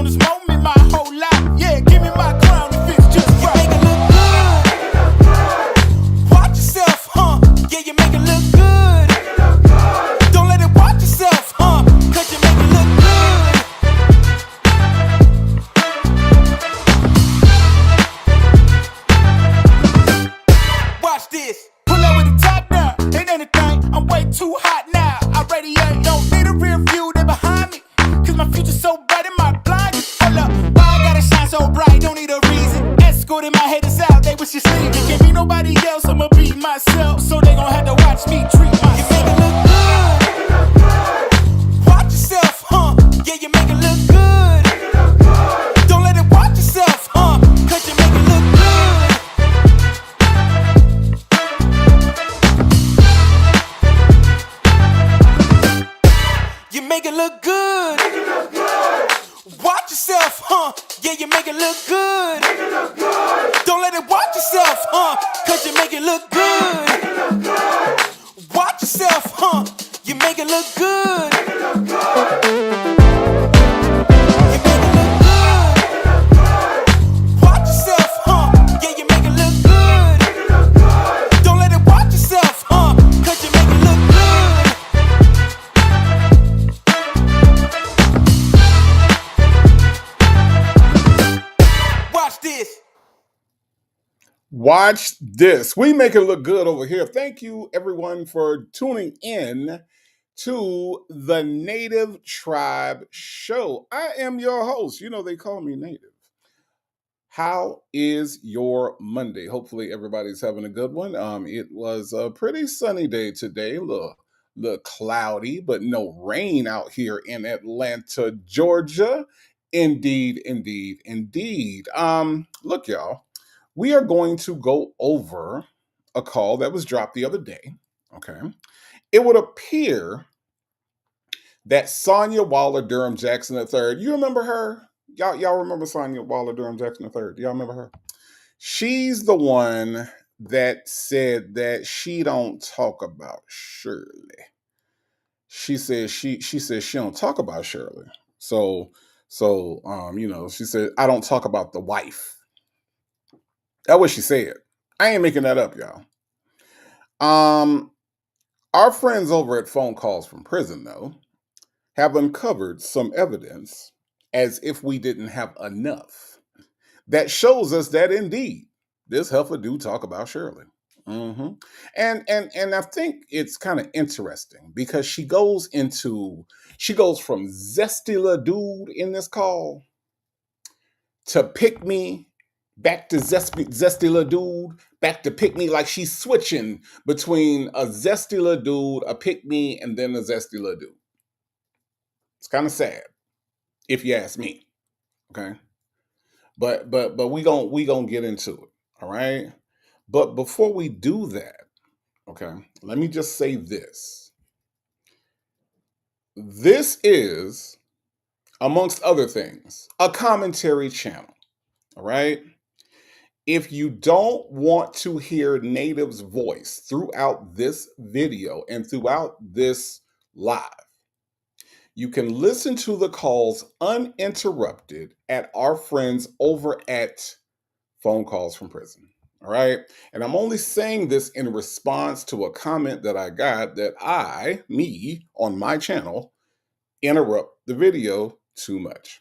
on this moment my whole life. Yeah, give me my crown if it's just right. You make it look good. Watch yourself, huh? Yeah, you make it look good. Don't let it watch yourself, huh? Cause you make it look good. Watch this. Pull up with the top down. Ain't anything. I'm way too hot now. I radiate. Don't need a rear view. They behind me. Cause my future's so bright in my blind. Hold up. Why I gotta shine so bright? Don't need a reason. Escort in my head is out. They wish you sleep. Can't be nobody else. I'ma be myself. So they gon' have to watch me treat myself. You make it look good. Watch yourself, huh? Yeah, you make it look good. Don't let it watch yourself, huh? Cause you make it look good. You make it look good. Watch yourself, huh? Yeah, you make it look good. Don't let it watch yourself, huh? Cause you make it look good. Watch yourself, huh? You make it look good. You make it look good. Watch yourself, huh? Yeah, you make it look good. Don't let it watch yourself, huh? Cause you make it look good. Watch this. Watch this. We make it look good over here. Thank you, everyone, for tuning in to the Native Tribe Show. I am your host. You know, they call me Native. How is your Monday? Hopefully, everybody's having a good one. It was a pretty sunny day today. A little cloudy, but no rain out here in Atlanta, Georgia. Indeed, indeed, indeed. Look, y'all. We are going to go over a call that was dropped the other day. Okay. It would appear that Sonia Waller Durham Jackson III, you remember her? Y'all remember Sonia Waller Durham Jackson III? Do y'all remember her? She's the one that said that she don't talk about Shirley. She says she says she don't talk about Shirley. She said, I don't talk about the wife. That's what she said. I ain't making that up, y'all. Our friends over at Phone Calls from Prison, though, have uncovered some evidence, as if we didn't have enough, that shows us that indeed this heifer do talk about Shirley. And I think it's kind of interesting because she goes from zesty little dude in this call to pick me, back to zesty little dude, back to pick me, like she's switching between a zesty little dude, a pick me, and then a zesty little dude. It's kind of sad, if you ask me. Okay, but we gonna get into it. All right, but before we do that, okay, let me just say this. This is, amongst other things, a commentary channel. All right. If you don't want to hear Native's voice throughout this video and throughout this live, you can listen to the calls uninterrupted at our friends over at Phone Calls from Prison. All right. And I'm only saying this in response to a comment that I got that me, on my channel, interrupt the video too much.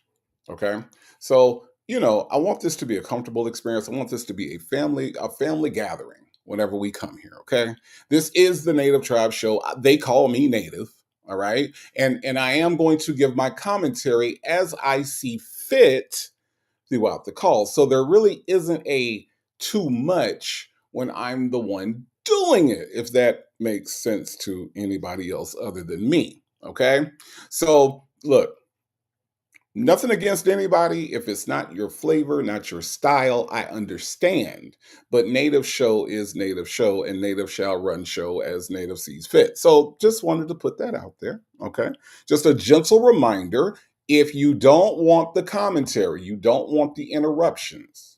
Okay. So, I want this to be a comfortable experience. I want this to be a family gathering whenever we come here. Okay. This is the Native Tribe Show. They call me Native. All right. And I am going to give my commentary as I see fit throughout the call. So there really isn't a too much when I'm the one doing it, if that makes sense to anybody else other than me. Okay. So look, nothing against anybody. If it's not your flavor, not your style, I understand. But Native Show is Native Show, and Native shall run show as Native sees fit. So just wanted to put that out there. Okay. Just a gentle reminder. If you don't want the commentary, you don't want the interruptions,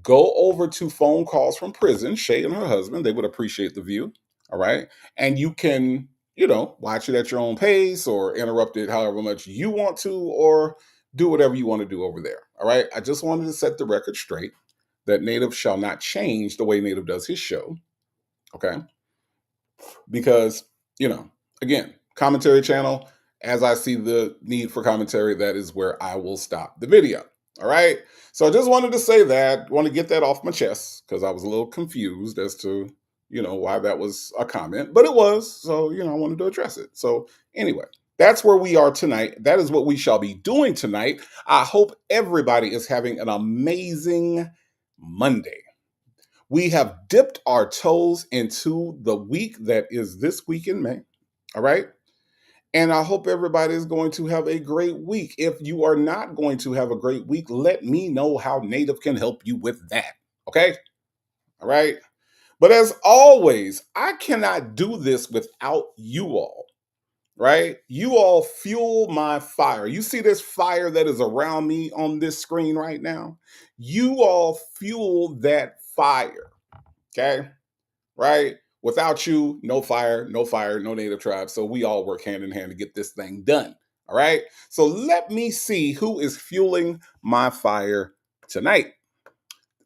go over to Phone Calls from Prison, Shay and her husband. They would appreciate the view. All right. And you can, watch it at your own pace or interrupt it however much you want to, or do whatever you want to do over there. All right. I just wanted to set the record straight that Native shall not change the way Native does his show. Okay. Because, again, commentary channel, as I see the need for commentary, that is where I will stop the video. All right. So I just wanted to say that, want to get that off my chest because I was a little confused as to, why that was a comment, but it was. So, I wanted to address it. So, anyway, that's where we are tonight. That is what we shall be doing tonight. I hope everybody is having an amazing Monday. We have dipped our toes into the week that is this week in May. All right. And I hope everybody is going to have a great week. If you are not going to have a great week, let me know how Native can help you with that. Okay. All right. But as always, I cannot do this without you all. Right? You all fuel my fire. You see this fire that is around me on this screen right now? You all fuel that fire. Okay. Right? Without you, no fire, no Native tribe. So we all work hand in hand to get this thing done. All right. So let me see who is fueling my fire tonight.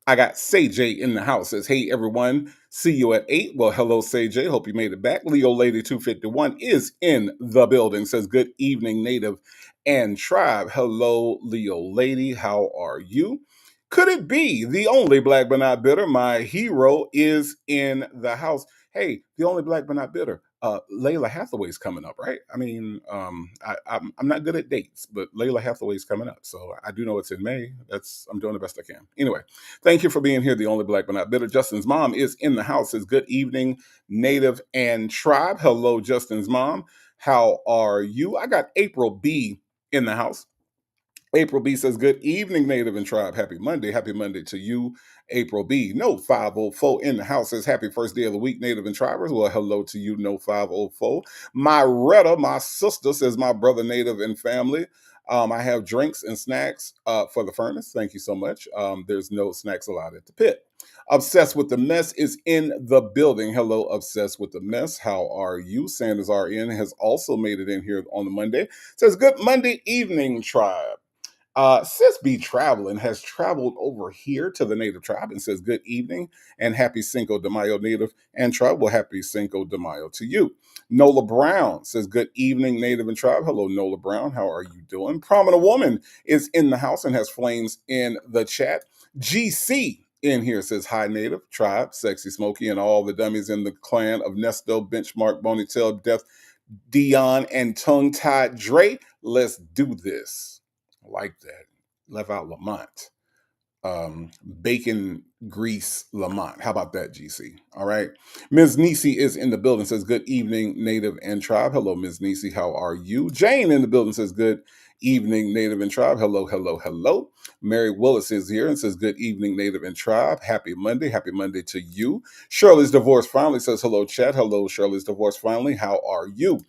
I got Sage in the house. Says, hey, everyone. See you at 8. Well, hello, Sage. Hope you made it back. Leo Lady 251 is in the building. Says, good evening, Native and Tribe. Hello, Leo Lady. How are you? Could it be the only Black but not bitter? My hero is in the house. Hey, the only Black but not bitter. Layla Hathaway's coming up, right? I mean, I'm not good at dates, but Layla Hathaway's coming up, so I do know it's in May. I'm doing the best I can. Anyway, thank you for being here. The only Black but not bitter. Justin's mom is in the house. Says good evening, Native and Tribe. Hello, Justin's mom. How are you? I got April B in the house. April B says, good evening, Native and Tribe. Happy Monday. Happy Monday to you, April B. No 504 in the house says, happy first day of the week, Native and Tribers. Well, hello to you, No 504. My Retta, my sister, says, my brother, Native and family. I have drinks and snacks for the furnace. Thank you so much. There's no snacks allowed at the pit. Obsessed with the Mess is in the building. Hello, Obsessed with the Mess. How are you? Sanders RN has also made it in here on the Monday. Says, good Monday evening, Tribe. Sis B Traveling has traveled over here to the Native Tribe and says, good evening and happy Cinco de Mayo, Native and Tribe. Well, happy Cinco de Mayo to you. Nola Brown says, good evening, Native and Tribe. Hello, Nola Brown. How are you doing? Prominent Woman is in the house and has flames in the chat. GC in here says, hi, Native, Tribe, Sexy Smokey, and all the dummies in the clan of Nesto, Benchmark, Bonytail, Death, Dion, and Tongue Tied Dre. Let's do this. Like that. Left out Lamont. Bacon grease Lamont. How about that, GC? All right. Ms. Nisi is in the building, says, good evening, Native and Tribe. Hello, Ms. Nisi. How are you? Jane in the building says, good evening, Native and Tribe. Hello, hello, hello. Mary Willis is here and says, good evening, Native and Tribe. Happy Monday. Happy Monday to you. Shirley's Divorce Finally says, hello, chat. Hello, Shirley's Divorce Finally. How are you?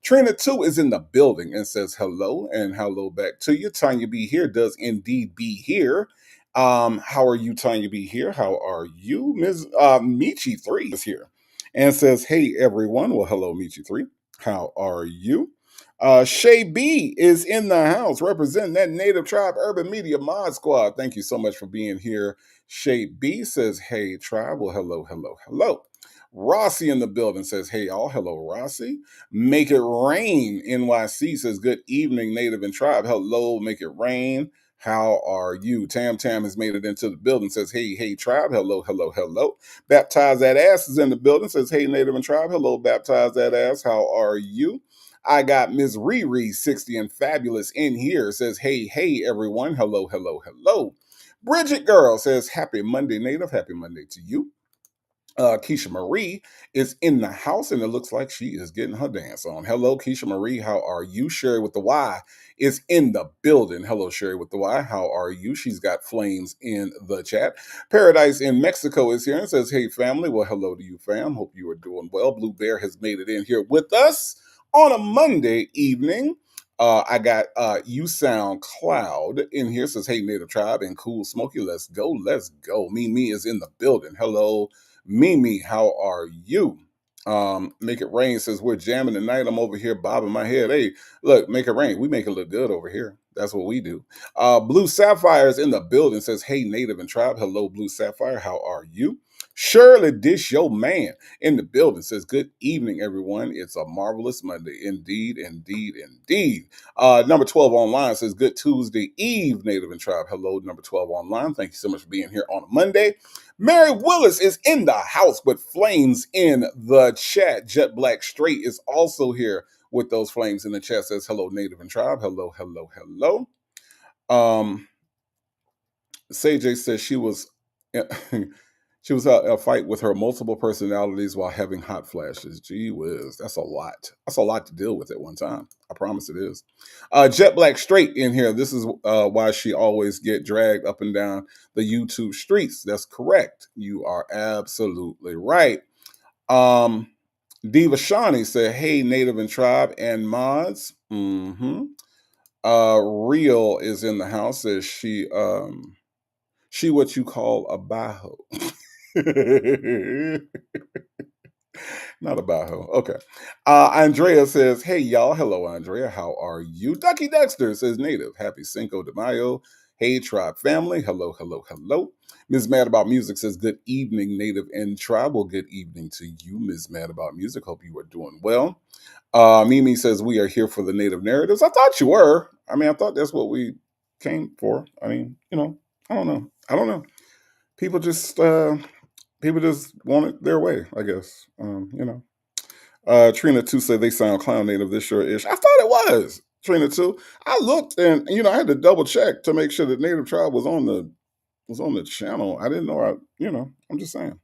Trina 2 is in the building and says hello and hello back to you. Tanya B here does indeed be here. How are you, Tanya B here? How are you? Ms. Michi 3 is here and says, hey, everyone. Well, hello, Michi 3. How are you? Shay B is in the house representing that Native Tribe Urban Media Mod Squad. Thank you so much for being here. Shay B says, hey, Tribe. Well, hello, hello, hello. Rossi in the building says, hey, all. Hello, Rossi. Make It Rain NYC says, good evening, Native and Tribe. Hello, Make It Rain. How are you? Tam Tam has made it into the building, says, hey, hey, Tribe. Hello, hello, hello. Baptize That Ass is in the building, says, hey, Native and Tribe. Hello, Baptize That Ass. How are you? I got Ms. Riri, 60 and Fabulous in here, says, hey, hey, everyone. Hello, hello, hello. Bridget Girl says, happy Monday, Native. Happy Monday to you. Keisha Marie is in the house, and it looks like she is getting her dance on. Hello, Keisha Marie. How are you? Sherry with the Y is in the building. Hello, Sherry with the Y. How are you? She's got flames in the chat. Paradise in Mexico is here and says, hey, family. Well, hello to you, fam. Hope you are doing well. Blue Bear has made it in here with us on a Monday evening. I got You Sound Cloud in here. Says, hey, Native Tribe and Cool Smoky. Let's go. Let's go. Mimi is in the building. Hello, Mimi, how are you? Make It Rain says, we're jamming tonight. I'm over here bobbing my head. Hey, look, Make It Rain. We make it look good over here. That's what we do. Blue Sapphire is in the building. Says, hey, Native and Tribe. Hello, Blue Sapphire. How are you? Shirley Dish, yo man, in the building says, good evening, everyone. It's a marvelous Monday. Indeed, indeed, indeed. Number 12 online says, good Tuesday Eve, Native and Tribe. Hello, number 12 online. Thank you so much for being here on a Monday. Mary Willis is in the house with flames in the chat. Jet Black Straight is also here with those flames in the chat. Says, hello, Native and Tribe. Hello, hello, hello. Say says she was she was a fight with her multiple personalities while having hot flashes. Gee whiz, that's a lot. That's a lot to deal with at one time. I promise it is. Jet Black Straight in here. This is why she always get dragged up and down the YouTube streets. That's correct. You are absolutely right. Diva Shawnee said, hey, Native and Tribe and mods. Mm-hmm. Real is in the house. Says she what you call a baho. Not a baho. Okay. Andrea says, hey, y'all. Hello, Andrea. How are you? Ducky Dexter says, Native. Happy Cinco de Mayo. Hey, Tribe family. Hello, hello, hello. Ms. Mad About Music says, good evening, Native and Tribe. Well, good evening to you, Ms. Mad About Music. Hope you are doing well. Mimi says, we are here for the Native narratives. I thought you were. I mean, I thought that's what we came for. I mean, I don't know. I don't know. People just want it their way, I guess. Trina 2 said they sound clown native. This sure ish. I thought it was Trina 2. I looked and I had to double check to make sure that Native Tribe was on the channel. I didn't know I'm just saying.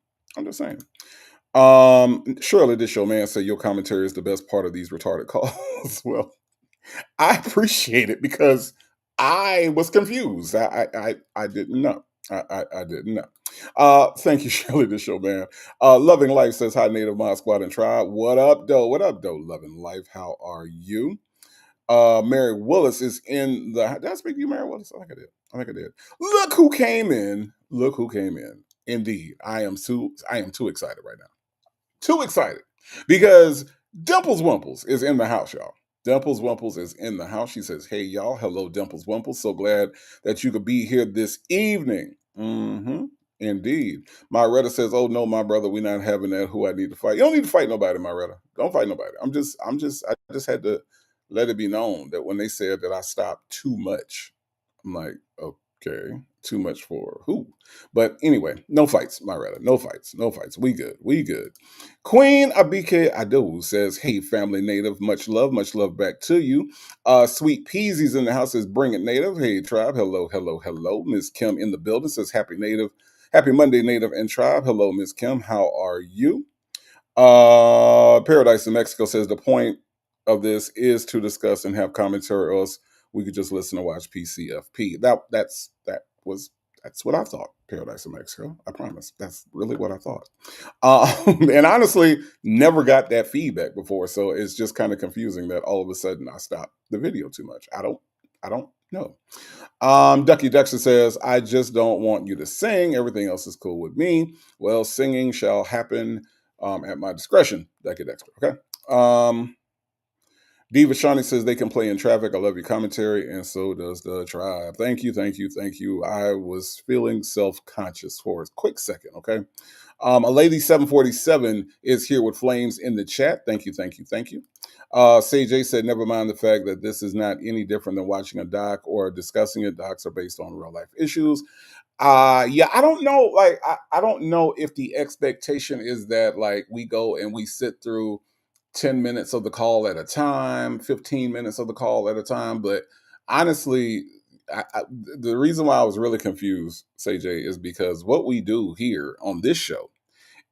Shirley, this show man said your commentary is the best part of these retarded calls. Well, I appreciate it because I was confused. I didn't know. I didn't know. Thank you, Shirley, the show man. Loving Life says, hi, Native Mod Squad and Tribe. What up, though? What up, though? Loving Life, how are you? Mary Willis is in the. Did I speak to you, Mary Willis? I think I did. Look who came in. Look who came in. Indeed, I am too excited right now. Too excited because Dimples Wumples is in the house, y'all. Dimples Wumples is in the house. She says, hey, y'all. Hello, Dimples Wumples. So glad that you could be here this evening. Mm-hmm. Indeed. Myretta says, oh, no, my brother, we're not having that. Who I need to fight. You don't need to fight nobody, Myretta. Don't fight nobody. I just had to let it be known that when they said that I stopped too much, I'm like, okay, too much for who? But anyway, no fights, Myretta. No fights. We good. Queen Abike Adu says, hey, family Native, much love back to you. Sweet Peasy's in the house says, bring it Native. Hey, Tribe. Hello, hello, hello. Miss Kim in the building says, happy Monday, Native and Tribe. Hello, Miss Kim. How are you? Paradise in Mexico says, the point of this is to discuss and have commentary, or else we could just listen to watch PCFP. That's what I thought. Paradise in Mexico. I promise. That's really what I thought. And honestly, never got that feedback before, so it's just kind of confusing that all of a sudden I stopped the video too much. I don't know. Ducky Dexter says, I just don't want you to sing. Everything else is cool with me. Well, singing shall happen at my discretion, Ducky Dexter. Okay. Diva Shawnee says they can play in traffic. I love your commentary, and so does the Tribe. Thank you. I was feeling self-conscious for a quick second, okay? A lady 747 is here with flames in the chat. Thank you. CJ said, never mind the fact that this is not any different than watching a doc or discussing it. Docs are based on real life issues. Yeah, I don't know. Like, I don't know if the expectation is that like we go and we sit through 10 minutes of the call at a time, 15 minutes of the call at a time. But honestly, the reason why I was really confused, CJ, is because what we do here on this show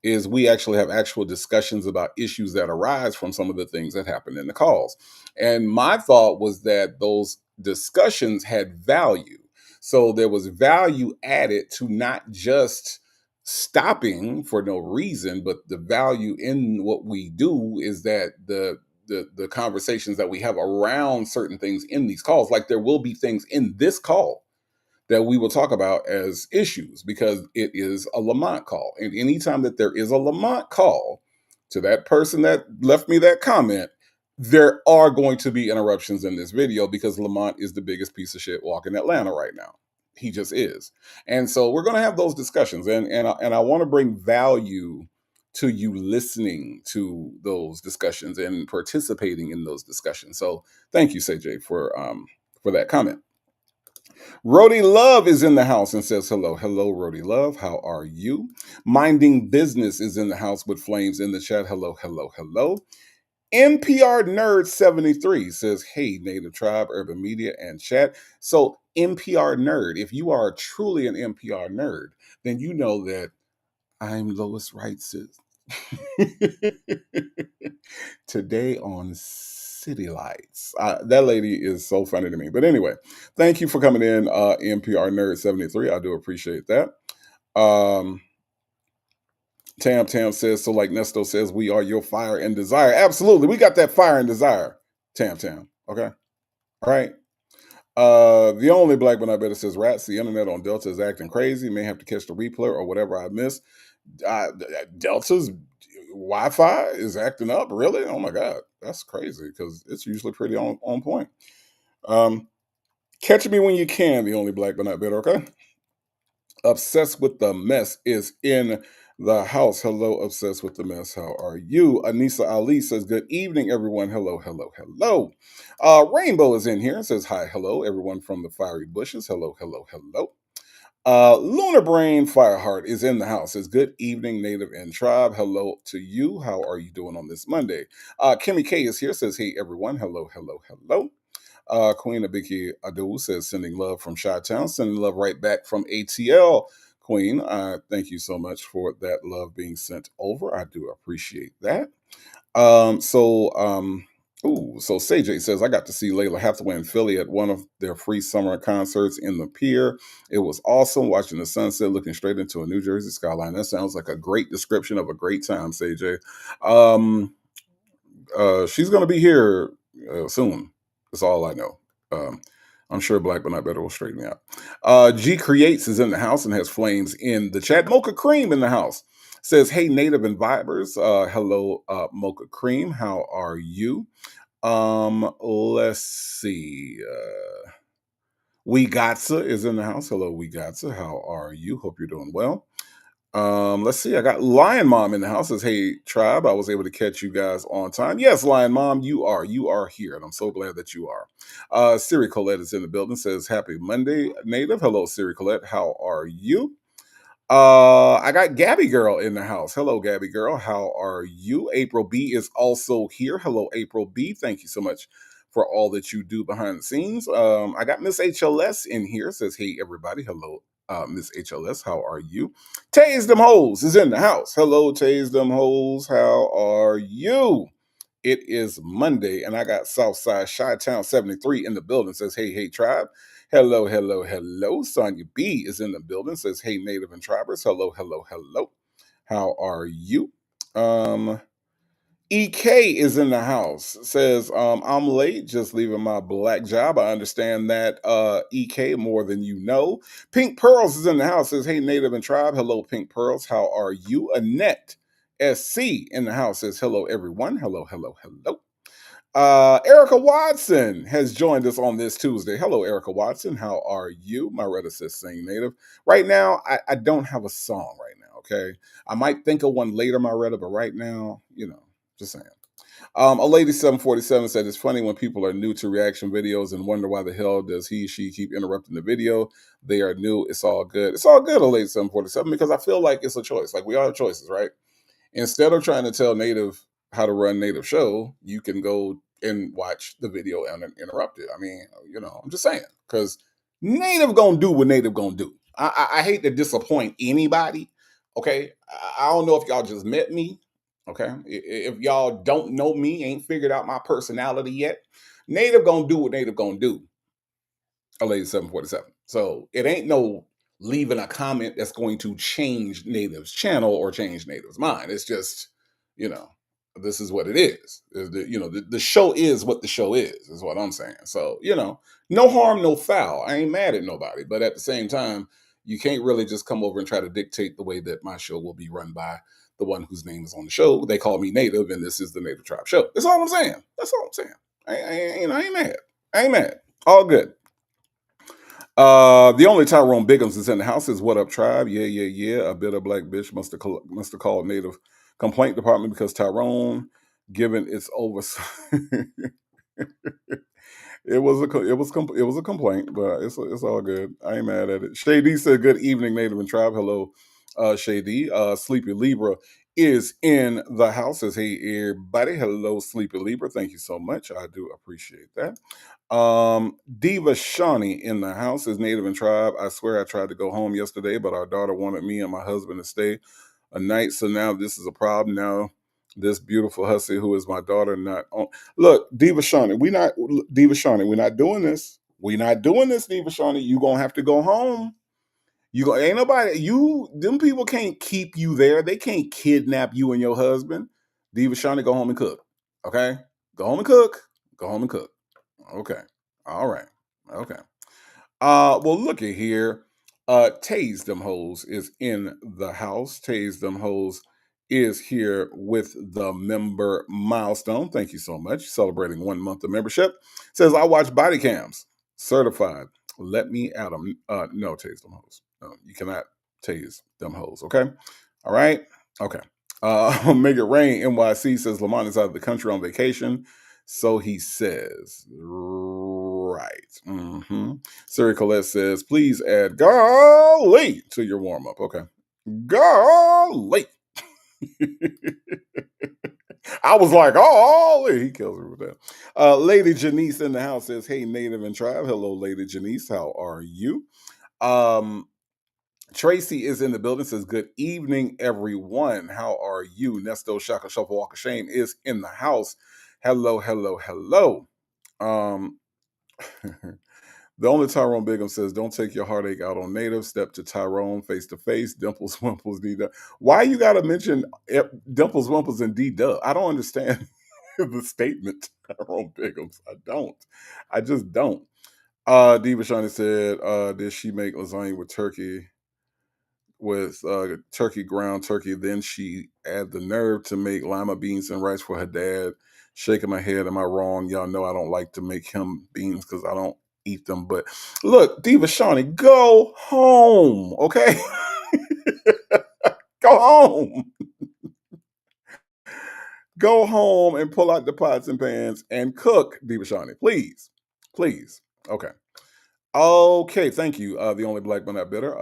is we actually have actual discussions about issues that arise from some of the things that happen in the calls. And my thought was that those discussions had value. So there was value added to not just stopping for no reason, but the value in what we do is that the conversations that we have around certain things in these calls, like there will be things in this call that we will talk about as issues because it is a Lamont call. And anytime that there is a Lamont call, to that person that left me that comment, there are going to be interruptions in this video because Lamont is the biggest piece of shit walking Atlanta right now. He just is. And so we're going to have those discussions. And I want to bring value to you listening to those discussions and participating in those discussions. So thank you, CJ, for that comment. Rody Love is in the house and says hello. Hello, Rody Love. How are you? Minding Business is in the house with flames in the chat. Hello, hello, hello. NPR Nerd 73 says, hey, Native Tribe, Urban Media, and chat. So NPR Nerd, if you are truly an NPR nerd, then you know that I'm Lois Reitz's. Today on City Lights. That lady is so funny to me. But anyway, thank you for coming in, NPR Nerd 73. I do appreciate that. Tam says, so like Nesto says, we are your fire and desire. Absolutely. We got that fire and desire, Tam. Okay. All right. The only black but not better says, rats, the internet on Delta is acting crazy. May have to catch the replay or whatever I missed. Delta's Wi-Fi is acting up. Really? Oh my God. That's crazy because it's usually pretty on point. Catch me when you can, the only black but not better, okay? Obsessed with the Mess is in the house. Hello, Obsessed with the Mess. How are you? Anissa Ali says, good evening, everyone. Hello, hello, hello. Rainbow is in here and says, hi, hello, everyone from the Fiery Bushes. Hello, hello, hello. Lunar Brain Fireheart is in the house. Says, good evening, Native and Tribe. Hello to you. How are you doing on this Monday? Kimmy K is here. Says, hey, everyone. Hello, hello, hello. Queen Abiki Adu says, sending love from Chi-Town, sending love right back from ATL. Queen, thank you so much for that love being sent over. I do appreciate that. So CJ says, I got to see Layla Hathaway in Philly at one of their free summer concerts in the Pier. It was awesome watching the sunset, looking straight into a New Jersey skyline. That sounds like a great description of a great time, CJ. She's going to be here soon. That's all I know. I'm sure Black but Not Better will straighten me out. G Creates is in the house and has flames in the chat. Mocha Cream in the house says, hey, Native and Vibers. Hello, Mocha Cream. How are you? Let's see. We Gotsa is in the house. Hello, We Gotsa. How are you? Hope you're doing well. Let's see. I got Lion Mom in the house. Says, hey, Tribe, I was able to catch you guys on time. Yes, Lion Mom, you are here, and I'm so glad that you are. Siri Colette is in the building. Says, happy Monday, Native. Hello, Siri Colette. How are you? I got Gabby Girl in the house. Hello, Gabby Girl. How are you? April B is also here. Hello, April B. Thank you so much for all that you do behind the scenes. I got Miss HLS in here. Says, hey, everybody. Hello, Miss HLS. How are you? Taze Them Hoes is in the house. Hello, Taze Them Hoes. How are you? It is Monday, and I got Southside Chi-Town 73 in the building. Says, hey, Tribe. Hello, hello, hello. Sonya B is in the building. Says, hey, Native and Tribers. Hello, hello, hello. How are you? EK is in the house. Says, I'm late, just leaving my black job. I understand that, EK, more than you know. Pink Pearls is in the house. Says, hey, Native and Tribe. Hello, Pink Pearls. How are you? Annette SC in the house says, hello, everyone. Hello, hello, hello. Erica Watson has joined us on this Tuesday. Hello, Erica Watson. How are you? My Reddit says, sing Native. Right now, I don't have a song right now, okay? I might think of one later, my Reddit, but right now, just saying. A lady 747 said it's funny when people are new to reaction videos and wonder why the hell does she keep interrupting the video. They are new. It's all good. It's all good, a lady 747, because I feel like it's a choice. Like, we all have choices, right? Instead of trying to tell Native how to run Native show, you can go and watch the video and interrupt it. I mean, I'm just saying, because Native gonna do what Native gonna do. I hate to disappoint anybody. Okay, I don't know if y'all just met me. Okay, if y'all don't know me, ain't figured out my personality yet, Native gonna do what Native gonna do. A lady 747. So it ain't no leaving a comment that's going to change Native's channel or change Native's mind. It's just, this is what it is. The show is what the show is what I'm saying. So, no harm, no foul. I ain't mad at nobody. But at the same time, You can't really just come over and try to dictate the way that my show will be run by the one whose name is on the show. They call me Native, and this is the Native Tribe Show. That's all I'm saying. That's all I'm saying. I ain't mad. I ain't mad. All good. The only Tyrone Biggums is in the house is what up, tribe? Yeah, yeah, yeah. A bit of black bitch must have called Native Complaint Department because Tyrone, given its oversight, it was a complaint, but it's all good. I ain't mad at it. Shady said, "Good evening, Native and Tribe." Hello, Shady. Sleepy Libra is in the house. Says, "Hey, everybody." Hello, Sleepy Libra. Thank you so much. I do appreciate that. Diva Shawnee in the house is Native and Tribe. I swear I tried to go home yesterday, but our daughter wanted me and my husband to stay a night. So now this is a problem. Now this beautiful hussy who is my daughter not on. Look, Diva Shawnee, we're not doing this. We're not doing this, Diva Shawnee. You gonna have to go home. Ain't nobody them people can't keep you there. They can't kidnap you and your husband. Diva Shawnee, go home and cook. Okay? Go home and cook. Go home and cook. Okay. All right. Okay. Well, look at here. Taze them hoes is in the house. Taze them hoes is here with the member milestone. Thank you so much. Celebrating 1 month of membership. Says I watch body cams. Certified. Let me at them. No, tase them hoes. No, you cannot tase them hoes. Okay. All right. Okay. Make it rain. NYC says Lamont is out of the country on vacation. So he says, right. Siri Colette says, please add golly to your warm up. Okay. Golly. I was like, oh, he kills me with that. Lady Janice in the house says, hey, Native and Tribe. Hello, Lady Janice. How are you? Tracy is in the building, says, good evening, everyone. How are you? Nesto Shaka Shuffle Walk of Shame is in the house. Hello, hello, hello. The only Tyrone Bigham says, don't take your heartache out on Native. Step to Tyrone face to face. Dimples, Wimples, D-Dub. Why you got to mention Dimples, Wimples, and D-Dub? I don't understand the statement, Tyrone Biggums. I don't. I just don't. Diva Shani said, did she make lasagna with turkey? With turkey, ground turkey. Then she had the nerve to make lima beans and rice for her dad. Shaking my head, am I wrong? Y'all know I don't like to make him beans because I don't eat them. But look, Diva Shawnee, go home, okay? Go home. Go home and pull out the pots and pans and cook, Diva Shawnee, please. Please. Okay. Okay, thank you. The only black but not bitter.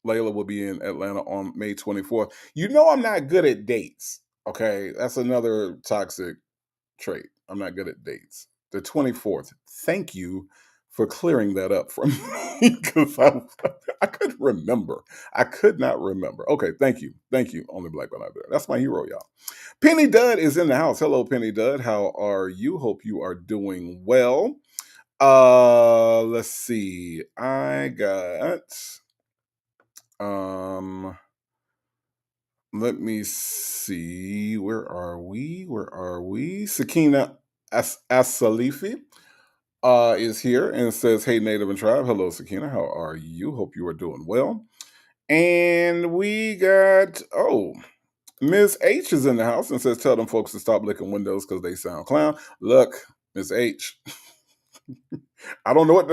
Layla will be in Atlanta on May 24th. You know I'm not good at dates. Okay, that's another toxic trait. I'm not good at dates. The 24th. Thank you for clearing that up for me because I couldn't remember. I could not remember. Okay, thank you. Thank you, only black but not bitter. That's my hero, y'all. Penny Dud is in the house. Hello, Penny Dud. How are you? Hope you are doing well. Let's see. I got let me see. Where are we? Where are we? Sakina Asalifi is here and says, hey, Native and Tribe. Hello, Sakina. How are you? Hope you are doing well. And we got, Ms. H is in the house and says, tell them folks to stop licking windows because they sound clown. Look, Ms. H. I don't know what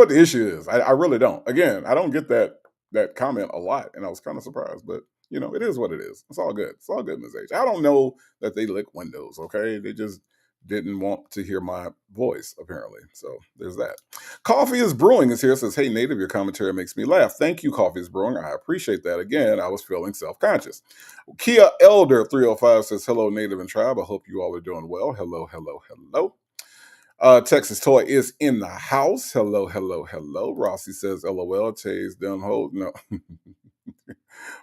the issue is. I really don't. Again, I don't get that comment a lot, and I was kind of surprised. But it is what it is. It's all good. It's all good, Ms. H. I don't know that they lick windows. Okay, they just didn't want to hear my voice apparently. So there's that. Coffee is Brewing is here. Says, hey, Native, your commentary makes me laugh. Thank you, Coffee is Brewing. I appreciate that. Again, I was feeling self-conscious. Kia Elder 305 says, hello, Native and Tribe. I hope you all are doing well. Hello, hello, hello. Texas Toy is in the house. Hello, hello, hello. Rossi says, LOL, tase them hoes. No.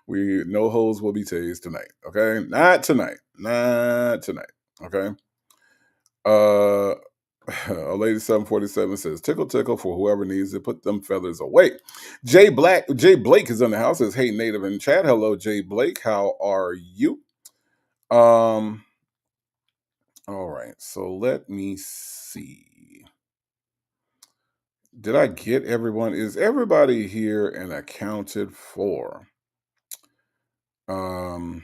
No hoes will be tased tonight. Okay? Not tonight. Not tonight. Okay? A lady 747 says, tickle, tickle for whoever needs to put them feathers away. Jay Blake is in the house. Says, hey, Native in chat. Hello, Jay Blake. How are you? All right. So let me see. Did I get everyone? Is everybody here and accounted for? Um,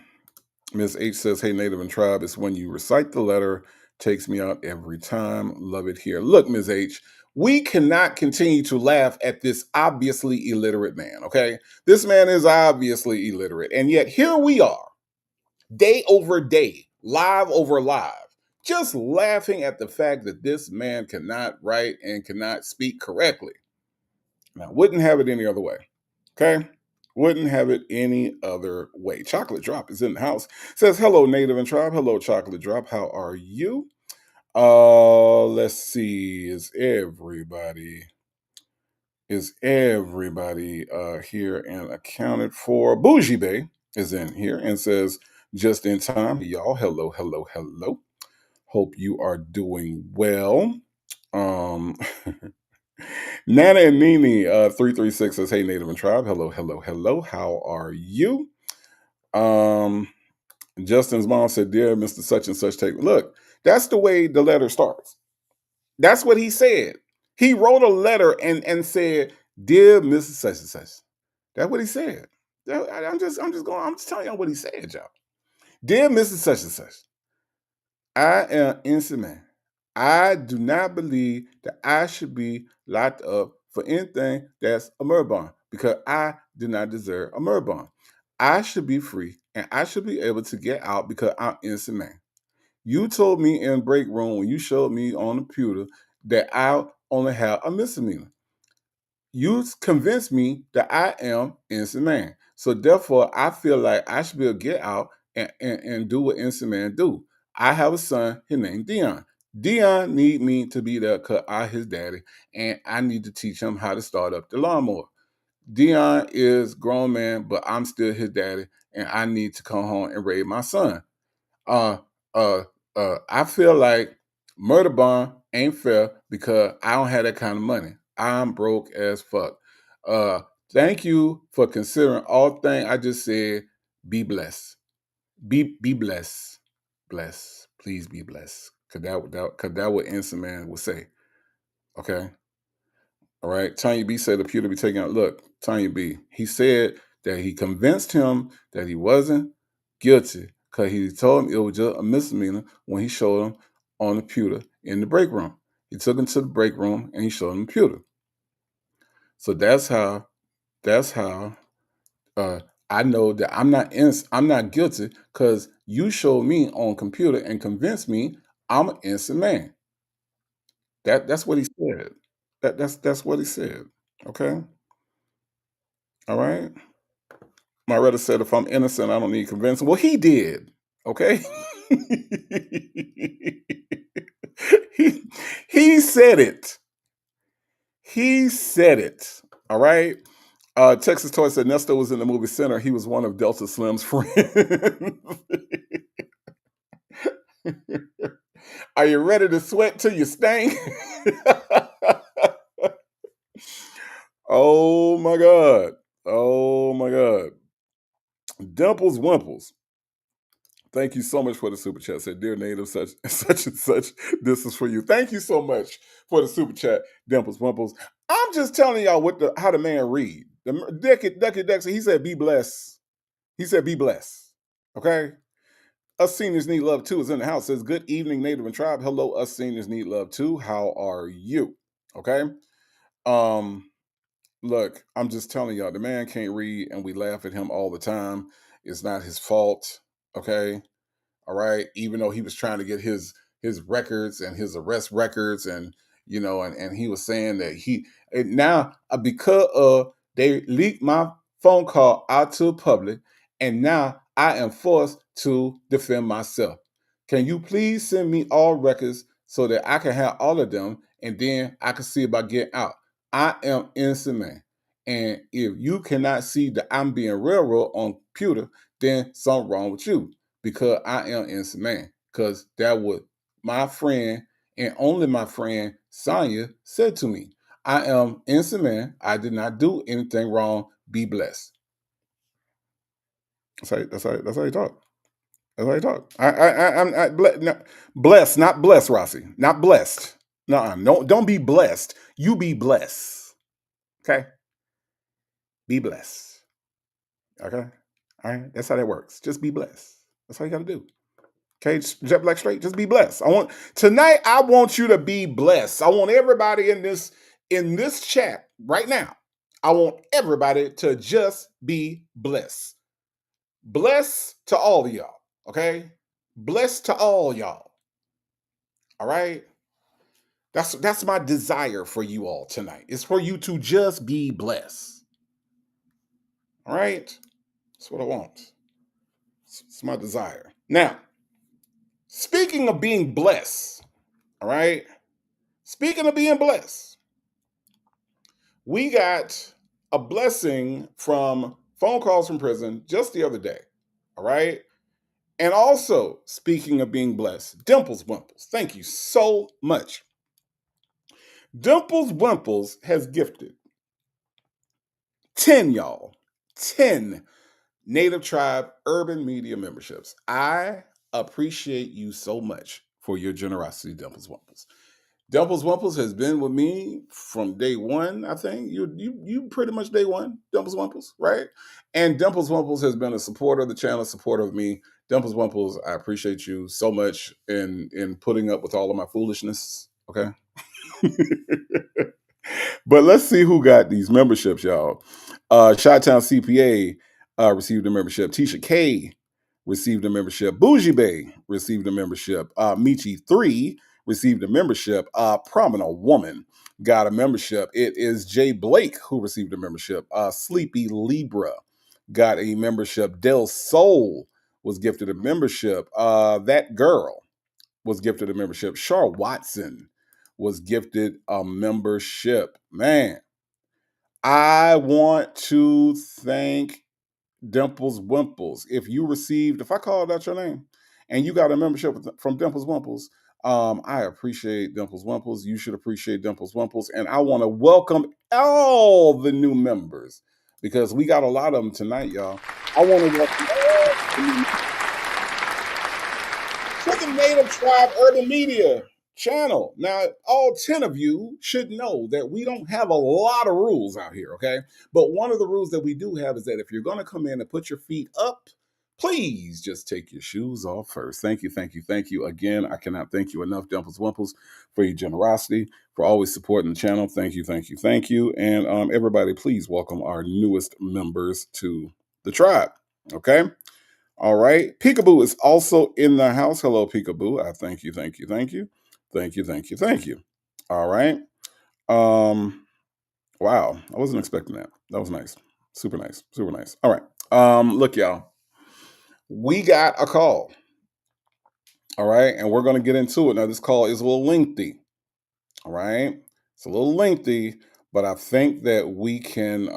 Ms. H says, "Hey, Native and Tribe, it's when you recite the letter, takes me out every time. Love it here." Look, Ms. H, we cannot continue to laugh at this obviously illiterate man, okay? This man is obviously illiterate. And yet here we are, day over day, live over live, just laughing at the fact that this man cannot write and cannot speak correctly. Now, wouldn't have it any other way. Okay? Wouldn't have it any other way. Chocolate Drop is in the house. Says, "Hello, Native and Tribe. Hello, Chocolate Drop. How are you?" Let's see. Is everybody here and accounted for? Bougie Bay is in here and says, "Just in time." Y'all, hello, hello, hello. Hope you are doing well. Um Nana and Nini 336 says, "Hey, Native and Tribe. Hello, hello, hello. How are you?" Um Justin's mom said, "Dear Mr. Such and Such, take look." That's the way the letter starts. That's what he said. He wrote a letter and said, "Dear Mr. Such and Such." That's what he said. I'm just telling y'all what he said, y'all. "Dear Mr. Such and Such, I am innocent man. I do not believe that I should be locked up for anything that's a murder bond because I did not deserve a murder bond. I should be free and I should be able to get out because I'm innocent man. You told me in break room when you showed me on the computer that I only have a misdemeanor. You convinced me that I am innocent man. So therefore, I feel like I should be able to get out and do what innocent man do. I have a son, his name Dion. Dion need me to be there because I his daddy, and I need to teach him how to start up the lawnmower. Dion is grown man, but I'm still his daddy, and I need to come home and raise my son. Uh, uh, I feel like murder bond ain't fair because I don't have that kind of money. I'm broke as fuck. Uh, Thank you for considering all things I just said. Be blessed. Be blessed. Bless. Please be blessed. Cause that what innocent man would say. Okay. All right. Tanya B said the pew to be taken out. Look, Tanya B. He said that he convinced him that he wasn't guilty because he told him it was just a misdemeanor when he showed him on the pewter in the break room. He took him to the break room and he showed him the pewter. So that's how uh, I know that I'm not guilty because you showed me on computer and convinced me I'm an innocent man. That's what he said. That's what he said. Okay. All right. My brother said, "If I'm innocent, I don't need convincing." Well, he did. Okay. he, he said it. He said it. All right. Texas Toy said Nestor was in the movie Center. He was one of Delta Slim's friends. Are you ready to sweat till you stink? Oh my God. Oh my God. Dimples Wimples. Thank you so much for the super chat. Said, "Dear Native, such such and such, this is for you." Thank you so much for the super chat, Dimples Wimples. I'm just telling y'all how the man read. The Ducky Dexter, he said, "Be blessed." He said, "Be blessed." Okay. Us seniors need love too is in the house. Says, "Good evening, Native and Tribe. Hello, us seniors need love too. How are you?" Okay. Um, Look, I'm just telling y'all, the man can't read, and we laugh at him all the time. It's not his fault. Okay. All right, even though he was trying to get his records and his arrest records, and and he was saying that now because they leaked my phone call out to the public, and now I am forced to defend myself. Can you please send me all records so that I can have all of them, and then I can see about getting out? I am innocent man, and if you cannot see that I'm being railroaded on computer, then something wrong with you because I am innocent man. Because that what my friend and only my friend Sonia said to me. I am innocent man. I did not do anything wrong. Be blessed. That's how you talk. That's how you talk. I'm blessed, not blessed, Rossi. Not blessed. No, don't be blessed. You be blessed. Okay? Be blessed. Okay? All right? That's how that works. Just be blessed. That's all you got to do. Okay, Jet Black Straight, just be blessed. Tonight, I want you to be blessed. I want everybody in this chat right now. I want everybody to just be blessed. Bless to all of y'all. Okay? Bless to all y'all. All right? That's my desire for you all tonight. It's for you to just be blessed. All right? That's what I want. It's my desire. Now, speaking of being blessed, all right? Speaking of being blessed, we got a blessing from phone calls from prison just the other day. All right? And also, speaking of being blessed, Dimples Wimples, thank you so much. Dimples Wimples has gifted 10, y'all, 10 Native Tribe Urban Media memberships. I appreciate you so much for your generosity, Dimples Wimples. Dimples Wimples has been with me from day one, I think. You pretty much day one, Dimples Wimples, right? And Dimples Wimples has been a supporter of the channel, a supporter of me. Dimples Wimples, I appreciate you so much in putting up with all of my foolishness, okay? But let's see who got these memberships, y'all. Chi-Town CPA received a membership. Tisha K received a membership. Bougie Bay received a membership. Michi 3 received a membership. Prominent Woman got a membership. It is Jay Blake who received a membership. Sleepy Libra got a membership. Del Soul was gifted a membership. That Girl was gifted a membership. Char Watson was gifted a membership. Man, I want to thank Dimples Wimples. If I called out your name and you got a membership from Dimples Wimples, I appreciate Dimples Wimples. You should appreciate Dimples Wimples. And I want to welcome all the new members because we got a lot of them tonight, y'all. I want to welcome all the new members to the Native Tribe Urban Media channel. Now, all 10 of you should know that we don't have a lot of rules out here, okay? But one of the rules that we do have is that if you're going to come in and put your feet up, please just take your shoes off first. Thank you, thank you, thank you. Again, I cannot thank you enough, Dimples Wimples, for your generosity, for always supporting the channel. Thank you, thank you, thank you. And everybody, please welcome our newest members to the tribe, okay? All right. Peekaboo is also in the house. Hello, Peekaboo. I thank you, thank you, thank you. Thank you, thank you, thank you. All right. Wow. I wasn't expecting that. That was nice. Super nice. Super nice. All right. Look, y'all. We got a call. All right. And we're going to get into it. Now, this call is a little lengthy. All right. It's a little lengthy, but I think that we can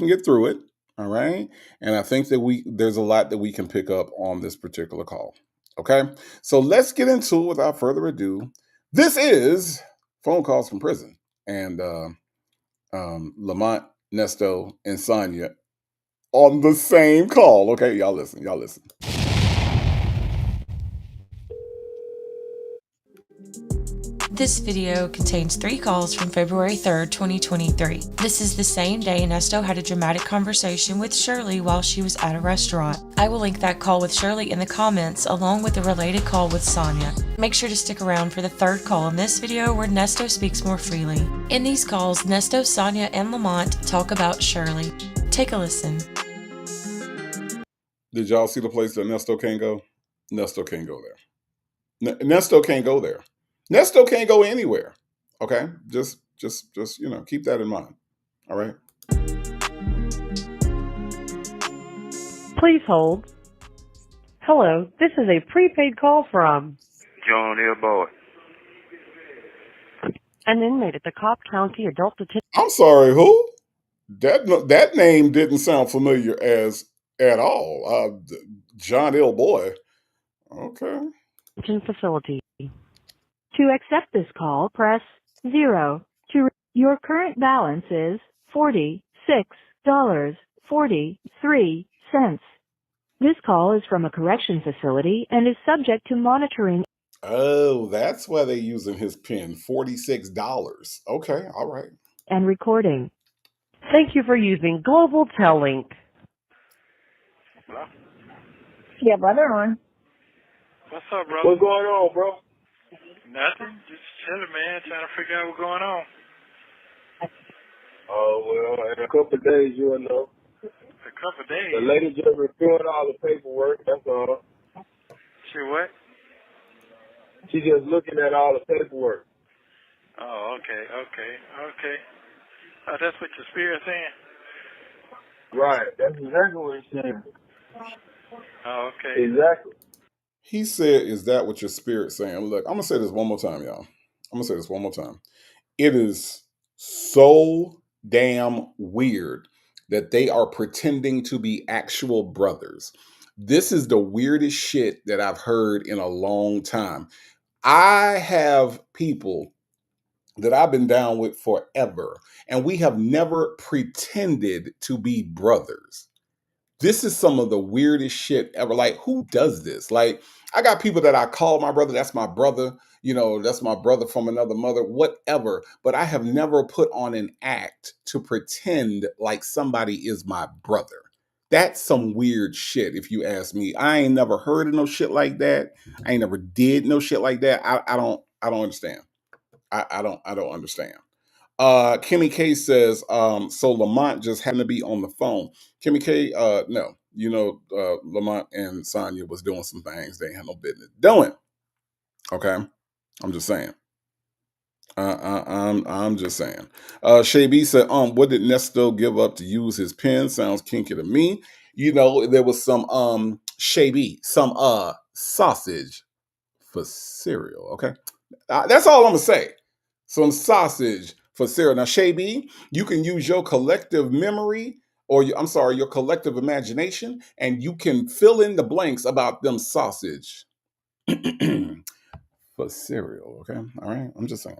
get through it. All right. And I think that there's a lot that we can pick up on this particular call. Okay. So let's get into it without further ado. This is Phone Calls from Prison. And Lamont, Nesto, and Sonia on the same call. Okay, y'all listen. Y'all listen. This video contains 3 calls from February 3rd, 2023. This is the same day Nesto had a dramatic conversation with Shirley while she was at a restaurant. I will link that call with Shirley in the comments along with the related call with Sonia. Make sure to stick around for the 3rd call in this video where Nesto speaks more freely. In these calls, Nesto, Sonia, and Lamont talk about Shirley. Take a listen. Did y'all see the place that Nesto can't go? Nesto can't go there. Nesto can't go there. Nesto can't go anywhere. Okay? Just keep that in mind. All right? Please hold. Hello, this is a prepaid call from John L. Boy. an inmate at the Cobb County Adult Detention I'm sorry, who? That name didn't sound familiar at all. John L. Boy. Okay. Facility. To accept this call, press 0. Your current balance is $46.43. This call is from a correction facility and is subject to monitoring. Oh, that's why they're using his pen. $46. Okay, all right. And recording. Thank you for using Global Tellink. Hello? Yeah, brother on. What's up, brother? What's going on, bro? Nothing. Just chilling, man. Trying to figure out what's going on. Oh, well, in a couple of days, you'll know. A couple of days. The lady just reviewing all the paperwork, that's all. She what? She just looking at all the paperwork. Oh, okay. Oh, that's what your spirit's saying? Right, that's exactly what it's saying. Oh, okay. Exactly. He said, is that what your spirit's saying? Look, I'm going to say this one more time, y'all. I'm going to say this one more time. It is so damn weird that they are pretending to be actual brothers. This is the weirdest shit that I've heard in a long time. I have people that I've been down with forever, and we have never pretended to be brothers. This is some of the weirdest shit ever. Like, who does this? Like, I got people that I call my brother. That's my brother. You know, that's my brother from another mother, whatever. But I have never put on an act to pretend like somebody is my brother. That's some weird shit, if you ask me. I ain't never heard of no shit like that. I ain't never did no shit like that. I don't understand. I don't understand. Kimmy K says, so Lamont just happened to be on the phone. Kimmy K, no, you know, Lamont and Sonya was doing some things they had no business doing. Okay, I'm just saying. I'm just saying. Shay B said, what did Nesto give up to use his pen? Sounds kinky to me. You know, there was some Shay B, some sausage for cereal. Okay, that's all I'm gonna say. Some sausage for cereal. Now, Shay B, you can use your collective memory, or your collective imagination, and you can fill in the blanks about them sausage for cereal. Okay, all right. I'm just saying.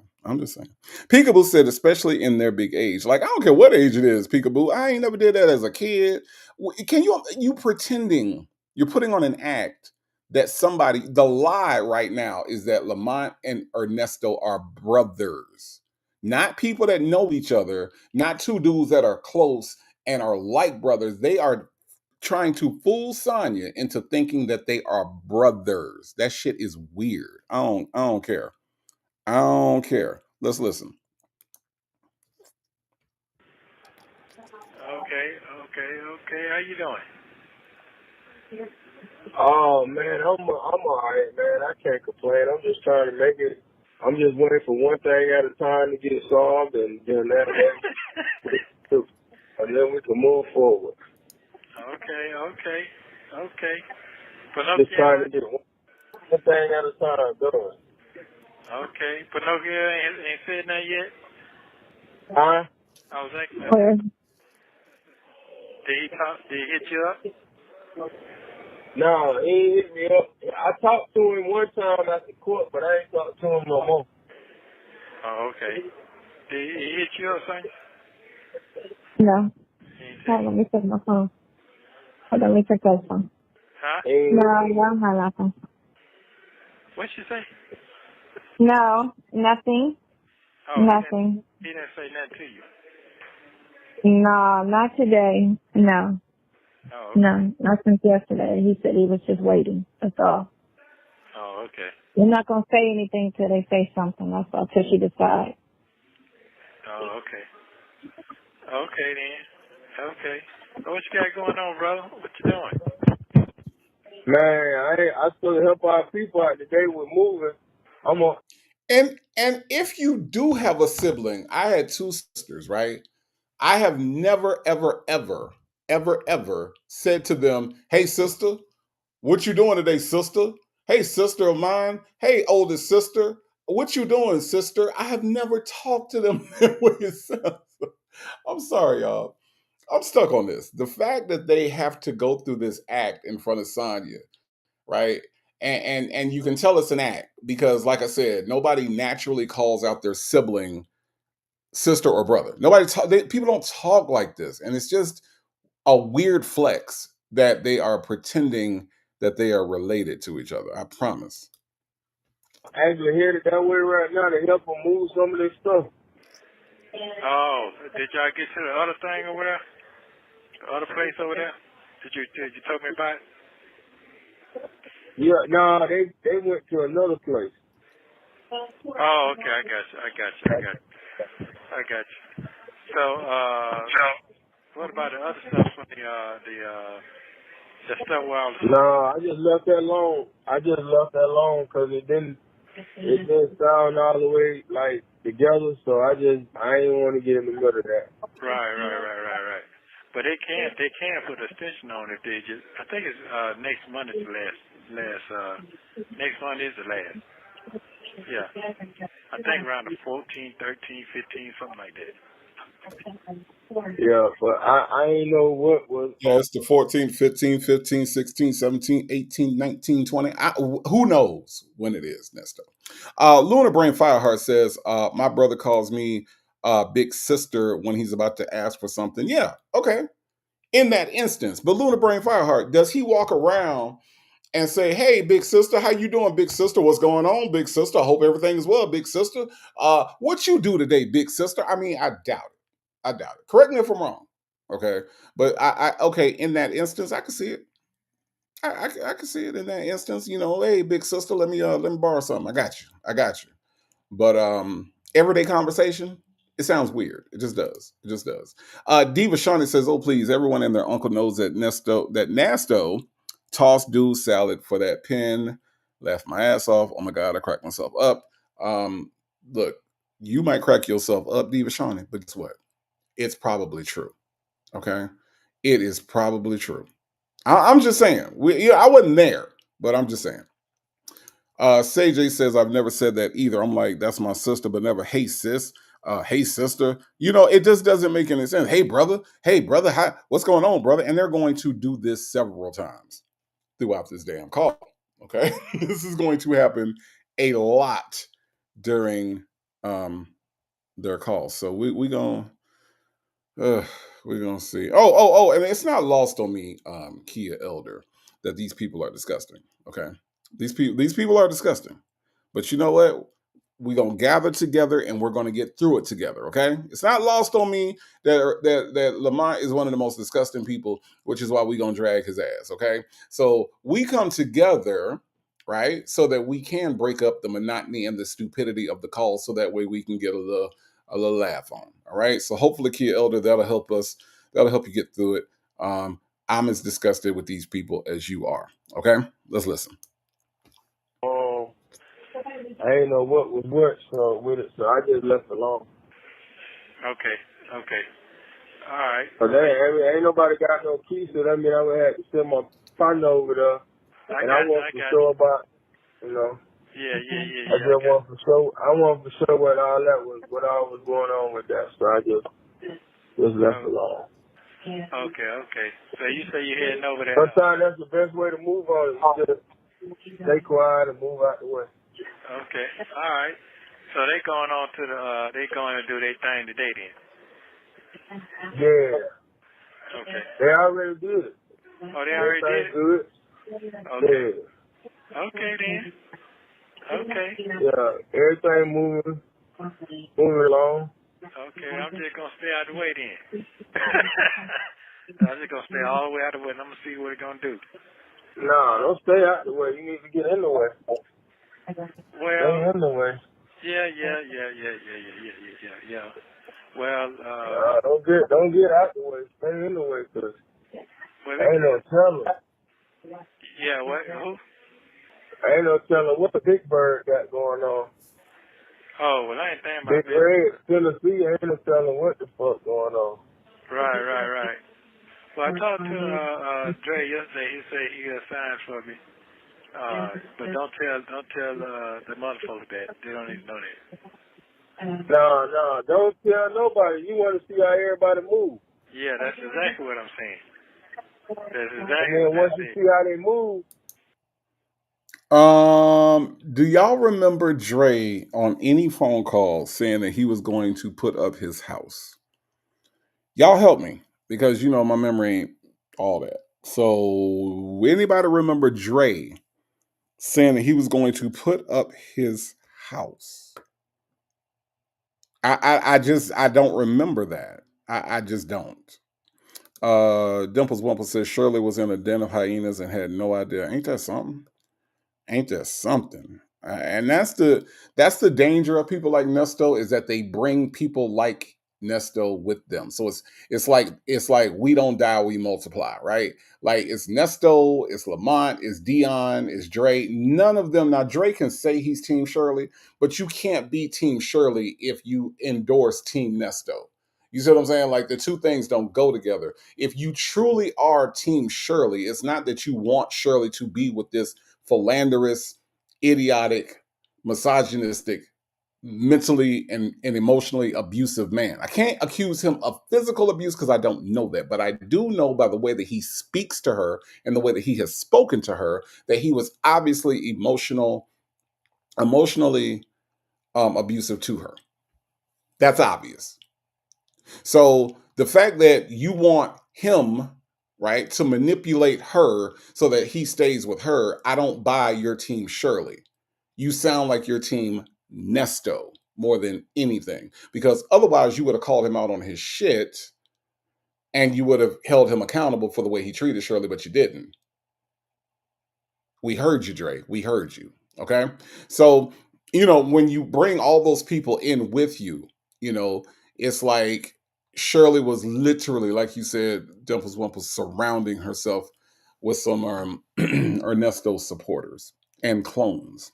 Peekaboo said, especially in their big age. Like, I don't care what age it is, Peekaboo. I ain't never did that as a kid. Can you pretending? You're putting on an act that somebody. The lie right now is that Lamont and Ernesto are brothers, not people that know each other, not two dudes that are close and are like brothers. They are trying to fool Sonya into thinking that they are brothers. That shit is weird. I don't care. I don't care. Let's listen. Okay. How you doing? Oh, man, I'm all right, man. I can't complain. I'm just trying to make it. I'm just waiting for one thing at a time to get solved, and then that way, and then we can move forward. Okay. Just trying to Pinocchio. get one thing at a time done. Okay. Pinocchio ain't said nothing yet? Huh? I was asking him. Where? Did he talk? Did he hit you up? No, he ain't hit me up. I talked to him one time at the court, but I ain't talked to him no more. Oh, okay. Did he hit you up, son? No. He ain't say- Hold on, let me check my phone. Hold on, let me check that phone. Huh? No, I don't have nothing. What'd she say? No, nothing. Oh, Nothing. He didn't say nothing to you. No, not today. No. Oh, okay. No, not since yesterday. He said he was just waiting. That's all. Oh, okay. We're not going to say anything till they say something. That's all, till she decides. Oh, okay. Okay, then. Okay. So what you got going on, brother? What you doing? Man, I still help our people out today with moving. I'm on. And if you do have a sibling, I had two sisters, right? I have never, ever said to them, "Hey, sister, what you doing today, sister? Hey, sister of mine. Hey, oldest sister, what you doing, sister?" I have never talked to them that way. I'm sorry, y'all. I'm stuck on this. The fact that they have to go through this act in front of Sonya, right? And you can tell it's an act because, like I said, nobody naturally calls out their sibling sister or brother. People don't talk like this, and it's just a weird flex that they are pretending that they are related to each other. I promise. actually headed that way right now to help them move some of this stuff. Oh, did y'all get to the other thing over there? The other place over there? Did you tell me about it? Yeah, no, they went to another place. Oh, okay, I got you. So, what about the other stuff from the stuff where I was... No, I just left that alone because it didn't sound all the way like together. So I didn't want to get in the middle of that. Right. But they can put a extension on if they just... I think it's next month is the last. Next month is the last. Yeah. I think around the 14, 13, 15, something like that. Yeah, but I ain't know what was. Yeah, it's the 14, 15, 15, 16, 17, 18, 19, 20. Who knows when it is, Nesto? Lunar Brain Fireheart says, my brother calls me big sister when he's about to ask for something. Yeah, okay. In that instance. But Lunar Brain Fireheart, does he walk around and say, hey, big sister, how you doing, big sister? What's going on, big sister? I hope everything is well, big sister. What you do today, big sister? I mean, I doubt it. Correct me if I'm wrong. Okay. But okay, in that instance, I can see it. I can see it in that instance. You know, hey, big sister, let me borrow something. I got you. But everyday conversation, it sounds weird. It just does. Diva Shawnee says, oh, please, everyone and their uncle knows that Nasto tossed dude salad for that pen, laughed my ass off. Oh my God, I cracked myself up. Look, you might crack yourself up, Diva Shawnee, but guess what? It's probably true. Okay? It is probably true. I'm just saying. I wasn't there, but I'm just saying. Sage says, I've never said that either. I'm like, that's my sister, but never, hey, sis. Hey, sister. You know, it just doesn't make any sense. Hey, brother. Hi, what's going on, brother? And they're going to do this several times throughout this damn call. Okay? This is going to happen a lot during their calls. So we're going to see. Oh, and it's not lost on me, Kia Elder, that these people are disgusting. Okay? These people are disgusting. But you know what? We're going to gather together and we're going to get through it together, okay? It's not lost on me that Lamont is one of the most disgusting people, which is why we're going to drag his ass, okay? So we come together, right, so that we can break up the monotony and the stupidity of the call so that way we can get a little laugh on, all right? So hopefully, Kia Elder, that'll help us. That'll help you get through it. I'm as disgusted with these people as you are, okay? Let's listen. I ain't know what was what, so I just left alone. Okay. All right. But ain't nobody got no key, so that means I would have to send my partner over there. I want for sure about, you know. Yeah. I just want for sure. I want for sure what all was going on with that. So I just left alone. Okay. So you say you're heading over there. Sometimes that's the best way to move on. Is just stay quiet and move out the way. Okay. All right. So they going on to they going to do their thing today then. Yeah. Okay. They already did it. Oh, they already did it? Good. Okay. Yeah. Okay then. Okay. Yeah. Everything moving along. Okay, I'm just gonna stay out the way then. I'm just gonna stay all the way out the way and I'm gonna see what it's gonna do. No, don't stay out the way. You need to get in the way. Well, stay in the way. Yeah. Well, don't get out the way. Stay in the way, cause ain't no telling. Yeah, what? Who? Ain't no telling what the Big Bird got going on. Oh, well, I ain't thinking about Big Red, Tennessee, ain't no telling what the fuck going on. Right. Well, I talked to Dre yesterday. He said he got signs for me. But don't tell the motherfuckers that. They don't even know that. No, don't tell nobody. You want to see how everybody move. Yeah, that's exactly what I'm saying. That's exactly and then what once you see how they move. Do y'all remember Dre on any phone call saying that he was going to put up his house? Y'all help me, because you know my memory ain't all that. So anybody remember Dre saying that he was going to put up his house. I don't remember that. I just don't. Dimples Wumple says Shirley was in a den of hyenas and had no idea. Ain't that something? Ain't that something? And that's the danger of people like Nesto, is that they bring people like Nesto with them. So it's like we don't die, we multiply, right? Like it's Nesto, it's Lamont, it's Dion, it's Dre. None of them. Now Dre can say he's Team Shirley, but you can't be Team Shirley if you endorse Team Nesto. You see what I'm saying? Like the two things don't go together. If you truly are Team Shirley, it's not that you want Shirley to be with this philanderous, idiotic, misogynistic, mentally and emotionally abusive man. I can't accuse him of physical abuse because I don't know that, but I do know by the way that he speaks to her and the way that he has spoken to her that he was obviously emotionally abusive to her. That's obvious. So the fact that you want him, right, to manipulate her so that he stays with her, I don't buy your Team Shirley. You sound like your Team Nesto more than anything, because otherwise you would have called him out on his shit and you would have held him accountable for the way he treated Shirley, but you didn't. We heard you, Dre. We heard you. Okay. So, when you bring all those people in with you, it's like Shirley was literally, like you said, Dimples Wumple, surrounding herself with some Ernesto supporters and clones.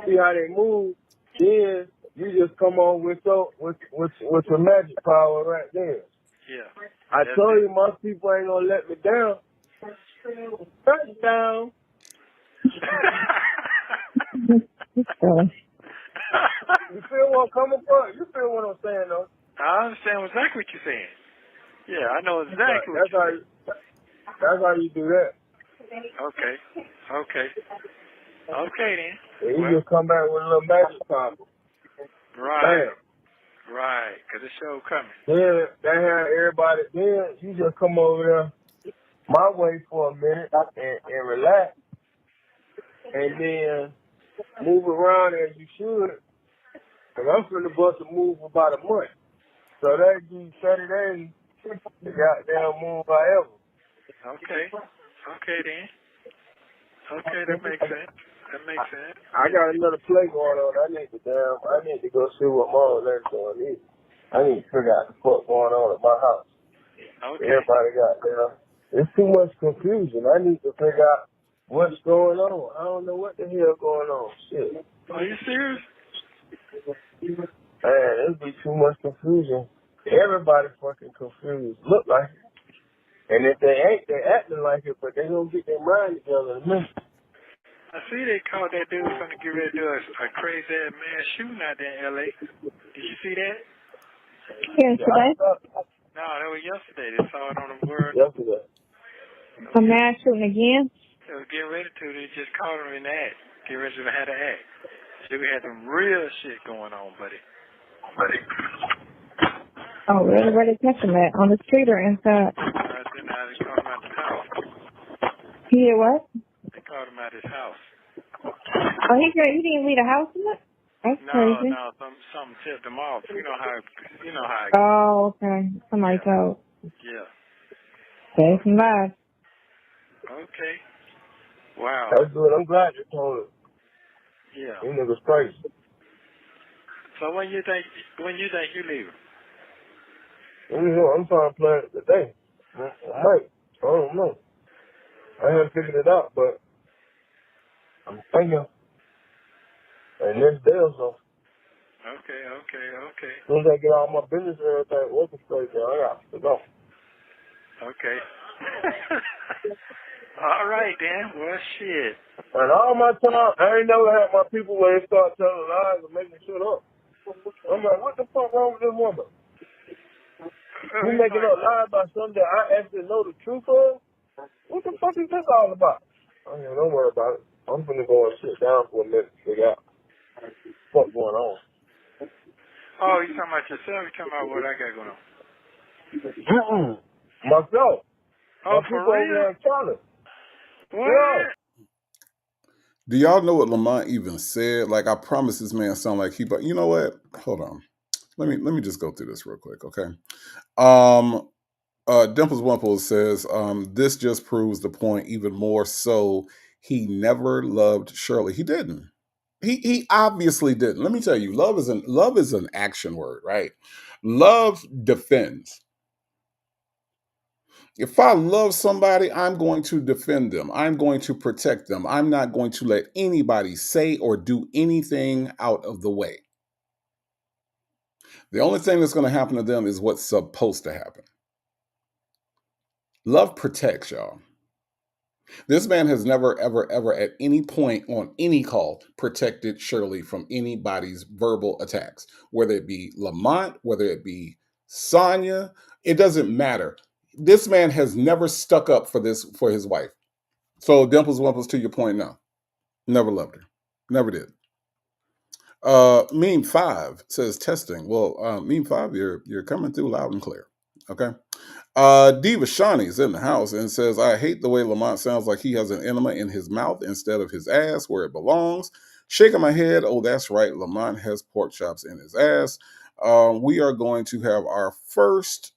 See how they move, then you just come on with your magic power right there. Yeah. I told you my people ain't gonna let me down. Touchdown. You feel what I'm coming from? You feel what I'm saying, though? I understand exactly what you're saying. Yeah, I know exactly what you're saying. That's how you do that. Okay. Okay, then. And you just come back with a little magic power. Right. Bam. Right, because it's show coming. Then they have everybody, then you just come over there my way for a minute and relax. And then move around as you should. And I'm finna bust a move for about a month. So that'd be 30 days to goddamn move however. Okay. Okay, then. Okay, that makes sense. I got another play going on. I need to go see what my own legs on is. I need to figure out the fuck going on at my house. Okay. Everybody got there. There's too much confusion. I need to figure out what's going on. I don't know what the hell going on. Shit. Are you serious? Man, there'll be too much confusion. Everybody fucking confused. Look like it. And if they ain't, they acting like it, but they don't get their mind together in a minute. I see they caught that dude trying to get ready to do a crazy ass mass shooting out there in L.A. Did you see that? Yesterday. No, that was yesterday. They saw it on the word. Yesterday. A mass shooting again? They was getting ready to. They just caught him in the act. Getting ready to have the act. So we had some real shit going on, buddy. Oh, really? Where they catch him at? On the street or inside? Now they caught him out the house. He did what? They caught him out his house. Oh, he didn't leave the house in it? That's crazy. No, something tipped him off. You know how it Oh, okay. Somebody told. Yeah. There's some lies. Okay. Wow. That's good. I'm glad you told it. Yeah. You niggas crazy. So when you think you leaving? I'm trying to plan it today. I might. I don't know. I haven't figured it out, but I'm thinking. And next day or so. Okay. As soon as I get all my business and everything orchestrated, I got to go. Okay. All right, then. Well, shit. And all my time, I ain't never had my people where they start telling lies and making shit up. I'm like, what the fuck wrong with this woman? You making up lies about something that I actually know the truth of? What the fuck is this all about? I mean, don't worry about it. I'm gonna go and sit down for a minute to figure out what's going on. Oh, you talking about yourself? You talking about what I got going on? Myself. Oh, my for people real? over there in China. What? Yeah. Do y'all know what Lamont even said? Like, I promise this man sound like he, but you know what? Hold on. Let me just go through this real quick, okay? Um, Dimples Wumple says, this just proves the point even more so. He never loved Shirley. He didn't. He obviously didn't. Let me tell you, love is an action word, right? Love defends. If I love somebody, I'm going to defend them. I'm going to protect them. I'm not going to let anybody say or do anything out of the way. The only thing that's going to happen to them is what's supposed to happen. Love protects, y'all. This man has never, ever, ever at any point on any call protected Shirley from anybody's verbal attacks, whether it be Lamont, whether it be Sonia, it doesn't matter. This man has never stuck up for his wife. So Dimples Wumples, to your point now. Never loved her. Never did. Meme 5 says testing. Well, Meme 5, you're coming through loud and clear. Okay. Diva Shawnee's in the house and says, I hate the way Lamont sounds like he has an enema in his mouth instead of his ass where it belongs. Shaking my head. Oh, that's right. Lamont has pork chops in his ass. We are going to have our first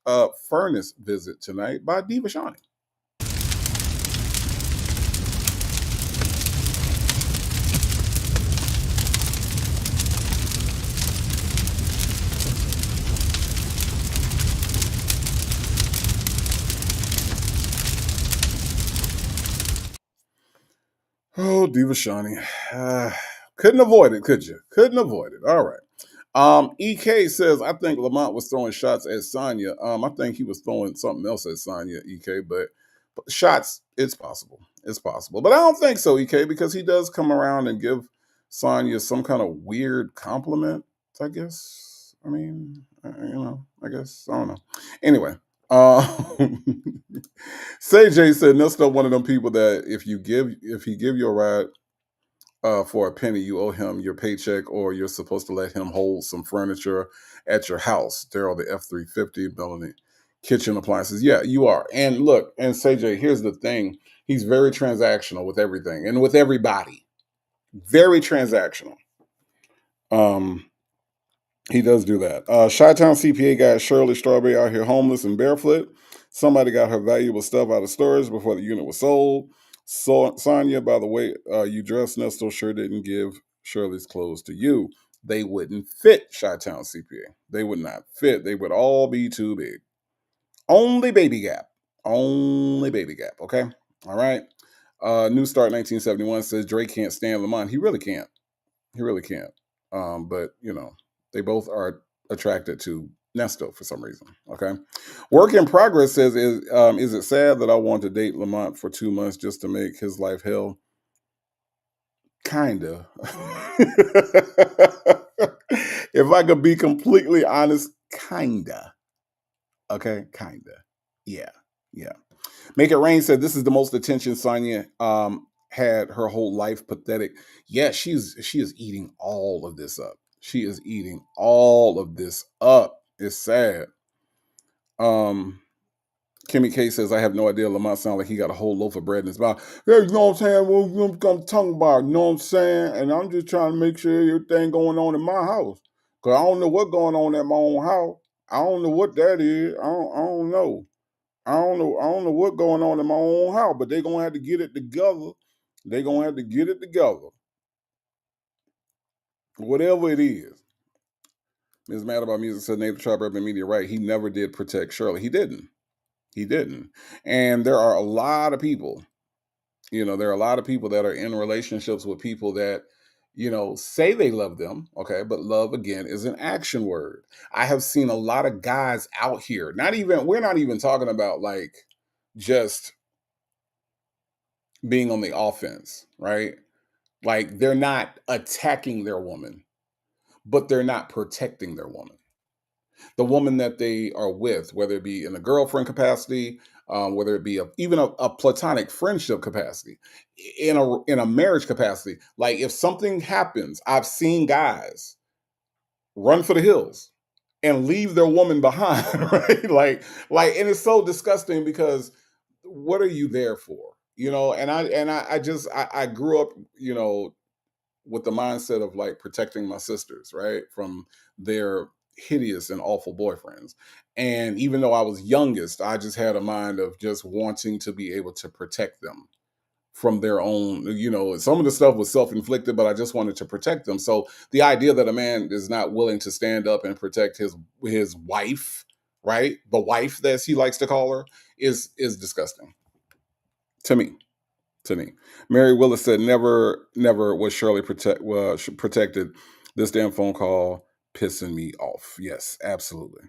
furnace visit tonight by Diva Shawnee. Oh, Diva Shawnee. Couldn't avoid it, could you? Couldn't avoid it. All right. EK says, I think Lamont was throwing shots at Sonya. I think he was throwing something else at Sonya, EK, but shots, it's possible. It's possible. But I don't think so, EK, because he does come around and give Sonya some kind of weird compliment, I guess. I mean, I guess. I don't know. Anyway. Say said Nesto one of them people that if he give you a ride for a penny, you owe him your paycheck, or you're supposed to let him hold some furniture at your house. Daryl the F-350 building kitchen appliances. Yeah, you are. And look, and Say here's the thing: he's very transactional with everything and with everybody. Very transactional. He does do that. Chi-Town CPA got Shirley Strawberry out here homeless and barefoot. Somebody got her valuable stuff out of storage before the unit was sold. Sonya, by the way, you dress Nesto sure didn't give Shirley's clothes to you. They wouldn't fit Chi-Town CPA. They would not fit. They would all be too big. Only baby gap. Only baby gap. Okay? All right. New Start 1971 says Drake can't stand Lamont. He really can't. He really can't. But, they both are attracted to Nesto for some reason. Okay. Work in Progress says, is it sad that I want to date Lamont for 2 months just to make his life hell? Kinda. If I could be completely honest, kinda. Okay. Kinda. Yeah. Yeah. Make It Rain said, this is the most attention Sonya had her whole life. Pathetic. Yeah, she is eating all of this up. She is eating all of this up. It's sad. Kimmy K says, I have no idea. Lamont sounds like he got a whole loaf of bread in his mouth. Yeah, you know what I'm saying? Well, I'm talking about, you know what I'm saying? And I'm just trying to make sure everything going on in my house. Because I don't know what's going on at my own house. I don't know what that is. I don't know. I don't know what's going on in my own house, but they're going to have to get it together. They're going to have to get it together. Whatever it is. Ms. Mad About Music said Native Tribe Urban Media right. He never did protect Shirley. He didn't. He didn't. And there are a lot of people, there are a lot of people that are in relationships with people that, say they love them. Okay. But love, again, is an action word. I have seen a lot of guys out here, we're not even talking about like just being on the offense, right? Like they're not attacking their woman, but they're not protecting their woman. The woman that they are with, whether it be in a girlfriend capacity, whether it be even a platonic friendship capacity, in a marriage capacity. Like if something happens, I've seen guys run for the hills and leave their woman behind, right? Like, and it's so disgusting because what are you there for? I grew up, with the mindset of like protecting my sisters, right, from their hideous and awful boyfriends. And even though I was youngest, I just had a mind of just wanting to be able to protect them from their own, some of the stuff was self-inflicted, but I just wanted to protect them. So the idea that a man is not willing to stand up and protect his wife, right? The wife, as he likes to call her, is disgusting to me. To me. Mary Willis said, never was Shirley protected. This damn phone call pissing me off. Yes, absolutely.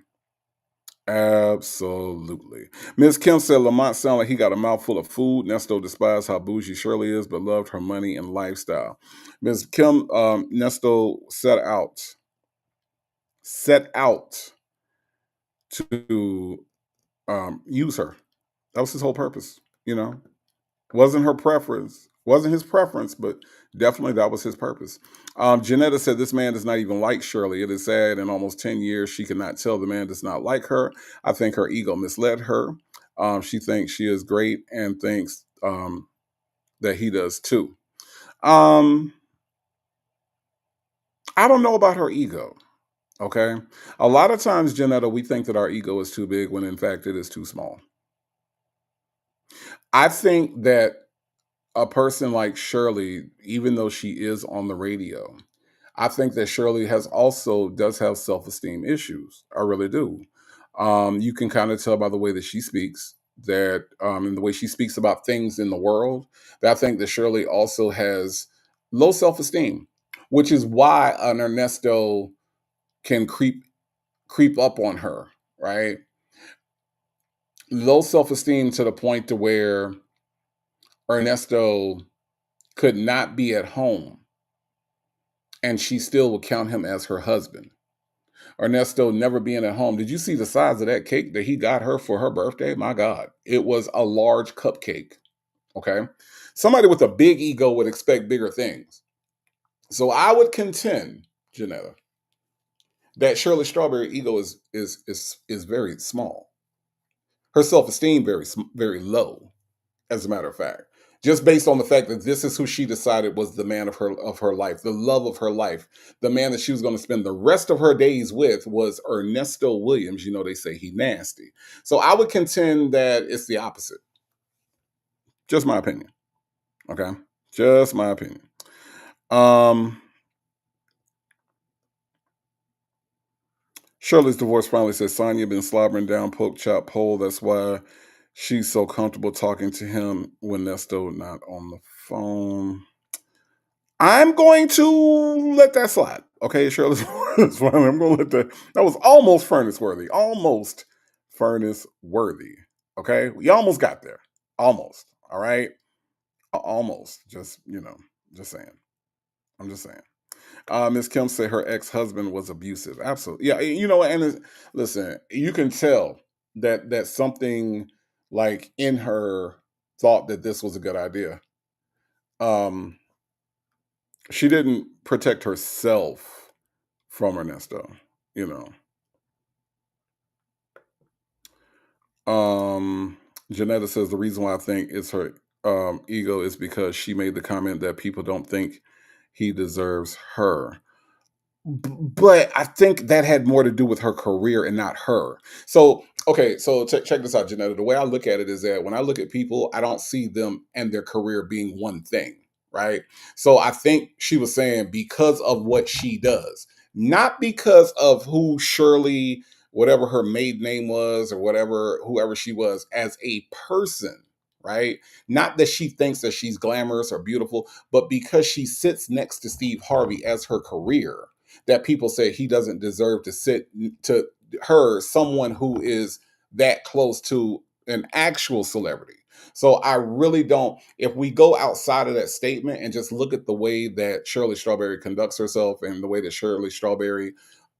Absolutely. Ms. Kim said Lamont sounded like he got a mouthful of food. Nesto despised how bougie Shirley is, but loved her money and lifestyle. Ms. Kim, Nesto set out to use her. That was his whole purpose, Wasn't her preference, wasn't his preference, but definitely that was his purpose. Janetta said, this man does not even like Shirley. It is sad in almost 10 years, she cannot tell the man does not like her. I think her ego misled her. She thinks she is great and thinks that he does too. I don't know about her ego. Okay. A lot of times, Janetta, we think that our ego is too big when in fact it is too small. I think that a person like Shirley, even though she is on the radio, I think that Shirley does have self-esteem issues. I really do. You can kind of tell by the way that she speaks that, and the way she speaks about things in the world, that I think that Shirley also has low self-esteem, which is why an Ernesto can creep up on her, right? Low self-esteem to the point to where Ernesto could not be at home and she still would count him as her husband. Ernesto never being at home. Did you see the size of that cake that he got her for her birthday? My God, it was a large cupcake. Okay. Somebody with a big ego would expect bigger things. So I would contend, Janetta, that Shirley Strawberry ego is very small. Her self-esteem very low, as a matter of fact. Just based on the fact that this is who she decided was the man of her life, the love of her life, the man that she was going to spend the rest of her days with was Ernesto Williams. They say he nasty. So I would contend that it's the opposite. Just my opinion. Okay? Just my opinion. Shirley's divorce finally says Sonia been slobbering down poke chop pole. That's why she's so comfortable talking to him when Nesto not on the phone. I'm going to let that slide. Okay, Shirley's divorce finally. I'm going to let that was almost furnace worthy. Almost furnace worthy. Okay, we almost got there. Almost. All right. Almost. Just just saying. I'm just saying. Ms. Kim said her ex-husband was abusive. Absolutely. Yeah, listen, you can tell that something like in her thought that this was a good idea. She didn't protect herself from Ernesto, Janetta says the reason why I think it's her ego is because she made the comment that people don't think he deserves her. But I think that had more to do with her career and not her. So, okay, so check this out, Janetta. The way I look at it is that when I look at people, I don't see them and their career being one thing, right? So I think she was saying because of what she does, not because of who Shirley, whatever her maiden name was or whoever she was as a person, right? Not that she thinks that she's glamorous or beautiful, but because she sits next to Steve Harvey as her career, that people say he doesn't deserve to sit to her, someone who is that close to an actual celebrity. So I really don't, if we go outside of that statement and just look at the way that Shirley Strawberry conducts herself and the way that Shirley Strawberry,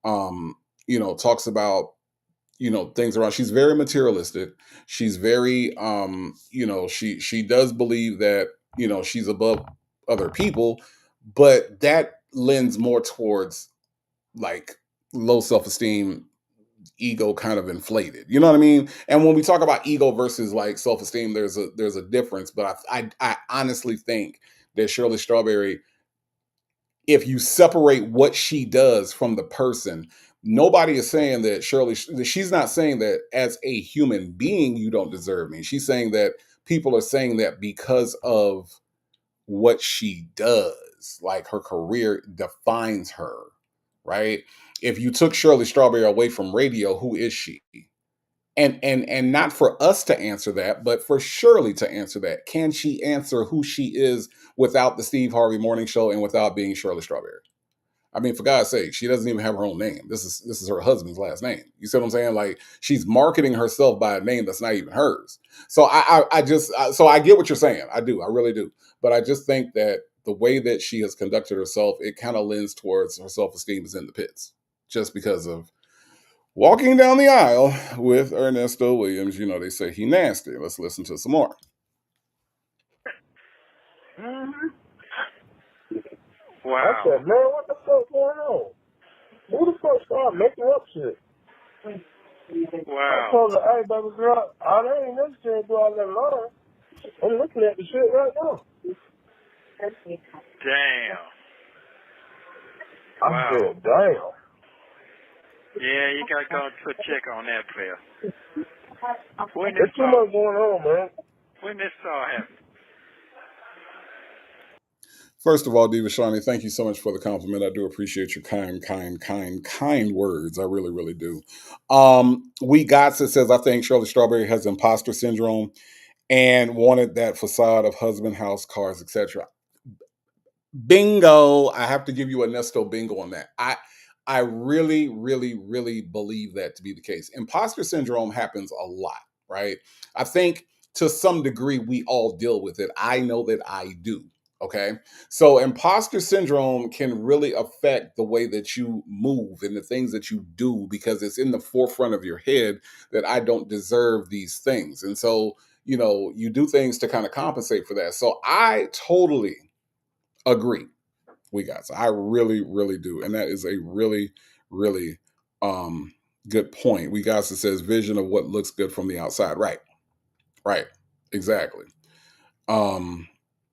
talks about, things around, she's very materialistic. She's very, she does believe that, she's above other people, but that lends more towards like low self-esteem ego kind of inflated. You know what I mean? And when we talk about ego versus like self-esteem, there's a difference. But I honestly think that Shirley Strawberry, if you separate what she does from the person, nobody is saying that she's not saying that as a human being you don't deserve me. She's saying that people are saying that because of what she does, like her career defines her, right? If you took Shirley Strawberry away from radio, who is she? And not for us to answer that, but for Shirley to answer that. Can she answer who she is without the Steve Harvey Morning Show and without being Shirley Strawberry? I mean, for God's sake, she doesn't even have her own name. This is her husband's last name. You see what I'm saying? Like, she's marketing herself by a name that's not even hers. So so I get what you're saying. I do. I really do. But I just think that the way that she has conducted herself, it kind of lends towards her self-esteem is in the pits, just because of walking down the aisle with Ernesto Williams. You know, they say he nasty. Let's listen to some more. Wow. I said, man, what the fuck going on? Who the fuck started making up shit? Wow. I told her, hey, baby girl, I ain't necessarily do all that line. I'm looking at the shit right now. Damn. I Wow. said, damn. Yeah, you gotta go to check on that player. When There's this too much going on, man. when this all happened? First of all, Diva Shawnee, thank you so much for the compliment. I do appreciate your kind words. I really, really do. We Got it says, I think Shirley Strawberry has imposter syndrome and wanted that facade of husband, house, cars, etc. Bingo. I have to give you a Nesto bingo on that. I really, really, really believe that to be the case. Imposter syndrome happens a lot, right? I think to some degree we all deal with it. I know that I do. Okay. So imposter syndrome can really affect the way that you move and the things that you do, because it's in the forefront of your head that I don't deserve these things. And so, you know, you do things to kind of compensate for that. So I totally agree. I really, really do. And that is a really, really good point. It says vision of what looks good from the outside. Right. Right. Exactly.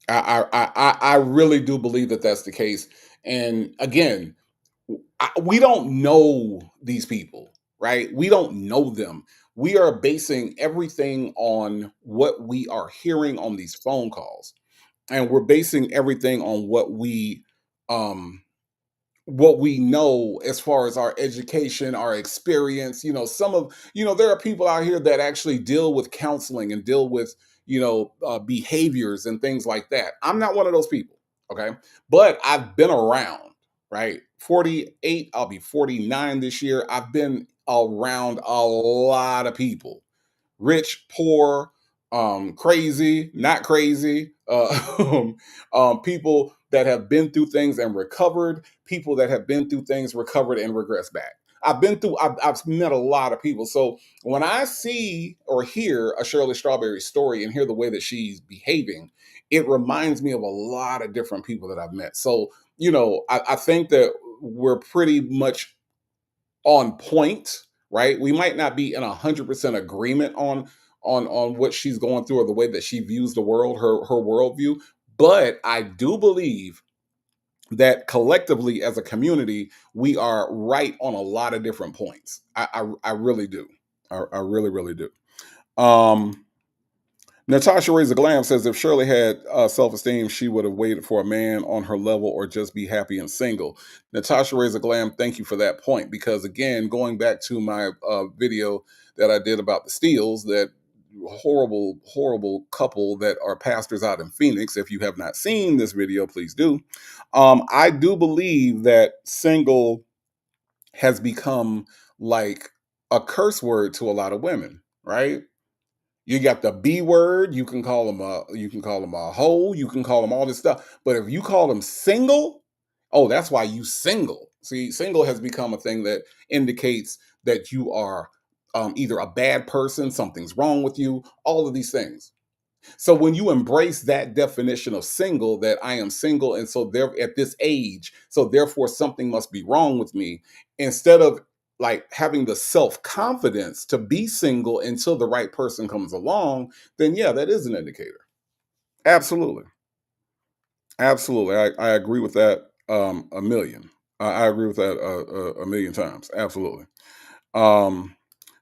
I really do believe that that's the case. And again, we don't know these people, right? We don't know them. We are basing everything on what we are hearing on these phone calls, and we're basing everything on um what we know as far as our education, our experience. You know, there are people out here that actually deal with counseling and deal with, behaviors and things like that. I'm not one of those people. Okay. But I've been around, right? 48, I'll be 49 this year. I've been around a lot of people, rich, poor, crazy, not crazy, people that have been through things and recovered, people that have been through things, recovered, and regressed back. I've met a lot of people. So when I see or hear a Shirley Strawberry story and hear the way that she's behaving, it reminds me of a lot of different people that I've met. So, I think that we're pretty much on point, right? We might not be in 100% agreement on what she's going through or the way that she views the world, her worldview, but I do believe that collectively as a community, we are right on a lot of different points. I really do. I really, really do. Natasha Razor Glam says if Shirley had self-esteem, she would have waited for a man on her level or just be happy and single. Natasha Razor Glam, thank you for that point, because again, going back to my video that I did about the Steels, that horrible, horrible couple that are pastors out in Phoenix. If you have not seen this video, please do. I do believe that single has become like a curse word to a lot of women, right? You got the B word. You can call them a hoe. You can call them all this stuff. But if you call them single, oh, that's why you single. See, single has become a thing that indicates that you are either a bad person, something's wrong with you, all of these things. So when you embrace that definition of single, that I am single, and so there at this age, so therefore something must be wrong with me, instead of like having the self-confidence to be single until the right person comes along, then yeah, that is an indicator. Absolutely. Absolutely. I agree with that a million. I agree with that a million times. Absolutely. Um,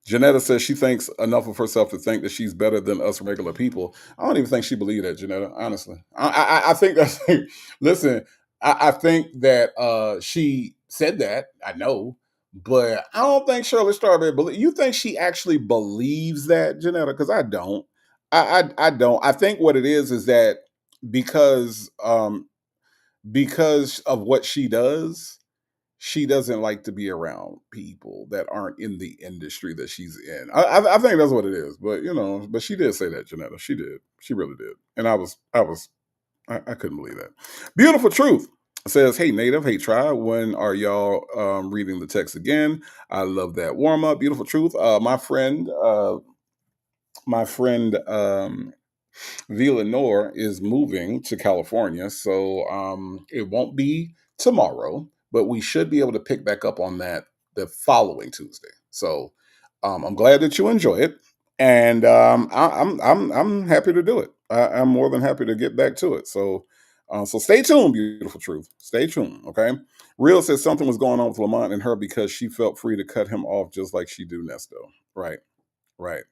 Janetta says she thinks enough of herself to think that she's better than us regular people. I don't even think she believed that, Janetta, honestly. I think that's, listen, I think that she said that, I know, but I don't think Shirley Strawberry believe. You think she actually believes that, Janetta? Because I don't. I don't. I think what it is that because because of what she doesn't like to be around people that aren't in the industry that she's in. I think that's what it is. But but she did say that, Janetta. She did. She really did. And I couldn't believe that. Beautiful Truth says, "Hey Native, hey Tribe, when are y'all reading the text again? I love that warm up. Beautiful Truth. My friend Villanor is moving to California, so it won't be tomorrow, but we should be able to pick back up on that the following Tuesday. So I'm glad that you enjoy it, and I'm happy to do it. I'm more than happy to get back to it. So so stay tuned, beautiful truth. Stay tuned, okay? Real says something was going on with Lamont and her because she felt free to cut him off just like she do Nesto. Right, right.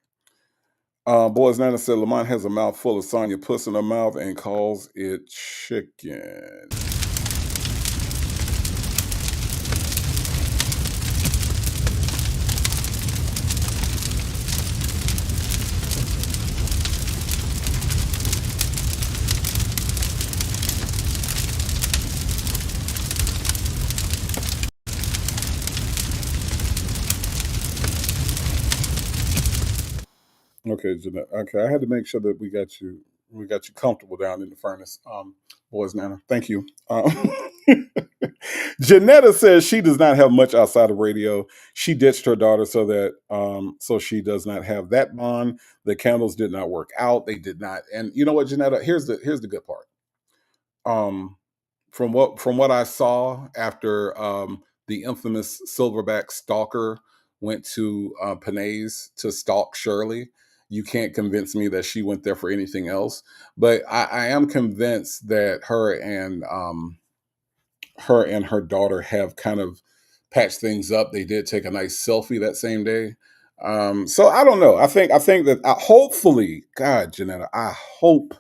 Boys Nana said Lamont has a mouth full of Sonya puss in her mouth and calls it chicken. Okay, Jeanette. Okay, I had to make sure that we got you comfortable down in the furnace. Boys Nana, thank you. Janetta says she does not have much outside of radio. She ditched her daughter so that so she does not have that bond. The candles did not work out. They did not. And you know what, Janetta? Here's the good part. Um, from what I saw after the infamous Silverback stalker went to Panay's to stalk Shirley, you can't convince me that she went there for anything else. But I am convinced that her and her daughter have kind of patched things up. They did take a nice selfie that same day. So I don't know. I think that hopefully, God, Janetta, I hope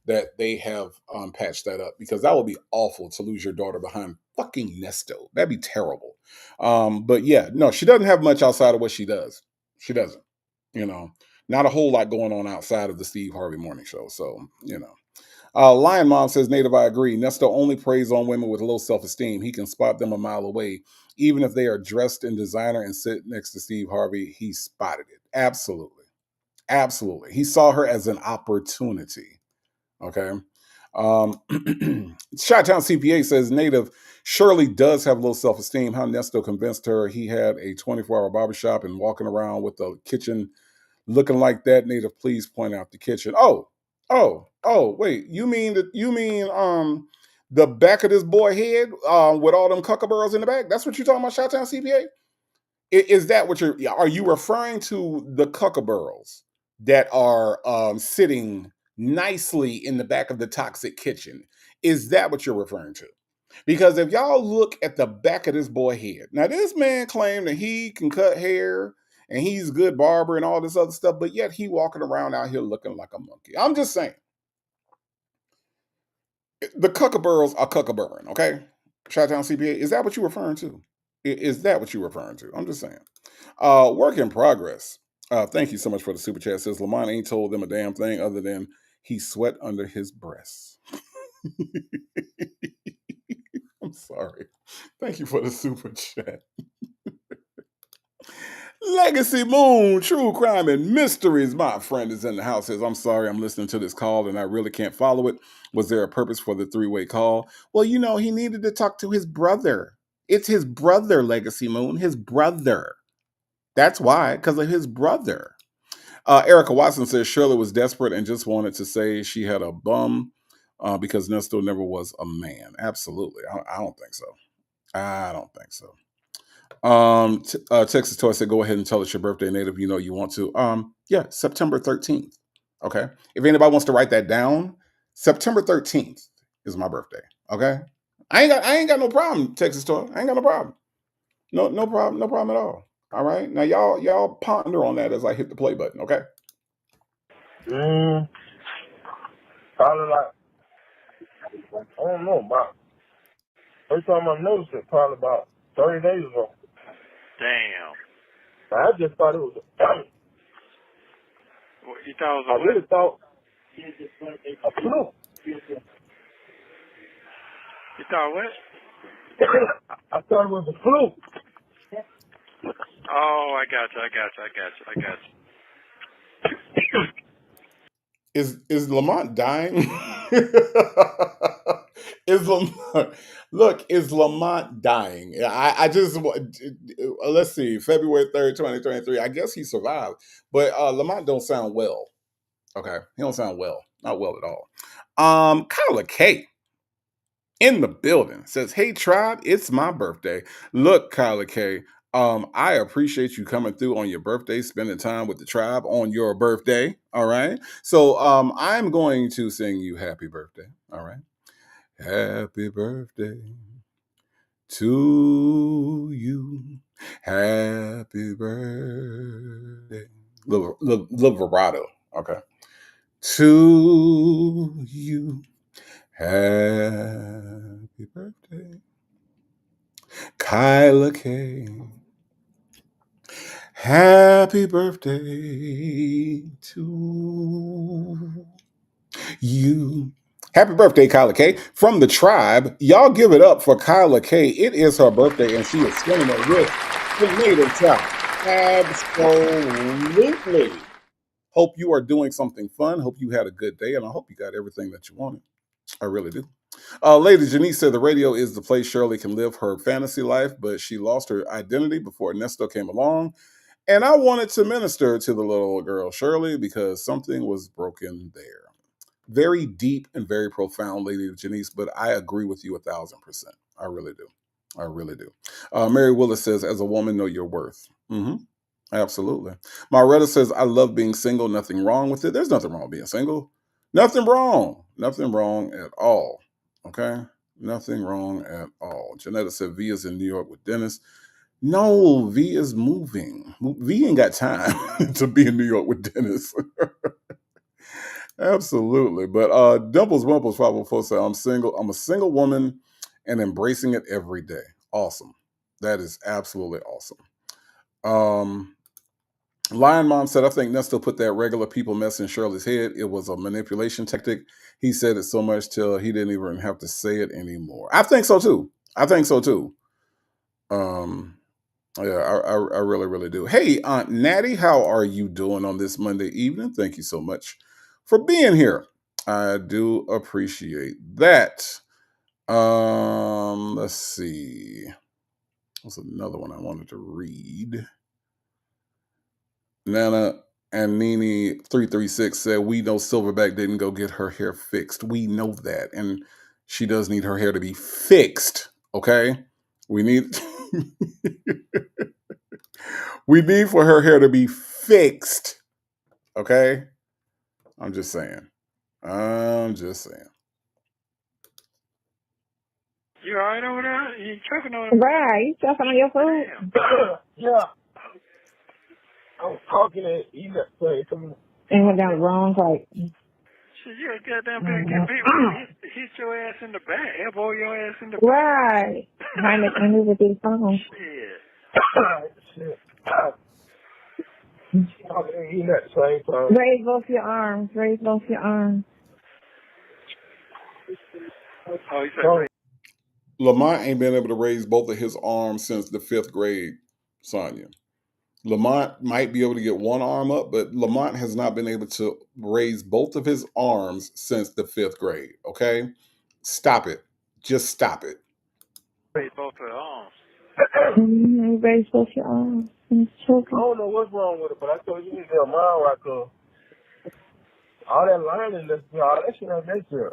that they have patched that up because that would be awful to lose your daughter behind fucking Nesto. That'd be terrible. But yeah, no, she doesn't have much outside of what she does. She doesn't. You know, not a whole lot going on outside of the Steve Harvey Morning Show. So Lion Mom says, Native, I agree. Nesto only preys on women with low self-esteem. He can spot them a mile away. Even if they are dressed in designer and sit next to Steve Harvey, he spotted it. Absolutely. Absolutely. He saw her as an opportunity. Okay. Chi-Town CPA says, Native, Shirley does have low self-esteem. How Nesto convinced her he had a 24-hour barbershop and walking around with the kitchen looking like that. Native, please point out the kitchen. Wait. You mean the back of this boy head with all them cuckaburras in the back? That's what you're talking about, Chi-Town CPA? Is that what are you referring to the cuckaburras that are sitting nicely in the back of the toxic kitchen? Is that what you're referring to? Because if y'all look at the back of this boy head, now this man claimed that he can cut hair and he's a good barber and all this other stuff, but yet he walking around out here looking like a monkey. I'm just saying, the cuckaburras are cuckaburring, okay? Chi-Town CPA, is that what you're referring to? Is that what you're referring to? I'm just saying. Work in progress. Thank you so much for the super chat. Says Lamont ain't told them a damn thing other than he sweat under his breasts. I'm sorry. Thank you for the super chat. Legacy Moon, True Crime and Mysteries. My friend is in the house. Says, I'm sorry, I'm listening to this call and I really can't follow it. Was there a purpose for the three-way call? Well, he needed to talk to his brother. It's his brother, Legacy Moon, his brother. That's why, because of his brother. Erica Watson says Shirley was desperate and just wanted to say she had a bum because Nesto never was a man. Absolutely. I don't think so. I don't think so. Texas Toy said, go ahead and tell us your birthday, Native. You know you want to. Yeah, September 13th. Okay. If anybody wants to write that down, September 13th is my birthday. Okay. I ain't got no problem, Texas Toy. I ain't got no problem. No problem, no problem at all. All right. Now y'all ponder on that as I hit the play button, okay? Probably like, I don't know, about first time I noticed it, probably about 30 days ago. Damn. I just thought it was You thought it was I really thought a fluke. You thought what? I thought it was a fluke. Oh, I got you. Is Lamont dying? Is Lamont dying? I just let's see, February 3rd, 2023. I guess he survived, but Lamont don't sound well. Okay, he don't sound well, not well at all. Kyla K in the building says, "Hey tribe, it's my birthday. Look, Kyla K, I appreciate you coming through on your birthday, spending time with the tribe on your birthday. All right. So I'm going to sing you happy birthday. All right. Happy birthday to you. Happy birthday. Little vibrato. Okay. To you. Happy birthday. Kyla K. Happy birthday to you. Happy birthday, Kyla K. From the tribe, y'all give it up for Kyla K. It is her birthday, and she is spending it with the Native tribe. Absolutely. Hope you are doing something fun. Hope you had a good day, and I hope you got everything that you wanted. I really do. Lady Janice said the radio is the place Shirley can live her fantasy life, but she lost her identity before Ernesto came along. And I wanted to minister to the little girl Shirley because something was broken there. Very deep and very profound, Lady Janice, but I agree with you 1,000%. I really do. I really do. Mary Willis says, as a woman, know your worth. Absolutely. Maretta says, I love being single. Nothing wrong with it. There's nothing wrong with being single. Nothing wrong. Nothing wrong at all. Okay? Nothing wrong at all. Janetta said, V is in New York with Dennis. No, V is moving. V ain't got time to be in New York with Dennis. Absolutely. But Dimples Wimples 504 said, I'm single. I'm a single woman and embracing it every day. Awesome. That is absolutely awesome. Lion Mom said, I think Nesto put that regular people mess in Shirley's head. It was a manipulation tactic. He said it so much till he didn't even have to say it anymore. I think so too. Yeah, I really, really do. Hey, Aunt Natty, how are you doing on this Monday evening? Thank you so much for being here. I do appreciate that. Let's see. What's another one I wanted to read? Nana and Nini 336 said, we know Silverback didn't go get her hair fixed. We know that. And she does need her hair to be fixed. Okay? We need we need for her hair to be fixed. Okay? I'm just saying. You all right over there? You choking on it? Right, you choking on your food? Yeah. I was talking and eating that thing. And went down the wrong pipe. Shit, you a goddamn big hit your ass in the back, elbow your ass in the back. Right. Trying to maneuver through the phone. Shit. Talking and eating at the same time. Raise both your arms. Raise both your arms. Oh, he said Lamont ain't been able to raise both of his arms since the 5th grade, Sonia. Lamont might be able to get one arm up, but Lamont has not been able to raise both of his arms since the 5th grade, okay? Stop it. Just stop it. raise both of the arms. Raise both your arms. I don't know what's wrong with it, but I told you need to get a mind right, cause all that lining, all that shit ain't necessary.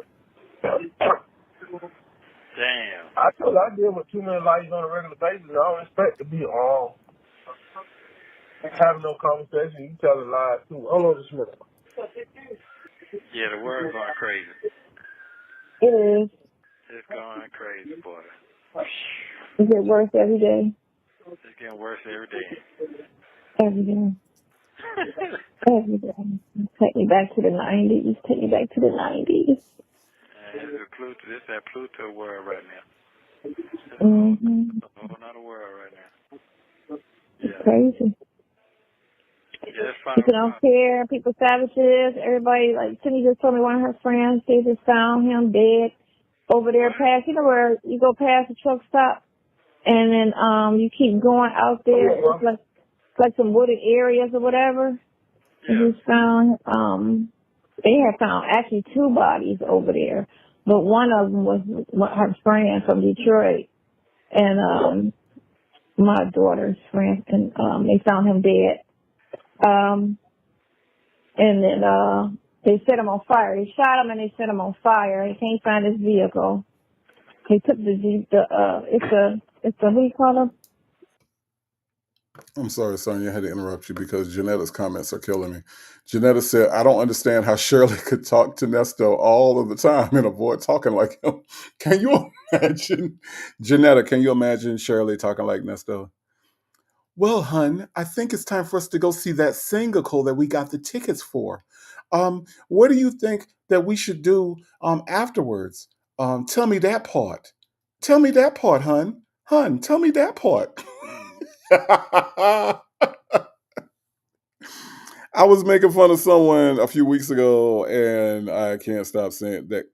Damn. I told her I deal with too many liars on a regular basis. I don't expect to be having no conversation. You telling lies too. Hold on just a minute. Yeah, the world going crazy. It is. It's going crazy, boy. It get worse every day. It's getting worse every day. Every day. Every day. Take me back to the 90s. Take me back to the 90s. It's that Pluto world right now. It's Mm-hmm. a whole nother world right now. It's Yeah. crazy. Yeah, it's fine. People don't care. People savages. Everybody, like, Cindy just told me one of her friends, they just found him dead over there past, you know where you go past the truck stop and then you keep going out there. It's like some wooded areas or whatever. Yeah. They just found, they had found actually 2 bodies over there. But one of them was her friend from Detroit and my daughter's friend, and they found him dead. And then they set him on fire. They shot him and they set him on fire. They can't find his vehicle. They took it's a what do you call him? I'm sorry, Sonia, I had to interrupt you because Janetta's comments are killing me. Janetta said, I don't understand how Shirley could talk to Nesto all of the time and avoid talking like him. Can you imagine? Janetta, can you imagine Shirley talking like Nesto? Well, hun, I think it's time for us to go see that single that we got the tickets for. What do you think that we should do afterwards? Tell me that part. Tell me that part, hun. Hun, tell me that part. I was making fun of someone a few weeks ago, and I can't stop saying that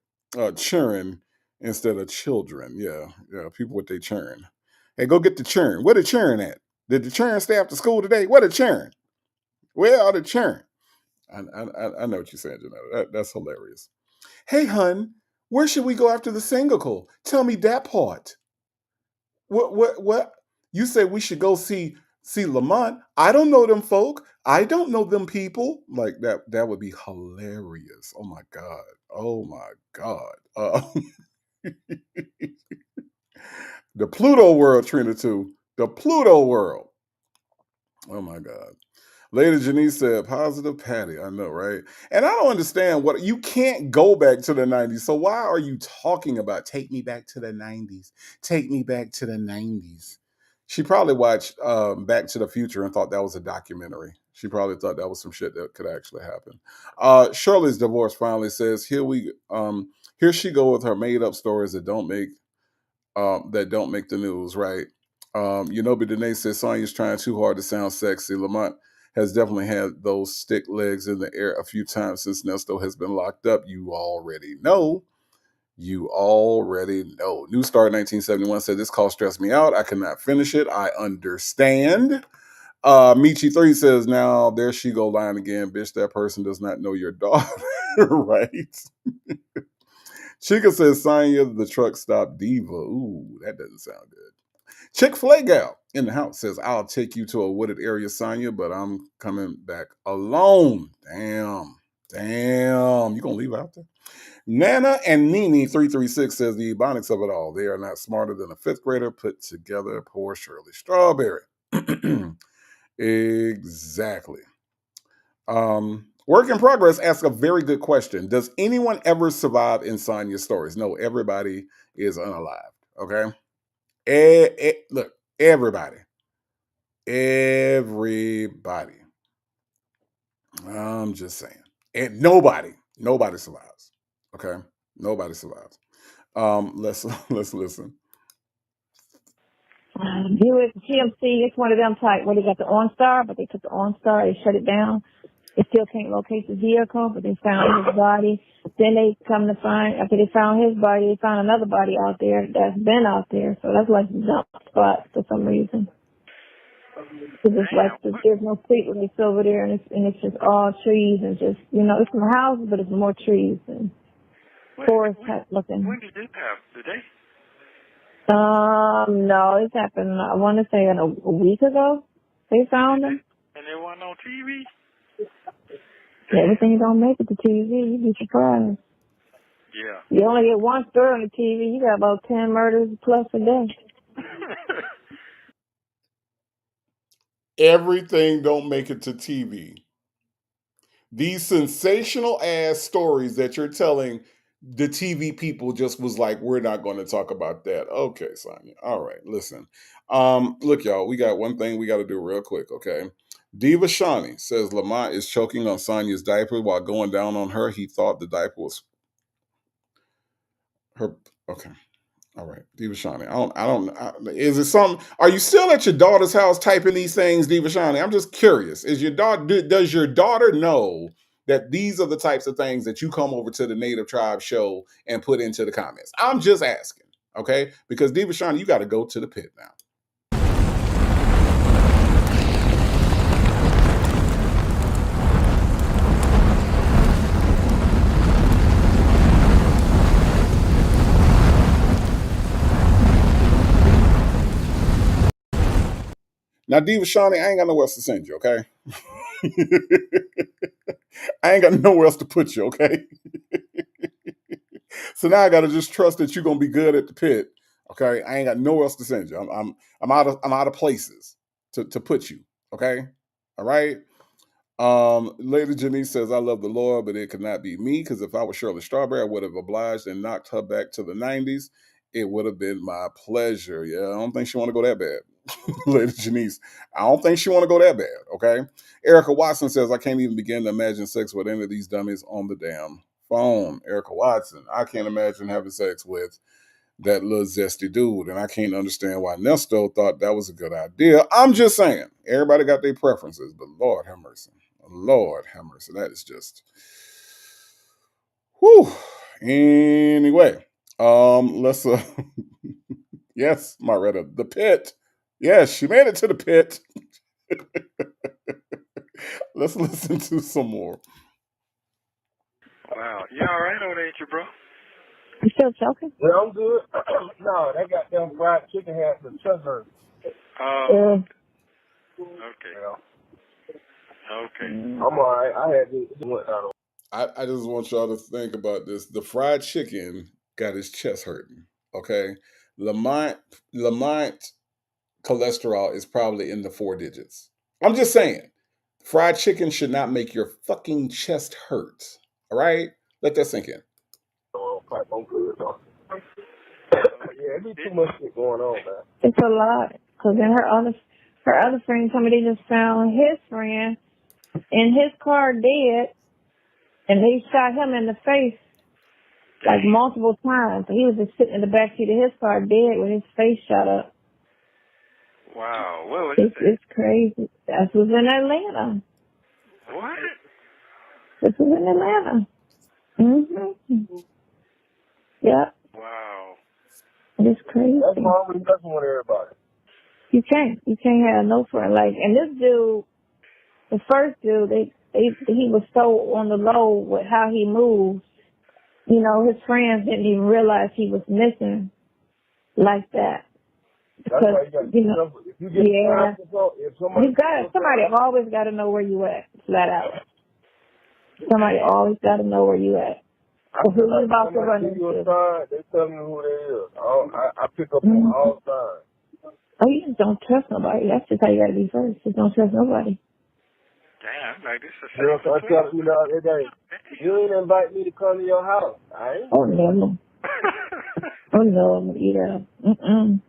churn instead of children. Yeah, people with their churn. Hey, go get the churn. Where the churn at? Did the churn stay after school today? Where the churn? Where are the churn? I know what you're saying, Janetta. That's hilarious. Hey, hun, where should we go after the single? Tell me that part. What? You say we should go see Lamont. I don't know them folk. I don't know them people. Like that would be hilarious. Oh my God. Oh my God. The Pluto world, Trina, too. The Pluto world. Oh my God. Lady Janice said, positive Patty. I know, right? And I don't understand what you can't go back to the 90s. So why are you talking about take me back to the 90s? Take me back to the 90s. She probably watched Back to the Future and thought that was a documentary. She probably thought that was some shit that could actually happen. Shirley's divorce finally says, here she go with her made up stories that don't make the news, right? But Danae says Sonya's trying too hard to sound sexy. Lamont has definitely had those stick legs in the air a few times since Nesto has been locked up. You already know. New Star 1971 said, this call stressed me out. I cannot finish it. I understand. Michi3 says, now there she go lying again. Bitch, that person does not know your daughter. Right? Chica says, Sonya, the truck stop diva. Ooh, that doesn't sound good. Chick-fil-A gal in the house says, I'll take you to a wooded area, Sonya, but I'm coming back alone. Damn. You gonna leave out there? Nana and Nene 336 says the ebonics of it all. They are not smarter than a 5th grader put together. Poor Shirley Strawberry. Exactly. Work in Progress asks a very good question. Does anyone ever survive in Sonya's stories? No, everybody is unalived. Okay? Look, everybody. I'm just saying. And nobody survives. Okay? Nobody survives. Let's listen. Buick GMC, it's one of them type where they got the OnStar, but they took the OnStar, they shut it down. They still can't locate the vehicle, but they found his body. Then they come to find, after they found his body, they found another body out there that's been out there. So that's like a dump spot for some reason. Cause it's like there's no street when it's over there, and it's just all trees and just it's some houses, but it's more trees and forest type looking. When did this happen? Today? No, it's happened. I want to say a week ago. They found him. And they weren't on TV. Everything don't make it to TV. You'd be surprised. Yeah. You only get one story on the TV. You got about 10 murders plus a day. Everything don't make it to TV. These sensational ass stories that you're telling, the TV people just was like, we're not going to talk about that. Okay, Sonia. All right, listen. Look, y'all, we got one thing we got to do real quick, okay? Diva Shani says Lamont is choking on Sonia's diaper while going down on her. He thought the diaper was her. Okay. All right, Diva Shani. Is it something? Are you still at your daughter's house typing these things, Diva Shani? I'm just curious. Is your daughter? Does your daughter know that these are the types of things that you come over to the Native Tribe show and put into the comments? I'm just asking, okay? Because Diva Shani, you got to go to the pit now. Now, Diva Shani, I ain't got nowhere else to send you, okay? I ain't got nowhere else to put you, okay? So now I gotta just trust that you're gonna be good at the pit. Okay. I ain't got nowhere else to send you. I'm out of places to put you. Okay. All right. Lady Janice says, I love the Lord, but it could not be me, because if I was Shirley Strawberry, I would have obliged and knocked her back to the 90s. It would have been my pleasure. Yeah, I don't think she want to go that bad. Lady Janice, I don't think she want to go that bad. Okay. Erica Watson says, I can't even begin to imagine sex with any of these dummies on the damn phone. Erica Watson, I can't imagine having sex with that little zesty dude, and I can't understand why Nesto thought that was a good idea. I'm just saying, everybody got their preferences, but Lord have mercy. Lord have mercy. That is just, whew. Anyway, let's yes, Maretta, the pit. Yes, she made it to the pit. Let's listen to some more. Wow. You all right over there, ain't you, bro? You still choking? Yeah, I'm good. No, that goddamn fried chicken had the chest hurt. Okay. Yeah. Okay. I'm all right. I had to went out. I just want y'all to think about this. The fried chicken got his chest hurting. Okay. Lamont cholesterol is probably in the 4 digits. I'm just saying, fried chicken should not make your fucking chest hurt. All right? Let that sink in. I'm good, though. Yeah, it be too much shit going on, man. It's a lot. Because then her other friend, somebody just found his friend in his car dead, and they shot him in the face like multiple times. He was just sitting in the back seat of his car dead with his face shot up. Wow. Where was it? It's crazy. That was in Atlanta. What? This was in Atlanta. Mm-hmm. Yep. Wow. It's crazy. That's wrong with messing with everybody. You can't have no friend. Like, and this dude, the first dude, he was so on the low with how he moves. You know, his friends didn't even realize he was missing like that. That's why you got to be careful. If you get if somebody always got to know where you at, flat out. Somebody always got to know where you at. I feel like about to run into. They tell me who they is. I pick up on all sides. Oh, you just don't trust nobody. That's just how you got to be first. Just don't trust nobody. Damn, like this is Girl, I tell you the other day, you ain't invite me to come to your house. I ain't. Oh, no. Oh, no, yeah. Mm-mm.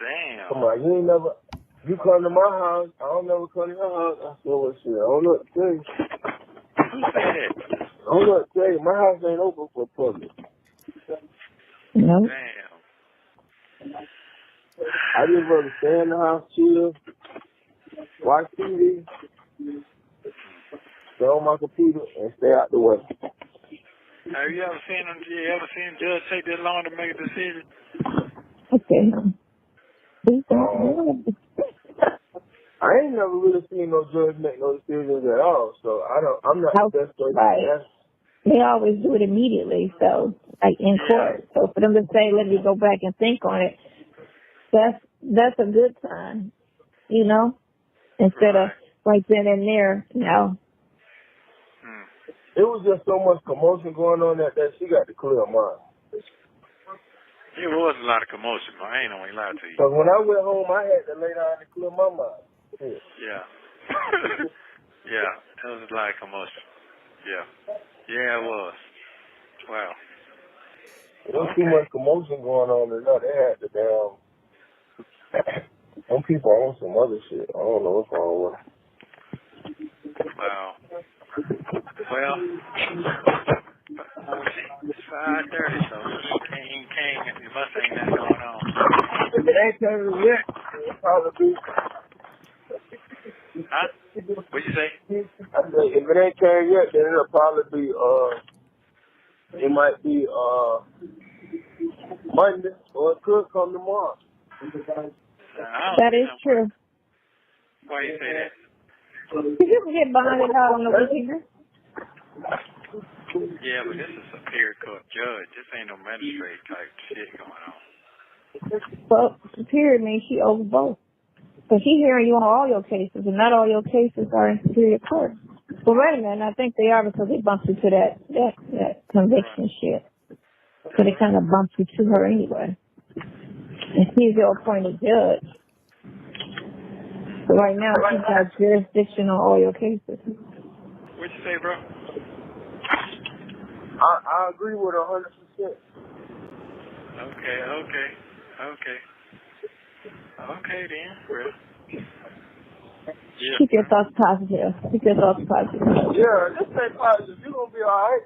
Damn. Come on, you come to my house, I don't never come to your house. I said, well, shit, I don't know what to tell you. Who said that? I don't know what to tell you. My house ain't open for public. No. Damn. I just rather stay in the house, chill, watch TV, stay on my computer, and stay out the way. Have you ever seen Judge take this long to make a decision? Okay. I ain't never really seen no judge make no decisions at all, so I'm not the best person to ask. They always do it immediately, so like in court. So for them to say, "Let me go back and think on it," that's a good sign, you know. Instead of right then and there, you know. It was just so much commotion going on that she got to clear her mind. It was a lot of commotion, but I ain't gonna lie to you. Because when I went home, I had to lay down and clear my mind. Yeah. Yeah, it was a lot of commotion. Yeah. Yeah, it was. Wow. There was too much commotion going on enough. They had to damn. Some people on some other shit. I don't know what's wrong with them. Wow. Well, it's 5:30, so you must ain't nothing going on. If it ain't turned yet, it'll probably be. Huh? What'd you say? I said, if it ain't turned yet, then it'll probably be, it might be, Monday, or it could come tomorrow. That is true. Why you say that? Did you ever get bonded out on the weekend? Yeah, but this is a superior court judge. This ain't no magistrate type shit going on. Well, superior means she over both. So she's hearing you on all your cases, and not all your cases are in superior court. But wait a minute, I think they are because they bumped you to that conviction shit. So they kind of bumped you to her anyway. And she's your appointed judge. So right now she's got jurisdiction on all your cases. What'd you say, bro? I agree with 100%. Okay then, bro. Yeah. Keep your thoughts positive. Yeah, just stay positive. You're going to be all right.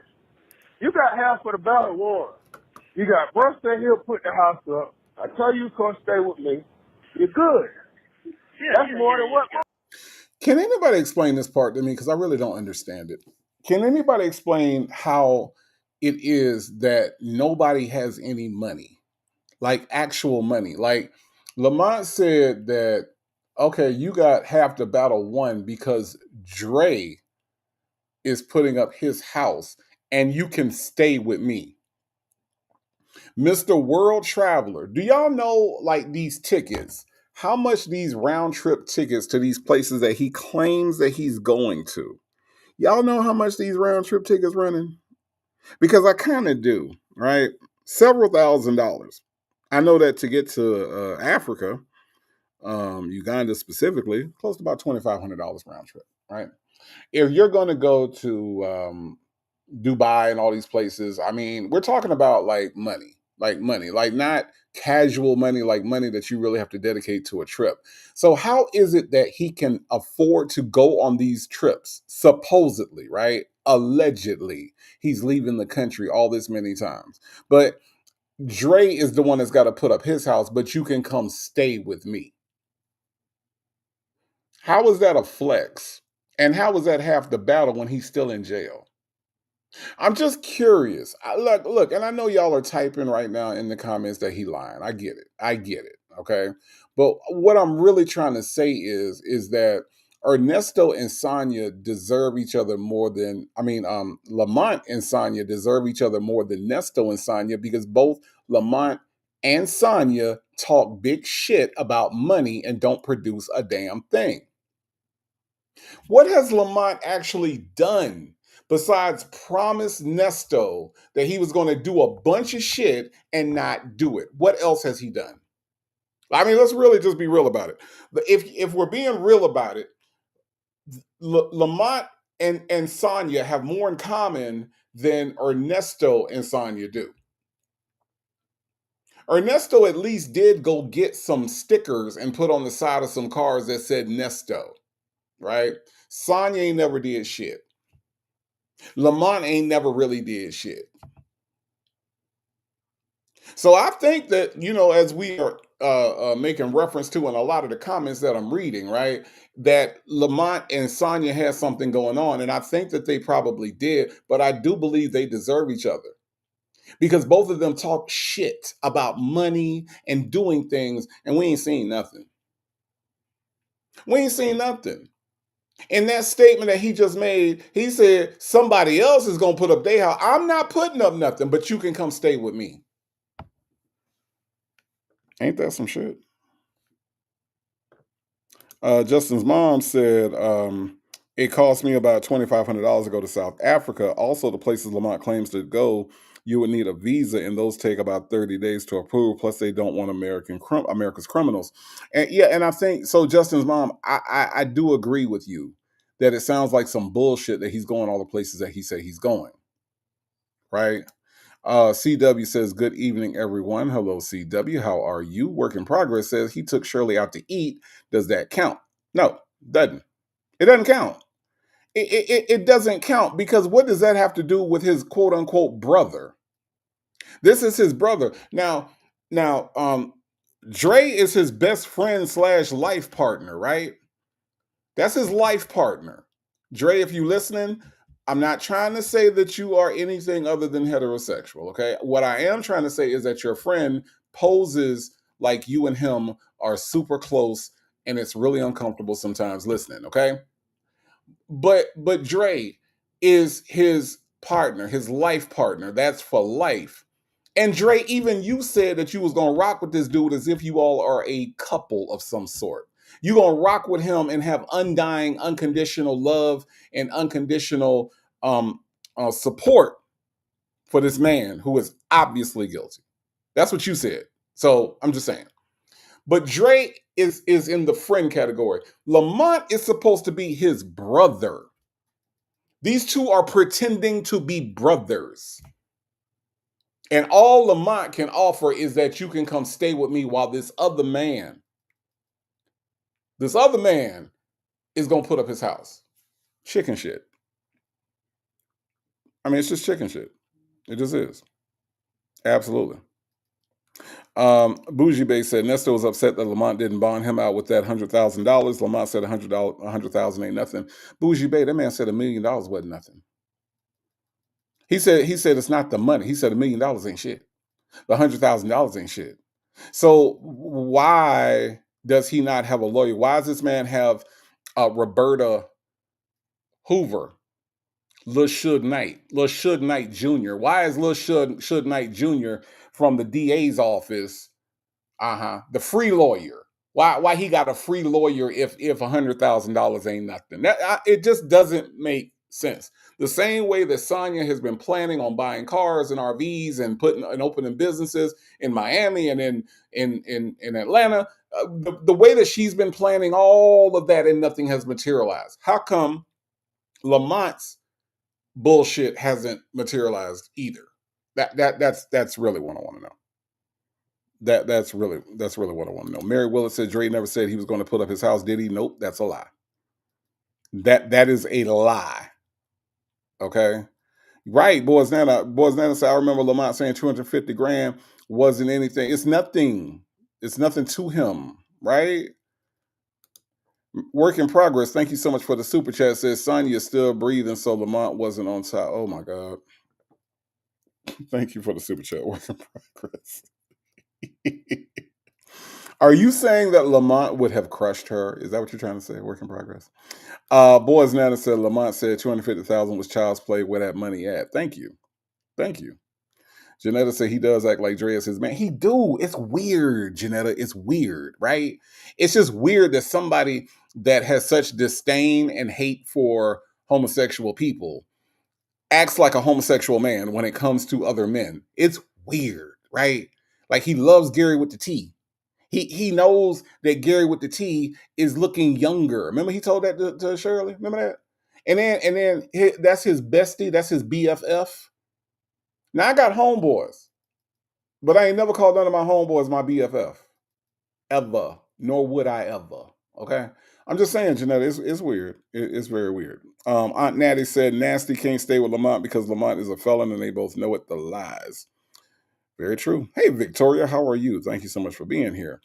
You got half of the battle won. You got Bruce stay here, put the house up. I tell you, come stay with me. You're good. That's more than what. Can anybody explain this part to me? Because I really don't understand it. Can anybody explain how it is that nobody has any money? Like actual money. Like Lamont said that, okay, you got half the battle won because Dre is putting up his house and you can stay with me. Mr. World Traveler, do y'all know like these tickets? How much these round trip tickets to these places that he claims that he's going to? Y'all know how much these round trip tickets running? Because I kind of do, right? Several $1,000s. I know that to get to Africa, Uganda specifically, close to about $2,500 round trip, right? If you're going to go to Dubai and all these places, I mean, we're talking about like money, like not casual money, like money that you really have to dedicate to a trip. So how is it that he can afford to go on these trips? Supposedly, right? Allegedly, he's leaving the country all this many times. But Dre is the one that's got to put up his house, but you can come stay with me. How is that a flex? And how is that half the battle when he's still in jail? I'm just curious. Look, and I know y'all are typing right now in the comments that he lying. I get it. Okay. But what I'm really trying to say is that Ernesto and Sonya deserve each other more than, Lamont and Sonya deserve each other more than Nesto and Sonya because both Lamont and Sonya talk big shit about money and don't produce a damn thing. What has Lamont actually done besides promise Nesto that he was going to do a bunch of shit and not do it? What else has he done? I mean, let's really just be real about it. If we're being real about it, Lamont and Sonya have more in common than Ernesto and Sonya do. Ernesto at least did go get some stickers and put on the side of some cars that said Nesto, right? Sonya ain't never did shit. Lamont ain't never really did shit. So I think that, as we are making reference to in a lot of the comments that I'm reading, right, that Lamont and Sonya has something going on. And I think that they probably did, but I do believe they deserve each other because both of them talk shit about money and doing things, and we ain't seen nothing. We ain't seen nothing. In that statement that he just made, he said somebody else is going to put up their house. I'm not putting up nothing, but you can come stay with me. Ain't that some shit? Justin's mom said, It cost me about $2,500 to go to South Africa. Also, the places Lamont claims to go, you would need a visa, and those take about 30 days to approve. Plus, they don't want America's criminals. And yeah, and I think so. Justin's mom, I do agree with you that it sounds like some bullshit that he's going all the places that he said he's going. Right? CW says, good evening, everyone. Hello, CW. How are you? Work in Progress says he took Shirley out to eat. Does that count? No, doesn't. It doesn't count. It doesn't count, because what does that have to do with his quote unquote brother? This is his brother. Now, Dre is his best friend / life partner, right? That's his life partner. Dre, if you listening, I'm not trying to say that you are anything other than heterosexual, okay? What I am trying to say is that your friend poses like you and him are super close, and it's really uncomfortable sometimes listening, okay? But Dre is his partner, his life partner. That's for life. And Dre, even you said that you was gonna rock with this dude as if you all are a couple of some sort. You're gonna rock with him and have undying, unconditional love and unconditional support for this man who is obviously guilty. That's what you said. So I'm just saying. But Dre is in the friend category. Lamont is supposed to be his brother. These two are pretending to be brothers. And all Lamont can offer is that you can come stay with me while this other man is going to put up his house. Chicken shit. I mean, it's just chicken shit. It just is. Absolutely. Bougie Bay said Nesto was upset that Lamont didn't bond him out with that $100,000. Lamont said $100,000 ain't nothing. Bougie Bay, that man said $1 million wasn't nothing. He said it's not the money. He said $1 million ain't shit. The $100,000 ain't shit. So why does he not have a lawyer? Why does this man have Roberta Hoover, Lil Suge Knight Jr.? Why is Lil Suge Knight Jr. from the DA's office, the free lawyer? Why he got a free lawyer if $100,000 ain't nothing? It just doesn't make sense. The same way that Sonya has been planning on buying cars and RVs and opening businesses in Miami and in Atlanta, the way that she's been planning all of that and nothing has materialized. How come Lamont's bullshit hasn't materialized either? That's really what I want to know. That's really what I want to know. Mary Willis said Dre never said he was going to put up his house. Did he? Nope, that's a lie. That is a lie. Okay. Right. Boys Nana said, I remember Lamont saying 250 grand wasn't anything. It's nothing. It's nothing to him. Right. Work in progress. Thank you so much for the super chat. Says Sonya's still breathing, so Lamont wasn't on top. Oh my God. Thank you for the super chat. Work in progress. Are you saying that Lamont would have crushed her? Is that what you're trying to say? Work in progress. Boys Nana said Lamont said 250,000 was child's play. Where that money at? Thank you. Janetta said he does act like Dre is his man. He do. It's weird, Janetta. It's weird, right? It's just weird that somebody that has such disdain and hate for homosexual people acts like a homosexual man when it comes to other men. It's weird, right? Like he loves Gary with the T. He knows that Gary with the T is looking younger. Remember he told that to Shirley? Remember that? And then that's his bestie. That's his BFF. Now I got homeboys, but I ain't never called none of my homeboys my BFF. Ever. Nor would I ever. Okay? I'm just saying, Janetta, it's weird. It's very weird. Aunt Natty said Nasty can't stay with Lamont because Lamont is a felon and they both know it. The lies. Very true. Hey, Victoria, how are you? Thank you so much for being here.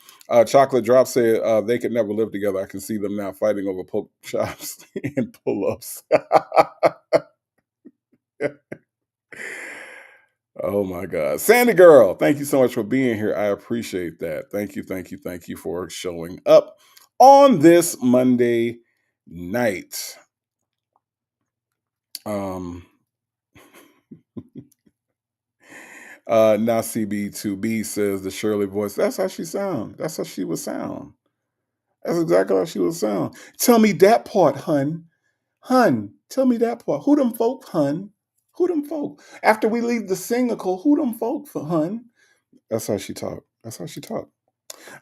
Chocolate Drop said they could never live together. I can see them now fighting over pork chops and pull-ups. Oh my God. Sandy Girl, thank you so much for being here. I appreciate that. Thank you for showing up on this Monday night. NasiB2B says the Shirley voice. That's how she sound. That's how she would sound. That's exactly how she would sound. Tell me that part, hun. Hun, tell me that part. Who them folk, hun? Who them folk? After we leave the single, who them folk for, hun? That's how she talk. That's how she talk.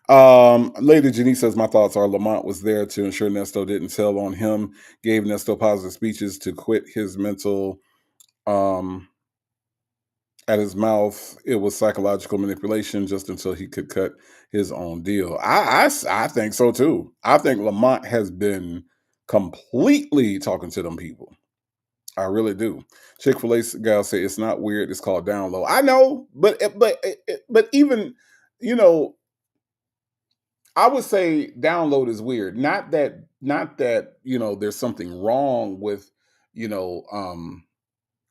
Lady Janice says, my thoughts are Lamont was there to ensure Nesto didn't tell on him, gave Nesto positive speeches to quit his mental at his mouth. It was psychological manipulation just until he could cut his own deal. I think so too. I think Lamont has been completely talking to them people. I really do. Chick-fil-A gal say it's not weird. It's called download. I know, but even, you know, I would say download is weird. Not that, you know, there's something wrong with, you know,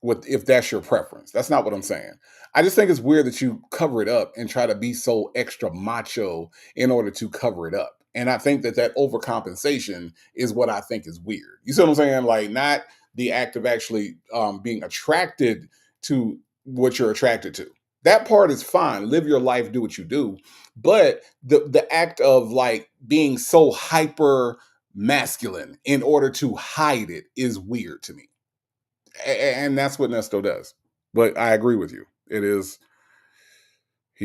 with if that's your preference. That's not what I'm saying. I just think it's weird that you cover it up and try to be so extra macho in order to cover it up. And I think that overcompensation is what I think is weird. You see what I'm saying? Like, not the act of actually being attracted to what you're attracted to. That part is fine. Live your life, do what you do. But the act of like being so hyper masculine in order to hide it is weird to me. And that's what Nesto does. But I agree with you. He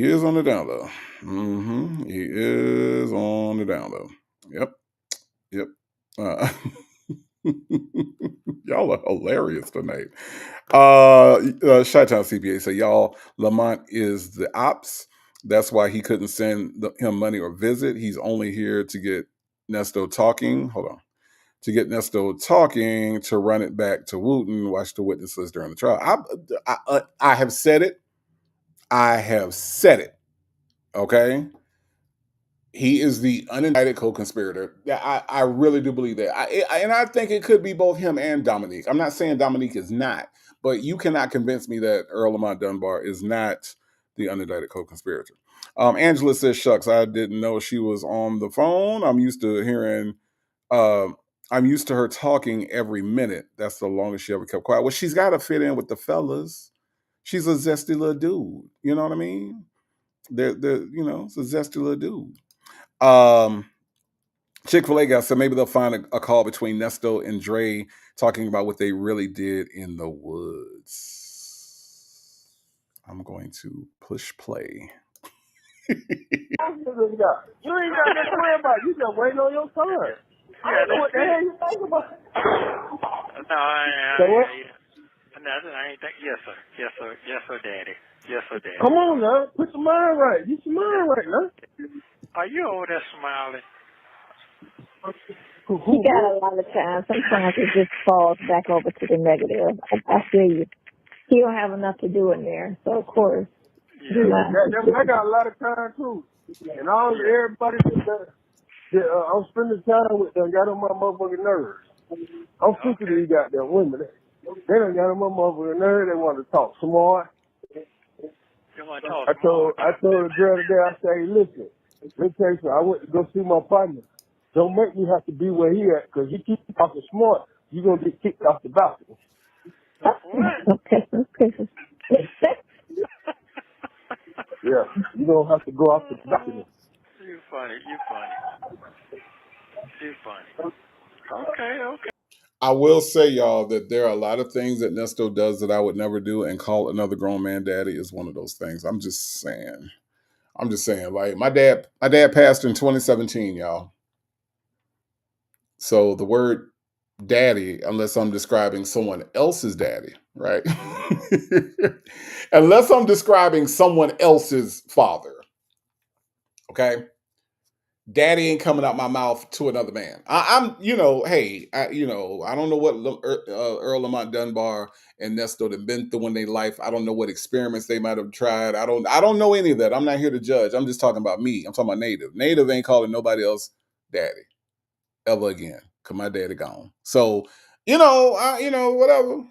is on the down low. He is on the down low. Yep. Y'all are hilarious tonight. Chi-Town CPA say, y'all, Lamont is the ops. That's why he couldn't send him money or visit. He's only here to get Nesto talking. Hold on. To get Nesto talking, to run it back to Wooten, watch the witnesses during the trial. I have said it. I have said it. Okay? He is the unindicted co-conspirator. I really do believe that. And I think it could be both him and Dominique. I'm not saying Dominique is not, but you cannot convince me that Earl Lamont Dunbar is not the unindicted co-conspirator. Angela says, shucks, I didn't know she was on the phone. I'm used to her talking every minute. That's the longest she ever kept quiet. Well, she's got to fit in with the fellas. She's a zesty little dude. You know what I mean? It's a zesty little dude. Chick-fil-A guy said maybe they'll find a call between Nesto and Dre talking about what they really did in the woods. I'm going to push play. You ain't got nothing to worry about. You just waiting on your turn. I don't know what the hell you think about. No, I ain't think. Yes, sir. Yes, sir, Daddy. Yes, sir, Daddy. Come on now, put your mind right. Get your mind right now. Are you over there smiling? He got a lot of time. Sometimes it just falls back over to the negative. I feel you. He don't have enough to do in there, so of course. Yeah. I got a lot of time too, and everybody that I'm spending time with them got on my motherfucking nerves. I'm sick of these goddamn women. They done got on my motherfucking nerves. They want to talk some more. I told the girl today, I say, listen, let me tell you something. I went to go see my partner. Don't make me have to be where he at, because you keep talking smart, you're going to get kicked off the balcony. Okay. Yeah, you're going to have to go off the balcony. You funny. Okay. I will say, y'all, that there are a lot of things that Nesto does that I would never do, and call another grown man daddy is one of those things. I'm just saying. Like, my dad passed in 2017, y'all. So the word daddy, unless I'm describing someone else's daddy, right? Unless I'm describing someone else's father, okay? Daddy ain't coming out my mouth to another man. I don't know what Earl Lamont Dunbar and Nesto have been through in their life. I don't know what experiments they might have tried. I don't know any of that. I'm not here to judge. I'm just talking about me. I'm talking about Native. Native ain't calling nobody else daddy ever again, because my daddy gone. So, whatever,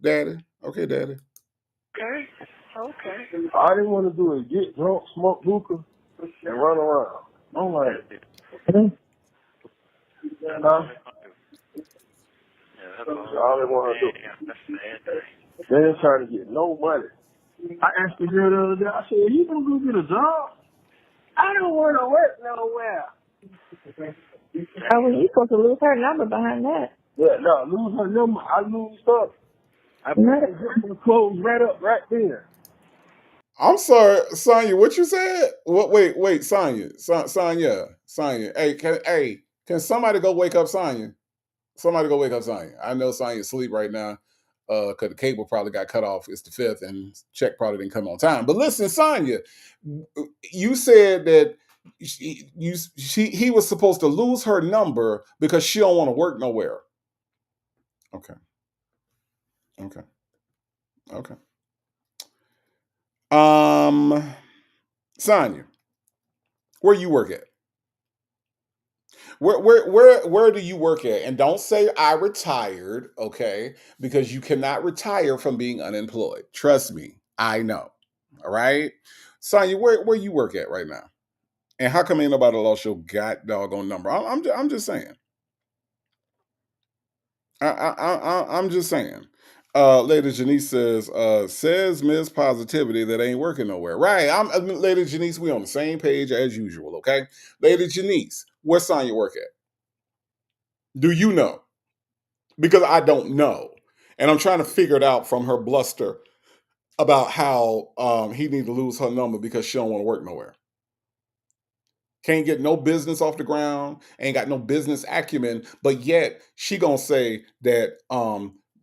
daddy. Okay, daddy. Okay. All they want to do is get drunk, smoke hookah, and run around. I'm like, That's all they want to do. That's a sad thing. They ain't trying to get no money. I asked the girl the other day, I said, you gonna go get a job? I don't want to work nowhere. Oh, well, you supposed to lose her number behind that. Yeah, no, lose her number. I lose stuff. I put the clothes right up right there. I'm sorry, Sonya. What you said? What? Wait, Sonya. Sonya. Can somebody go wake up Sonya? Somebody go wake up Sonya. I know Sonya's asleep right now. Because the cable probably got cut off. It's the 5th, and check probably didn't come on time. But listen, Sonya, you said that he was supposed to lose her number because she don't want to work nowhere. Okay. Sonya, where you work at? Where do you work at? And don't say I retired, okay? Because you cannot retire from being unemployed. Trust me, I know. All right, Sonya, where you work at right now? And how come ain't nobody lost your god doggone number? I'm just saying. I'm just saying. Lady Janice says Miss Positivity that ain't working nowhere. Right. Lady Janice, we on the same page as usual, okay? Lady Janice, where Sonya work at? Do you know? Because I don't know. And I'm trying to figure it out from her bluster about how he need to lose her number because she don't want to work nowhere. Can't get no business off the ground, ain't got no business acumen, but yet she gonna say that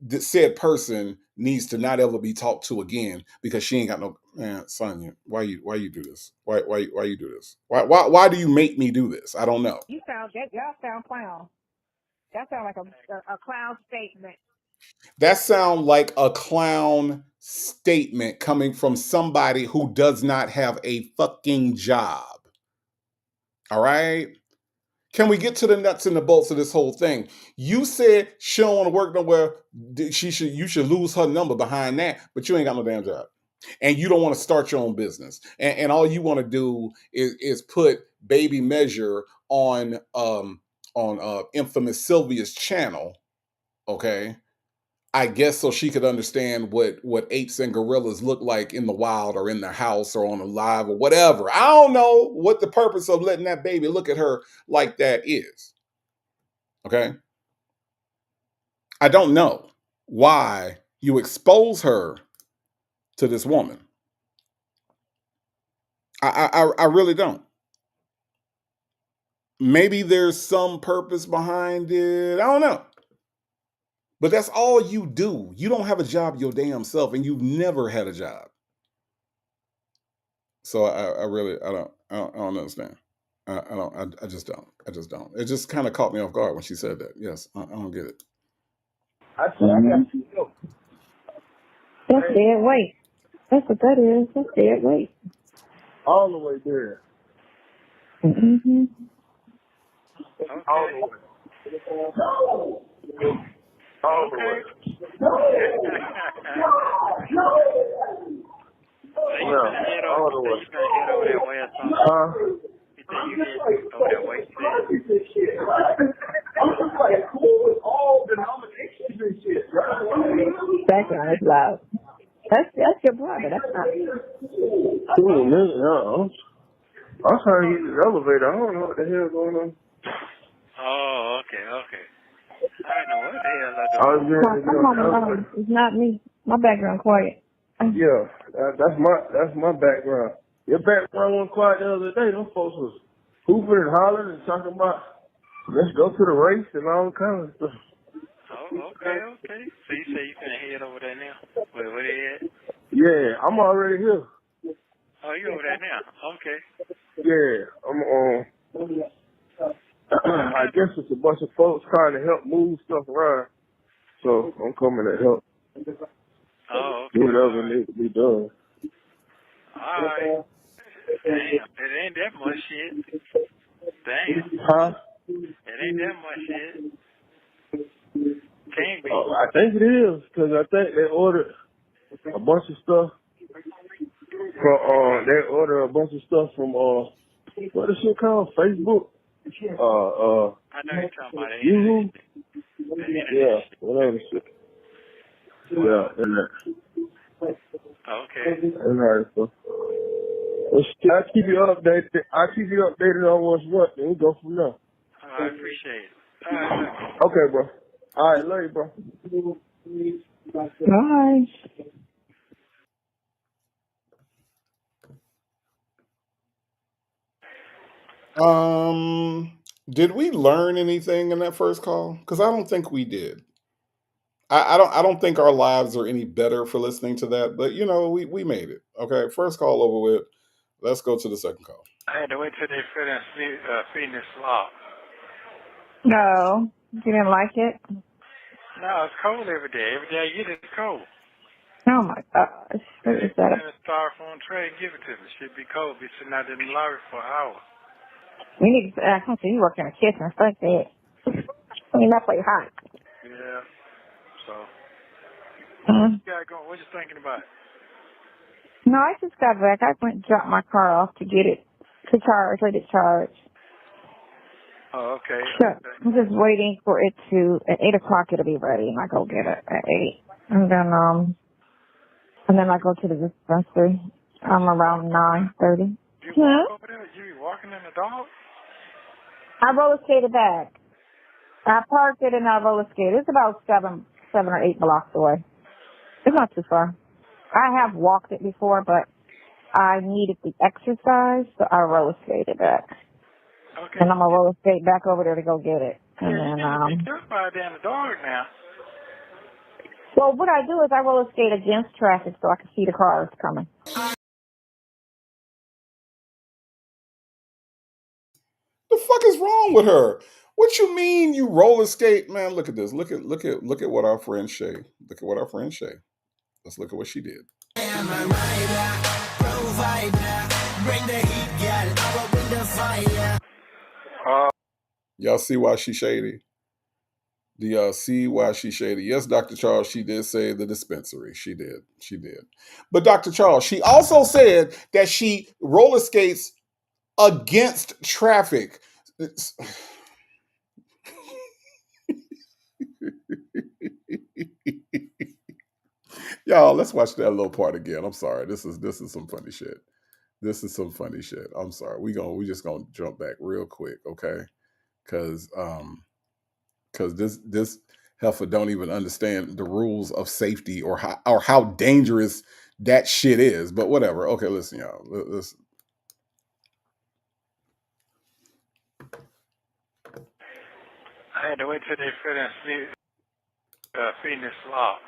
the said person needs to not ever be talked to again because she ain't got no. Man, Sonya, why you do this? Why you do this? Why do you make me do this? I don't know. Y'all sound clown. That sound like a clown statement. That sound like a clown statement coming from somebody who does not have a fucking job. All right? Can we get to the nuts and the bolts of this whole thing? You said she don't want to work nowhere. You should lose her number behind that, but you ain't got no damn job. And you don't want to start your own business. And all you want to do is put Baby Measure on infamous Sylvia's channel, okay? I guess so she could understand what apes and gorillas look like in the wild or in their house or on a live or whatever. I don't know what the purpose of letting that baby look at her like that is. Okay? I don't know why you expose her to this woman. I really don't. Maybe there's some purpose behind it. I don't know. But that's all you do. You don't have a job your damn self, and you've never had a job. So I don't understand. I just don't. It just kind of caught me off guard when she said that. Yes, I don't get it. I said, I got to go. That's dead weight. That's what that is. That's dead weight. All the way there. Mm-hmm. All the way. All the way. You all the way. You gonna head over that way or something? You think you head over that way today? I'm just like cool with all denominations and shit, right? Background is loud. That's your brother. That's not me. Cool, man. I'm trying to use the elevator. I don't know what the hell going on. Oh, okay. I know what the hell I doing. It's not me. My background quiet. Yeah, that's my background. Your background wasn't quiet the other day. Them folks was hooping and hollering and talking about let's go to the race and all kinds of stuff. Oh, okay. So you say you finna head over there now? Where they at? Yeah, I'm already here. Oh, you over there now? Okay. Yeah, I'm on. I guess it's a bunch of folks trying to help move stuff around, so I'm coming to help. Oh, okay. Do whatever needs to be done. All right. Damn, it ain't that much shit. Damn. Huh? It ain't that much shit. Can't be. Oh, I think it is, because I think they ordered a bunch of stuff from, what is it called? Facebook? I know you're talking about it. YouTube? Yeah, shit. whatever shit. Yeah, internet. Okay. Alright, so. I'll keep you updated on what's what, then we go from there. All I appreciate it. All right. Okay, bro. All right, love you, bro. Bye. Did we learn anything in that first call? Because I don't think we did. I don't think our lives are any better for listening to that, but you know, we made it. Okay, first call over with. Let's go to the second call. I had to wait till they finished feeding this slop. No, you didn't like it? No, it's cold every day. Every day I get it, it's cold. Oh my gosh. What They is put that? it in a styrofoam tray and give it to me. Should be cold. Be sitting out in the lobby for an hour. We need to ask him so you work in a kitchen. Fuck that. I mean, that place hot. Yeah. So, Mm-hmm. what you got going? What you thinking about? No, I just got back. I went and dropped my car off to get it to charge, let it charge. Oh, okay. So Okay. I'm just waiting for it to, at 8 o'clock it'll be ready and I go get it at 8. And then I go to the dispensary. Around 9:30. You walk over there? You be walking in the dog? I roller skated back. I parked it and I roller skated. It's about seven or 8 blocks away. It's not too far. I have walked it before, but I needed the exercise, so I roller skated back. Okay. And I'm gonna roller skate back over there to go get it. And Yeah, then, you be careful out there in the dog now. well, what I do is I roller skate against traffic so I can see the cars coming. The fuck is wrong with her? What you mean you roller skate? Man, look at this. Look at what our friend Shay. Look at what our friend Shay. Let's look at what she did. Y'all see why she shady? Do y'all see why she shady? Yes, Dr. Charles, she did say the dispensary. She did. She did. But Dr. Charles, she also said that she roller skates against traffic. Y'all, let's watch that little part again. I'm sorry. This is some funny shit. This is some funny shit. I'm sorry. We just gonna jump back real quick, okay? Because this heifer don't even understand the rules of safety or how dangerous that shit is. But whatever. Okay, listen, y'all. Listen. I had to wait till they finished feeding this slop.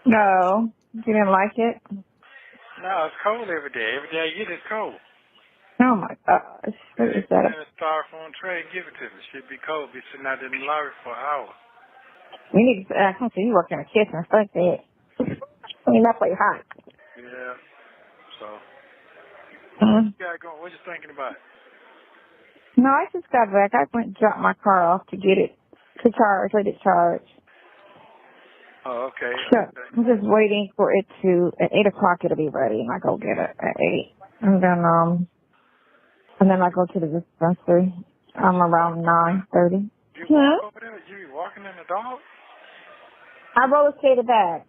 No, you didn't like it? No, it's cold every day. Every day I get it, it's cold. Oh my gosh. What They is put that? it in a styrofoam tray and give it to me. Should be cold. Be sitting out in the lobby for an hour. We need to ask him so you work in a kitchen. Fuck that. I mean, that place hot. Yeah. So, Mm-hmm. what you got going? What you thinking about? No, I just got back. I went and dropped my car off to get it to charge, let it charge. Oh, okay. So Okay. I'm just waiting for it to, at 8 o'clock it'll be ready and I go get it at 8. And then I go to the dispensary. Around 9:30. You walk over there? You be walking in the dog? I roller skated back.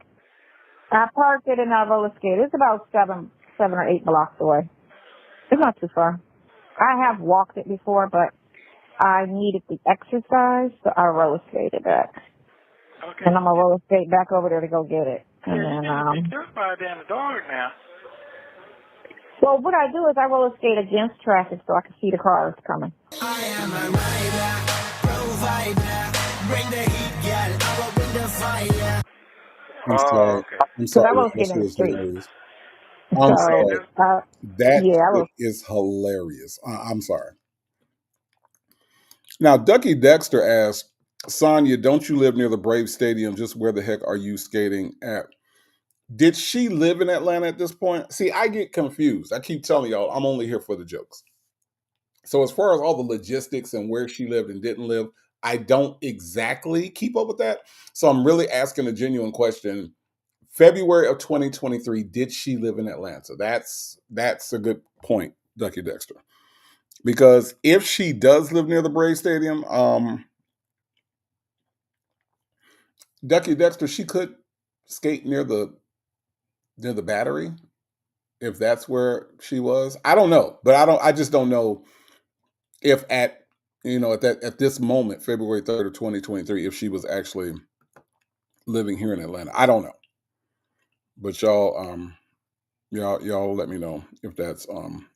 I parked it and I roller skated. It's about seven or 8 blocks away. It's not too far. I have walked it before, but I needed the exercise, so I roller skated back. Okay. And I'm gonna roller skate back over there to go get it. And Yeah, then, you be careful out there in the dog now. well, what I do is I roller skate against traffic so I can see the cars coming. I am a rider, provider. Bring the heat, girl. I will bring the fire. I'm Oh, sorry. okay. I'm Because I sorry. roller That skate in shit the is street. hilarious. So, I'm sorry. That yeah, shit is hilarious. I'm sorry. Now, Ducky Dexter asked, Sonya, don't you live near the Brave Stadium? Just where the heck are you skating at? Did she live in Atlanta at this point? See, I get confused. I keep telling y'all, I'm only here for the jokes. So as far as all the logistics and where she lived and didn't live, I don't exactly keep up with that. So I'm really asking a genuine question. February of 2023, did she live in Atlanta? That's a good point, Ducky Dexter. Because if she does live near the Brave Stadium, Ducky Dexter, she could skate near the Battery, if that's where she was. I don't know, but I just don't know if at at this moment, February 3rd of 2023, if she was actually living here in Atlanta. I don't know. But y'all let me know if that's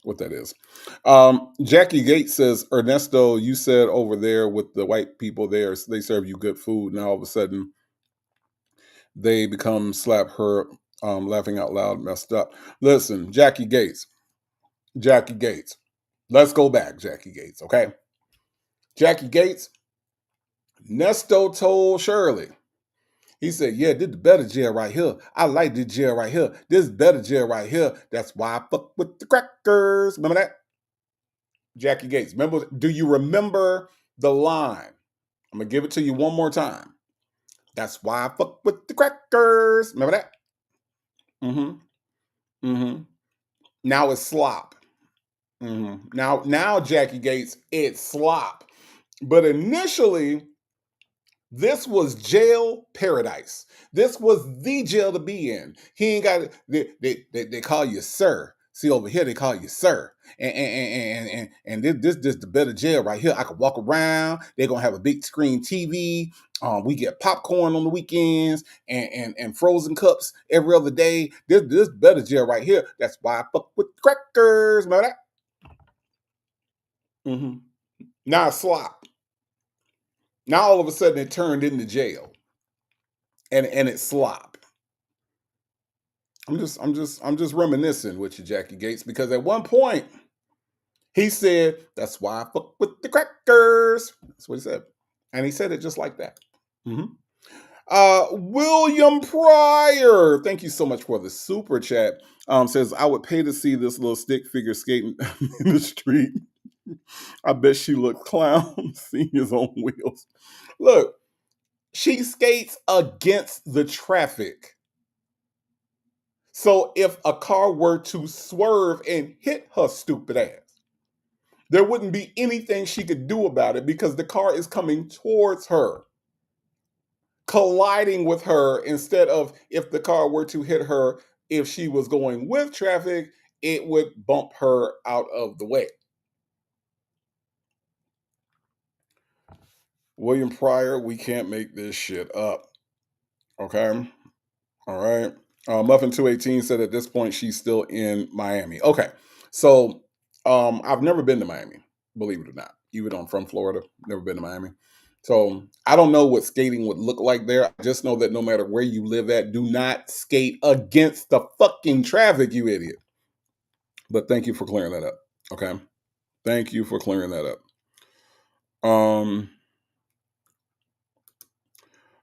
what that is. Jackie Gates says, Ernesto, you said over there with the white people there, they serve you good food. Now all of a sudden they become slap her, laughing out loud, messed up. Listen, Jackie Gates. Let's go back, Jackie Gates, okay? Jackie Gates, Nesto told Shirley. He said, yeah, this is better jail right here. I like this jail right here. This is better jail right here. That's why I fuck with the crackers. Remember that? Jackie Gates. Do you remember the line? I'm going to give it to you one more time. That's why I fuck with the crackers. Remember that? Now it's slop. Now, Jackie Gates, it's slop. But initially, this was jail paradise. This was the jail to be in. He ain't got they call you sir. See over here, they call you sir. And this the better jail right here. I can walk around. They're gonna have a big screen TV. We get popcorn on the weekends and frozen cups every other day. This better jail right here. That's why I fuck with crackers. Remember that? Now it's slop. Now all of a sudden it turned into jail. And it's slop. I'm just reminiscing with you, Jackie Gates, because at one point he said, that's why I fuck with the crackers. That's what he said. And he said it just like that. William Pryor, thank you so much for the super chat. Says, I would pay to see this little stick figure skating in the street. I bet she looked clown seeing his own wheels. Look, she skates against the traffic. So if a car were to swerve and hit her stupid ass, there wouldn't be anything she could do about it because the car is coming towards her, colliding with her, instead of if the car were to hit her, if she was going with traffic, it would bump her out of the way. William Pryor, we can't make this shit up. Okay? All right. Muffin218 said at this point she's still in Miami. Okay. So I've never been to Miami, believe it or not. Even though I'm from Florida, never been to Miami. So I don't know what skating would look like there. I just know that no matter where you live at, do not skate against the fucking traffic, you idiot. But thank you for clearing that up. Okay. Thank you for clearing that up.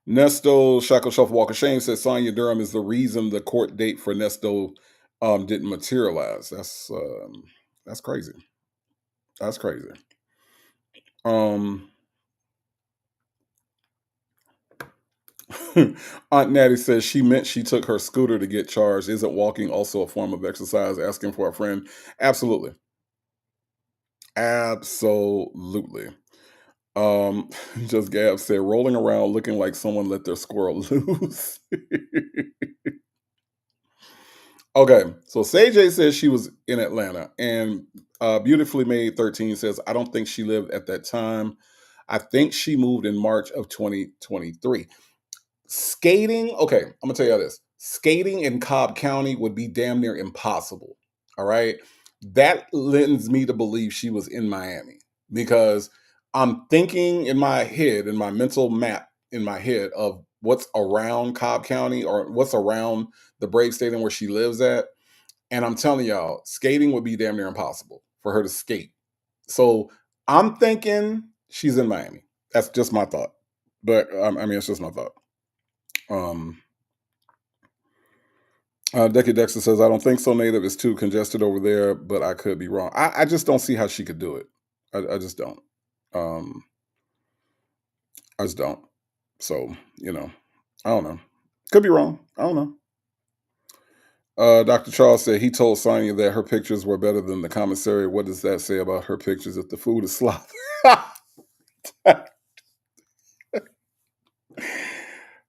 Nesto Shackle Shuffle Walk of Shame says Sonia Durham is the reason the court date for Nesto didn't materialize. That's crazy. That's crazy. Aunt Natty says she meant she took her scooter to get charged. Isn't walking also a form of exercise? Asking for a friend. Absolutely. Absolutely. Just Gab said, rolling around looking like someone let their squirrel loose. Okay, so Sage says she was in Atlanta, and Beautifully Made 13 says, I don't think she lived at that time. I think she moved in March of 2023. Skating, okay, I'm gonna tell you this. Skating in Cobb County would be damn near impossible. All right. That lends me to believe she was in Miami, because I'm thinking in my head, in my mental map in my head, of what's around Cobb County or what's around the Brave Stadium where she lives at. And I'm telling y'all, skating would be damn near impossible for her to skate. So I'm thinking she's in Miami. That's just my thought. But I mean, it's just my thought. Decky Dexter says, I don't think so, Native. It's too congested over there, but I could be wrong. I just don't see how she could do it. I just don't. I just don't. So, I don't know. Could be wrong. I don't know. Dr. Charles said he told Sonya that her pictures were better than the commissary. What does that say about her pictures if the food is slop?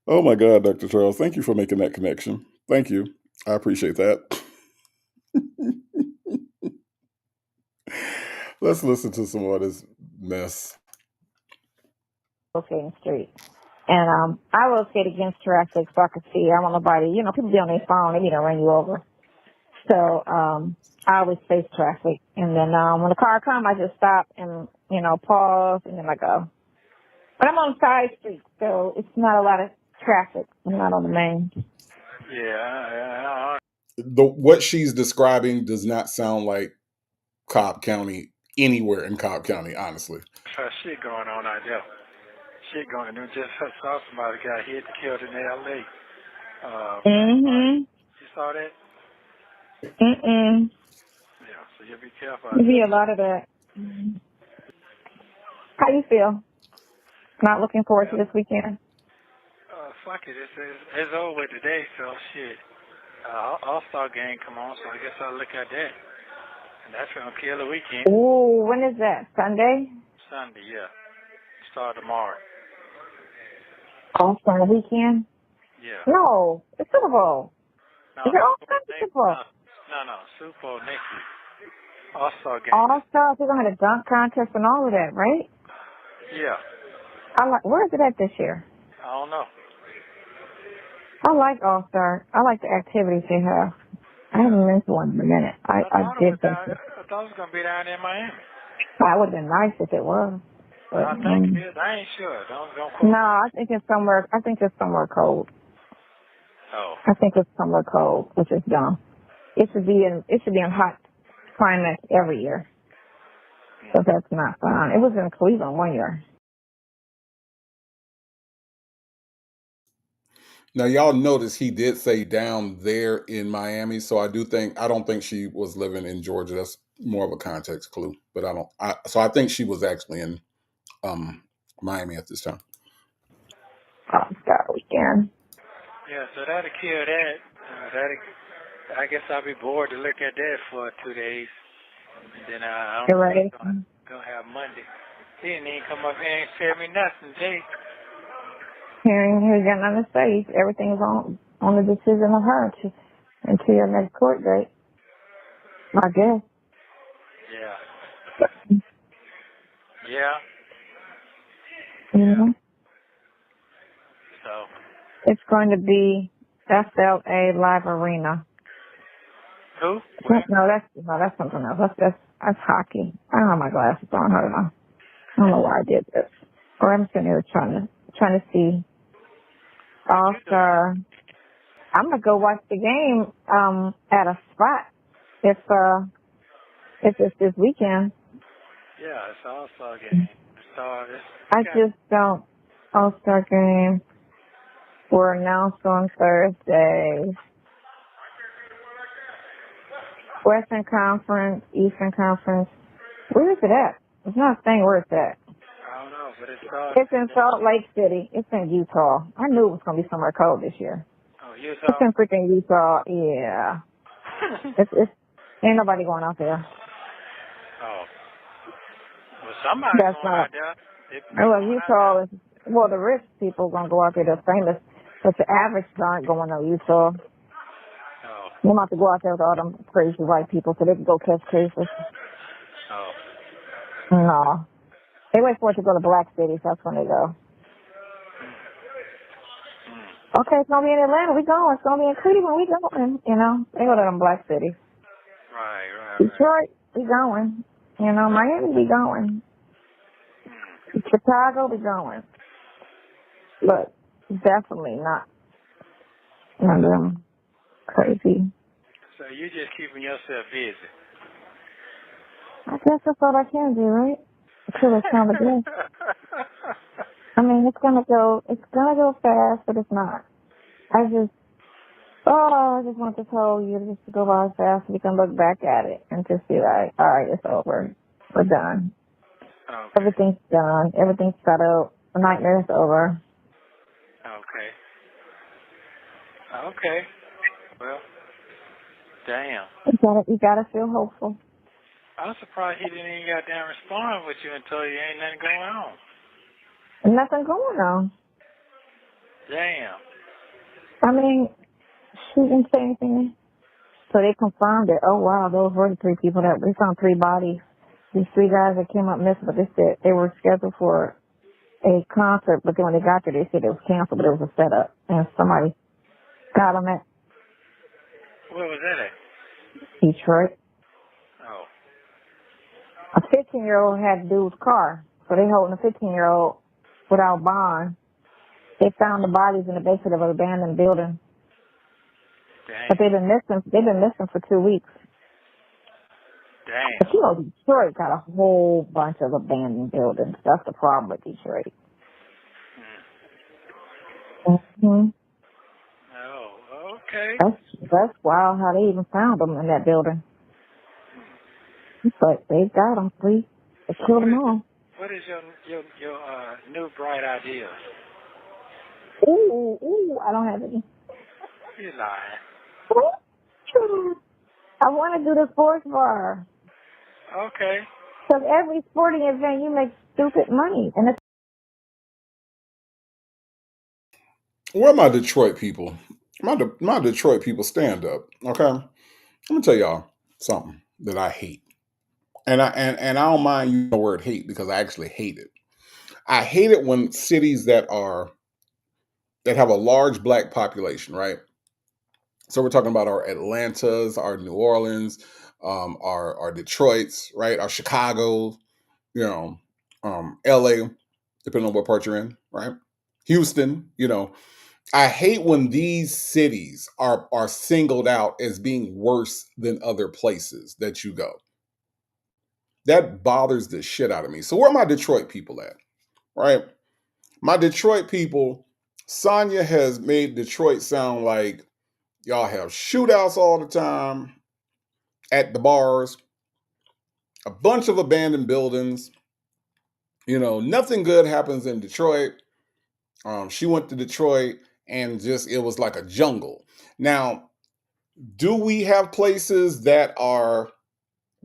Oh my God, Dr. Charles. Thank you for making that connection. Thank you. I appreciate that. Let's listen to some more of this mess. rotating street. And I rotate against traffic so I could see. I don't want nobody, people be on their phone, they need to run you over. So I always face traffic. And then when the car comes, I just stop and, pause, and then I go. But I'm on side streets, so it's not a lot of traffic. I'm not on the main. Yeah. What she's describing does not sound like Cobb County, anywhere in Cobb County, honestly. Shit going on out there. Shit going on. Just saw somebody got hit, killed in L.A. You saw that? Yeah, so you be careful. You see a lot of that. How you feel? Not looking forward to this weekend? Fuck it. It's over with today, so shit. All-Star game come on, so I guess I'll look at that. And that's going to kill the weekend. Ooh, when is that? Sunday? Sunday, yeah. Start tomorrow. All-Star weekend? Yeah. No, it's Super Bowl. No, Is it All-Star Super Bowl? No, Super Bowl next week. All-Star game. All-Stars, they're going to have a dunk contest and all of that, right? Yeah. Where is it at this year? I don't know. I like All-Star. I like the activities they have. I haven't been to one in a minute. I did think so. I thought it was going to be down in Miami. That would have been nice if it was. But, I think it is. I ain't sure. Don't quote. No, I think it's somewhere cold. Oh. I think it's somewhere cold, which is dumb. It should be in hot climates every year. So that's not fun. It was in Cleveland one year. Now, y'all notice he did say down there in Miami, so I don't think she was living in Georgia. That's more of a context clue, but I think she was actually in Miami at this time. All-Star weekend. Yeah, so that'll kill that. I guess I'll be bored to look at that for 2 days. And then I'm right. gonna have Monday. He didn't even come up here and tell me nothing, Jay. He's got nothing to say. Everything's on the decision of her until your next court date. I guess. Yeah. Mm-hmm. So. It's going to be FLA Live Arena. Who? No, that's something else. That's hockey. I don't have my glasses on. Hold on. I don't know why I did this. Or I'm sitting here trying to see All-Star. I'm gonna go watch the game at a spot if it's this weekend. Yeah, it's All-Star game. I just don't. All-Star game were announced on Thursday. Western Conference, Eastern Conference. Where is it at? It's not saying where it's at. I don't know, but it's in Salt Lake City. It's in Utah. I knew it was going to be somewhere cold this year. Oh, Utah? It's in freaking Utah. Yeah. it's ain't nobody going out there. Oh. Well, somebody's going out there. Well, Utah is, the rich people going to go out there. They're famous. But the average aren't going to Utah. Oh. They might have to go out there with all them crazy white people so they can go catch cases. Oh. No. They wait for it to go to black cities. That's when they go. Okay, it's going to be in Atlanta. We going. It's going to be in Cleveland. We going. They go to them black cities. Right. Detroit, we going. Miami, we going. Chicago, we going. But definitely not none of them crazy. So you're just keeping yourself busy. I guess that's all I can do, right? Until it's time to go. I mean, it's gonna go fast, but it's not. I just want to tell you just to go by fast so we can look back at it and just be like, all right, it's over. We're done. Okay. Everything's done. Everything's settled. The nightmare's over. Okay. Well, damn. You gotta feel hopeful. I'm surprised he didn't even goddamn respond with you and tell you ain't nothing going on. Nothing going on. Damn. I mean, she didn't say anything. So they confirmed it. Oh, wow, those were the 3 people we found 3 bodies. These 3 guys that came up missing, but they said they were scheduled for a concert, but then when they got there, they said it was canceled, but it was a setup. And somebody got them at Where was that at? Detroit. Oh. A 15-year-old had the dude's car, so they holding a 15-year-old without bond. They found the bodies in the basement of an abandoned building. Dang. But they've been missing for 2 weeks. Dang. But you know, Detroit got a whole bunch of abandoned buildings. That's the problem with Detroit. Mm-hmm. Oh, okay. That's wild how they even found them in that building. But they got them, please. They killed them all. What is your new bright idea? Ooh, I don't have any. You lying. I want to do the sports bar. Okay. Because every sporting event, you make stupid money. And it's Where are my Detroit people? My Detroit people stand up. Okay, let me tell y'all something that I hate, and I don't mind using the word hate because I actually hate it. I hate it when cities that have a large black population, right? So we're talking about our Atlantas, our New Orleans, our Detroits, right? Our Chicago, you know, LA, depending on what part you're in, right? Houston, I hate when these cities are singled out as being worse than other places that you go. That bothers the shit out of me. So where are my Detroit people at? Right? My Detroit people, Sonya has made Detroit sound like y'all have shootouts all the time at the bars, a bunch of abandoned buildings. Nothing good happens in Detroit. She went to Detroit and it was like a jungle. Now, do we have places that are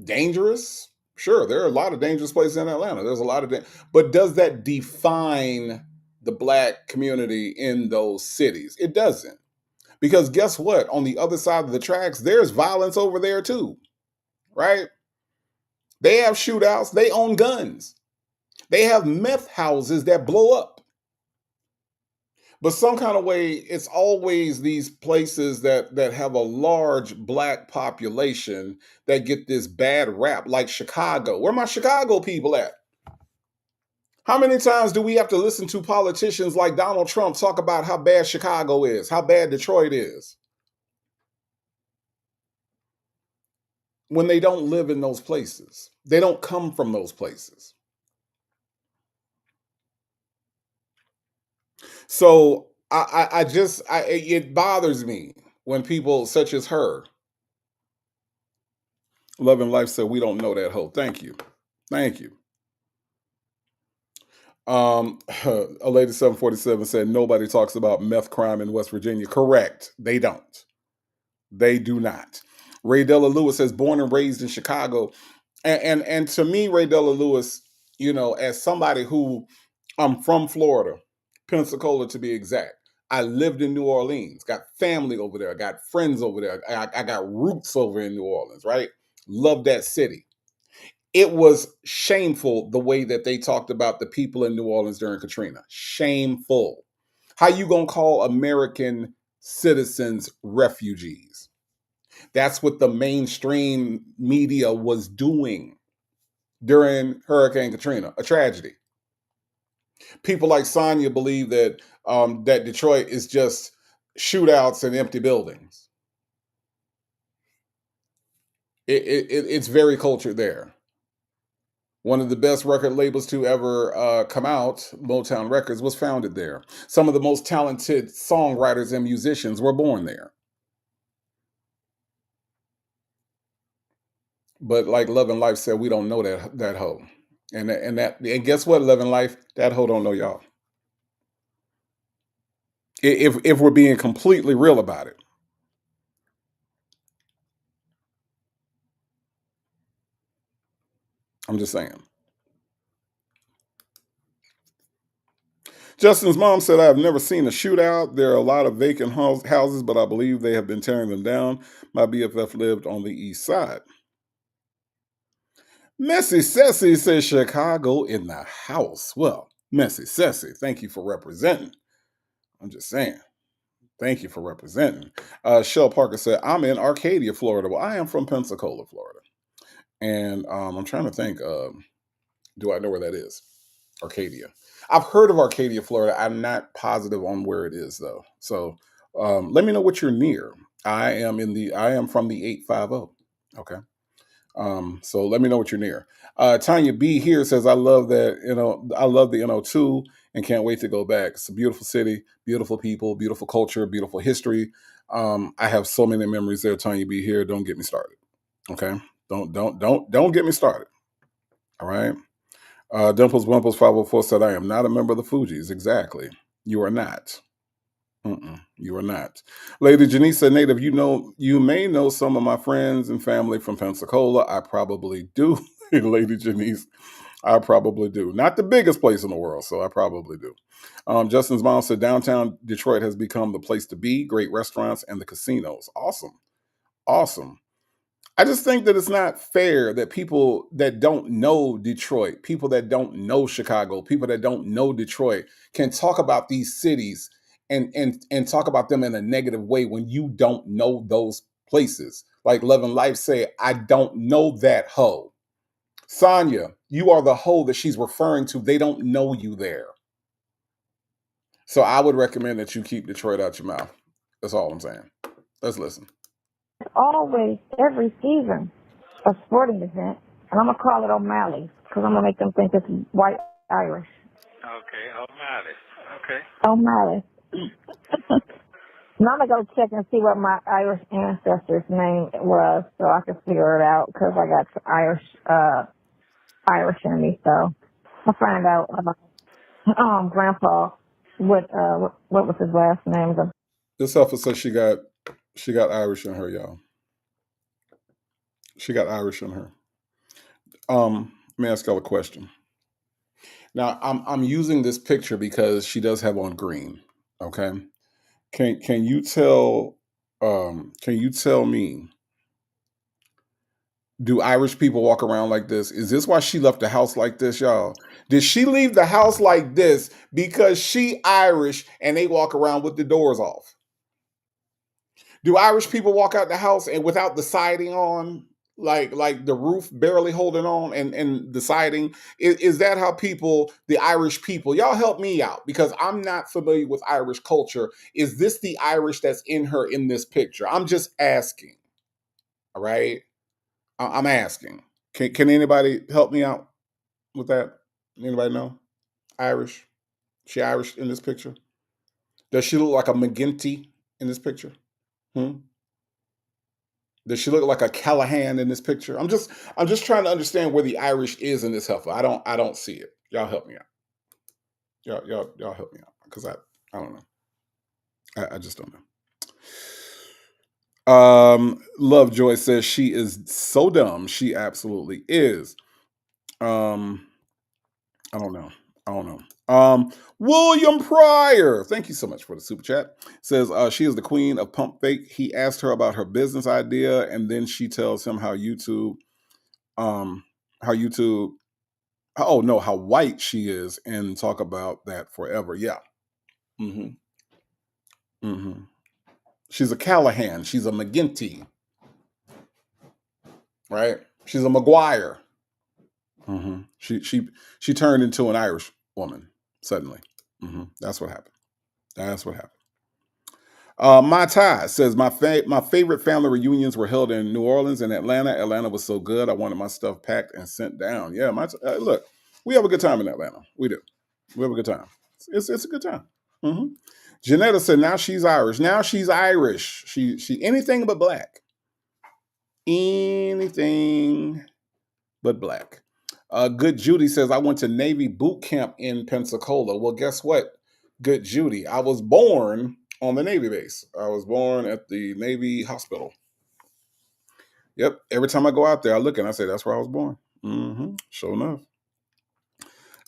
dangerous? Sure, there are a lot of dangerous places in Atlanta. There's a lot of, but does that define the black community in those cities? It doesn't. Because guess what? On the other side of the tracks, there's violence over there too, right? They have shootouts. They own guns. They have meth houses that blow up. But some kind of way, it's always these places that have a large black population that get this bad rap, like Chicago. Where are my Chicago people at? How many times do we have to listen to politicians like Donald Trump talk about how bad Chicago is, how bad Detroit is, when they don't live in those places? They don't come from those places. So it bothers me when people such as her, Love and Life, said we don't know that hoe. Thank you. A lady 747 said nobody talks about meth crime in West Virginia. Correct. They don't. They do not. Ray Della Lewis says born and raised in Chicago. And to me, Ray Della Lewis, as somebody who I'm from Florida, Pensacola to be exact. I lived in New Orleans, got family over there, got friends over there. I got roots over in New Orleans, right? Love that city. It was shameful the way that they talked about the people in New Orleans during Katrina. Shameful. How you gonna call American citizens refugees? That's what the mainstream media was doing during Hurricane Katrina, a tragedy. People like Sonya believe that that Detroit is just shootouts and empty buildings. It's very cultured there. One of the best record labels to ever come out, Motown Records, was founded there. Some of the most talented songwriters and musicians were born there. But like Love and Life said, we don't know that hoe. And guess what, Love and Life? That hoe don't know y'all. If we're being completely real about it. I'm just saying. Justin's mom said, I've never seen a shootout. There are a lot of vacant houses, but I believe they have been tearing them down. My BFF lived on the east side. Messy Sassy says Chicago in the house. Well, Messy Sessy, thank you for representing. I'm just saying. Thank you for representing. Shell Parker said, I'm in Arcadia, Florida. Well, I am from Pensacola, Florida. And I'm trying to think, do I know where that is? Arcadia. I've heard of Arcadia, Florida. I'm not positive on where it is, though. So let me know what you're near. I am from the 850. Okay. So let me know what you're near. Tanya B here says, I love that, I love the NO2 and can't wait to go back. It's a beautiful city, beautiful people, beautiful culture, beautiful history. I have so many memories there. Tanya B here. Don't get me started. Okay. Don't get me started. All right. Dimples Wimples 504 said, I am not a member of the Fugees. Exactly. You are not. You are not. Lady Janice said, Native, you may know some of my friends and family from Pensacola. I probably do. Lady Janice, I probably do. Not the biggest place in the world, so I probably do. Justin's mom said, downtown Detroit has become the place to be. Great restaurants and the casinos. Awesome. Awesome. I just think that it's not fair that people that don't know Detroit, people that don't know Chicago, people that don't know Detroit can talk about these cities and talk about them in a negative way when you don't know those places. Like Love and Life say, I don't know that hoe. Sonia, you are the hoe that she's referring to. They don't know you there. So I would recommend that you keep Detroit out your mouth. That's all I'm saying. Let's listen. Always, every season, a sporting event, and I'm gonna call it O'Malley's because I'm gonna make them think it's white Irish. Okay, O'Malley. Okay. O'Malley. Now I'm gonna go check and see what my Irish ancestors' name was, so I can figure it out because I got some Irish in me. So I'll find out about Grandpa. What was his last name? This heifer says she got Irish in her, y'all. She got Irish in her. Let me ask y'all a question. Now I'm using this picture because she does have on green. Okay. Can you tell me, do Irish people walk around like this? Is this why she left the house like this, y'all? Did she leave the house like this because she Irish and they walk around with the doors off? Do Irish people walk out the house and without the siding on, like the roof barely holding on and the siding? Is that how the Irish people, y'all help me out because I'm not familiar with Irish culture. Is this the Irish that's in her in this picture? I'm just asking. All right. I'm asking. Can anybody help me out with that? Anybody know? Irish? She Irish in this picture? Does she look like a McGinty in this picture? Does she look like a Callahan in this picture? I'm just trying to understand where the Irish is in this heifer. I don't see it. Y'all help me out. Y'all help me out because I don't know. I just don't know. Lovejoy says she is so dumb. She absolutely is. I don't know. William Pryor, thank you so much for the super chat. Says she is the queen of pump fake. He asked her about her business idea, and then she tells him how how white she is, and talk about that forever. Yeah. She's a Callahan. She's a McGinty. Right? She's a McGuire. She turned into an Irish woman suddenly. That's what happened. My Ty says my favorite family reunions were held in New Orleans and Atlanta. Atlanta was so good. I wanted my stuff packed and sent down. Yeah, look, we have a good time in Atlanta. We do. We have a good time. It's a good time. Janetta said now she's Irish. Now she's Irish. She anything but black. Anything but black. Good Judy says I went to Navy boot camp in Pensacola. Well, guess what? Good Judy, I was born on the Navy base. I was born at the Navy hospital. Yep. Every time I go out there, I look and I say, that's where I was born. Sure enough.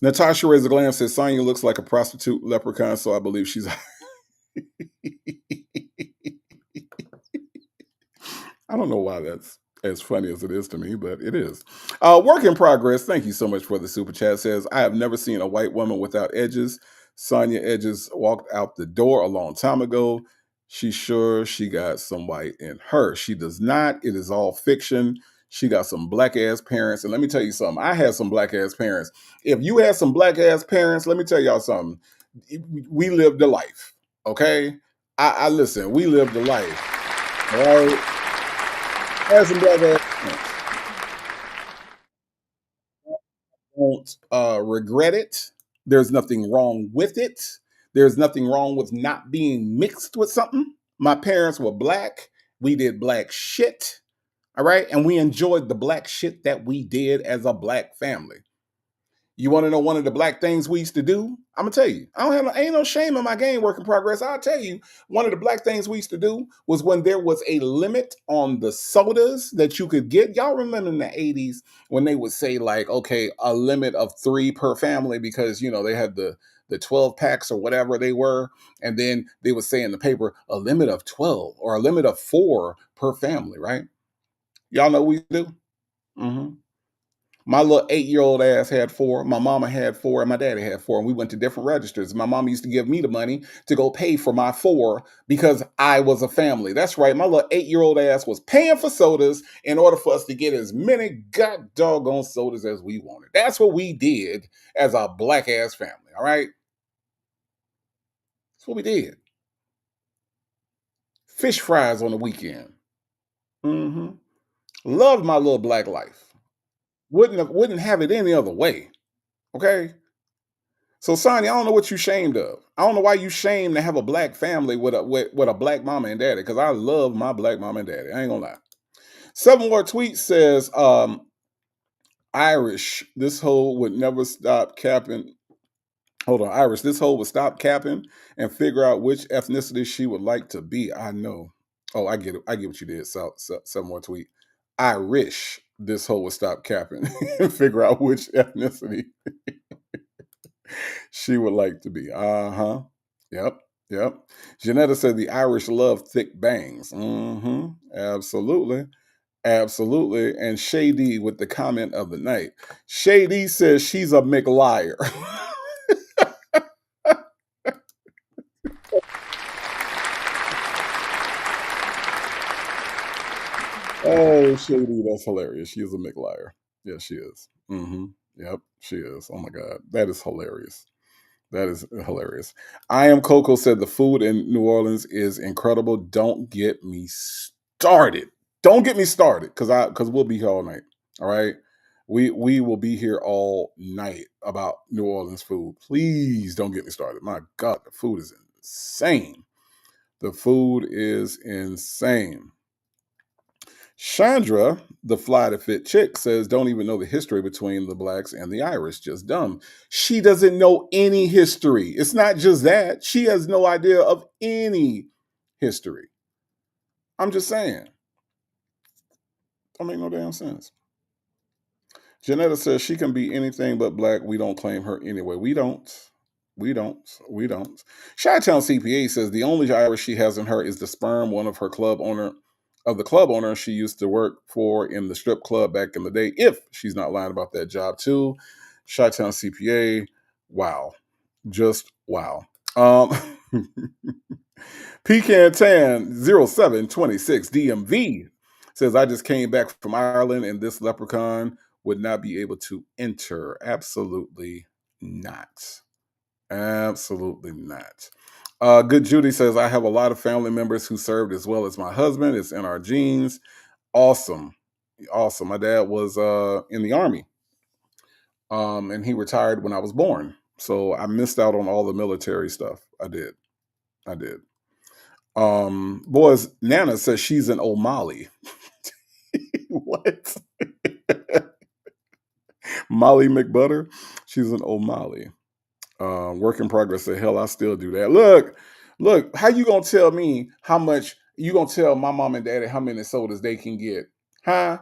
Natasha raised a glance, says, Sonya looks like a prostitute leprechaun, so I believe she's... I don't know why As funny as it is to me, but it is. Work in progress. Thank you so much for the super chat. Says, I have never seen a white woman without edges. Sonia Edges walked out the door a long time ago. She's sure she got some white in her. She does not. It is all fiction. She got some black ass parents. And let me tell you something. I had some black ass parents. If you had some black ass parents, let me tell y'all something. We lived a life. Okay? I listen, we lived a life. All right? Had some black ass parents. Won't regret it. There's nothing wrong with it. There's nothing wrong with not being mixed with something. My parents were black. We did black shit. All right. And we enjoyed the black shit that we did as a black family. You want to know one of the black things we used to do? I'm gonna tell you. Ain't no shame in my game, work in progress. I'll tell you. One of the black things we used to do was when there was a limit on the sodas that you could get. Y'all remember in the 80s when they would say like, okay, a limit of 3 per family because they had the 12 packs or whatever they were, and then they would say in the paper a limit of 12 or a limit of 4 per family, right? Y'all know what we do? Mm-hmm. My little 8-year-old ass had 4. My mama had 4, and my daddy had 4. And we went to different registers. My mama used to give me the money to go pay for my 4 because I was a family. That's right. My little 8-year-old ass was paying for sodas in order for us to get as many god doggone sodas as we wanted. That's what we did as a black ass family. All right. That's what we did. Fish fries on the weekend. Mm-hmm. Loved my little black life. Wouldn't have it any other way. Okay. So, Sonya, I don't know what you shamed of. I don't know why you shamed to have a black family with a black mama and daddy, because I love my black mama and daddy. I ain't gonna lie. 7 more tweets says, Irish, this hoe would never stop capping. Hold on, Irish, this hoe would stop capping and figure out which ethnicity she would like to be. I know. Oh, I get it. I get what you did. 7 more tweet. Irish, this hoe would stop capping and figure out which ethnicity she would like to be. Uh-huh. Yep. Janetta said the Irish love thick bangs. Mm-hmm. Absolutely. And Shady with the comment of the night. Shady says she's a McLiar. Oh, Shady, that's hilarious. She is a McLiar. Yes, she is. Mm-hmm. Yep, she is. Oh my God. That is hilarious. That is hilarious. I Am Coco said the food in New Orleans is incredible. Don't get me started. Don't get me started because we'll be here all night. All right. We will be here all night about New Orleans food. Please don't get me started. My God, the food is insane. The food is insane. Chandra, the fly to fit chick, says don't even know the history between the blacks and the Irish. Just dumb. She doesn't know any history. It's not just that. She has no idea of any history. I'm just saying. Don't make no damn sense. Janetta says she can be anything but black. We don't claim her anyway. We don't. Chi-Town CPA says the only Irish she has in her is the sperm of the club owner she used to work for in the strip club back in the day. If she's not lying about that job too. Chi-Town CPA. Wow. Just wow. Pecan Tan 0726 DMV says I just came back from Ireland and this leprechaun would not be able to enter. Absolutely not. Absolutely not. Good Judy says I have a lot of family members who served as well as my husband. It's in our genes. Awesome. My dad was in the Army. And he retired when I was born. So I missed out on all the military stuff. I did. Boys, Nana says she's an O'Malley. What? Molly McButter? She's an O'Malley. Work in progress. Say, hell, I still do that. Look, how you gonna tell me how much you gonna tell my mom and daddy how many sodas they can get? Huh?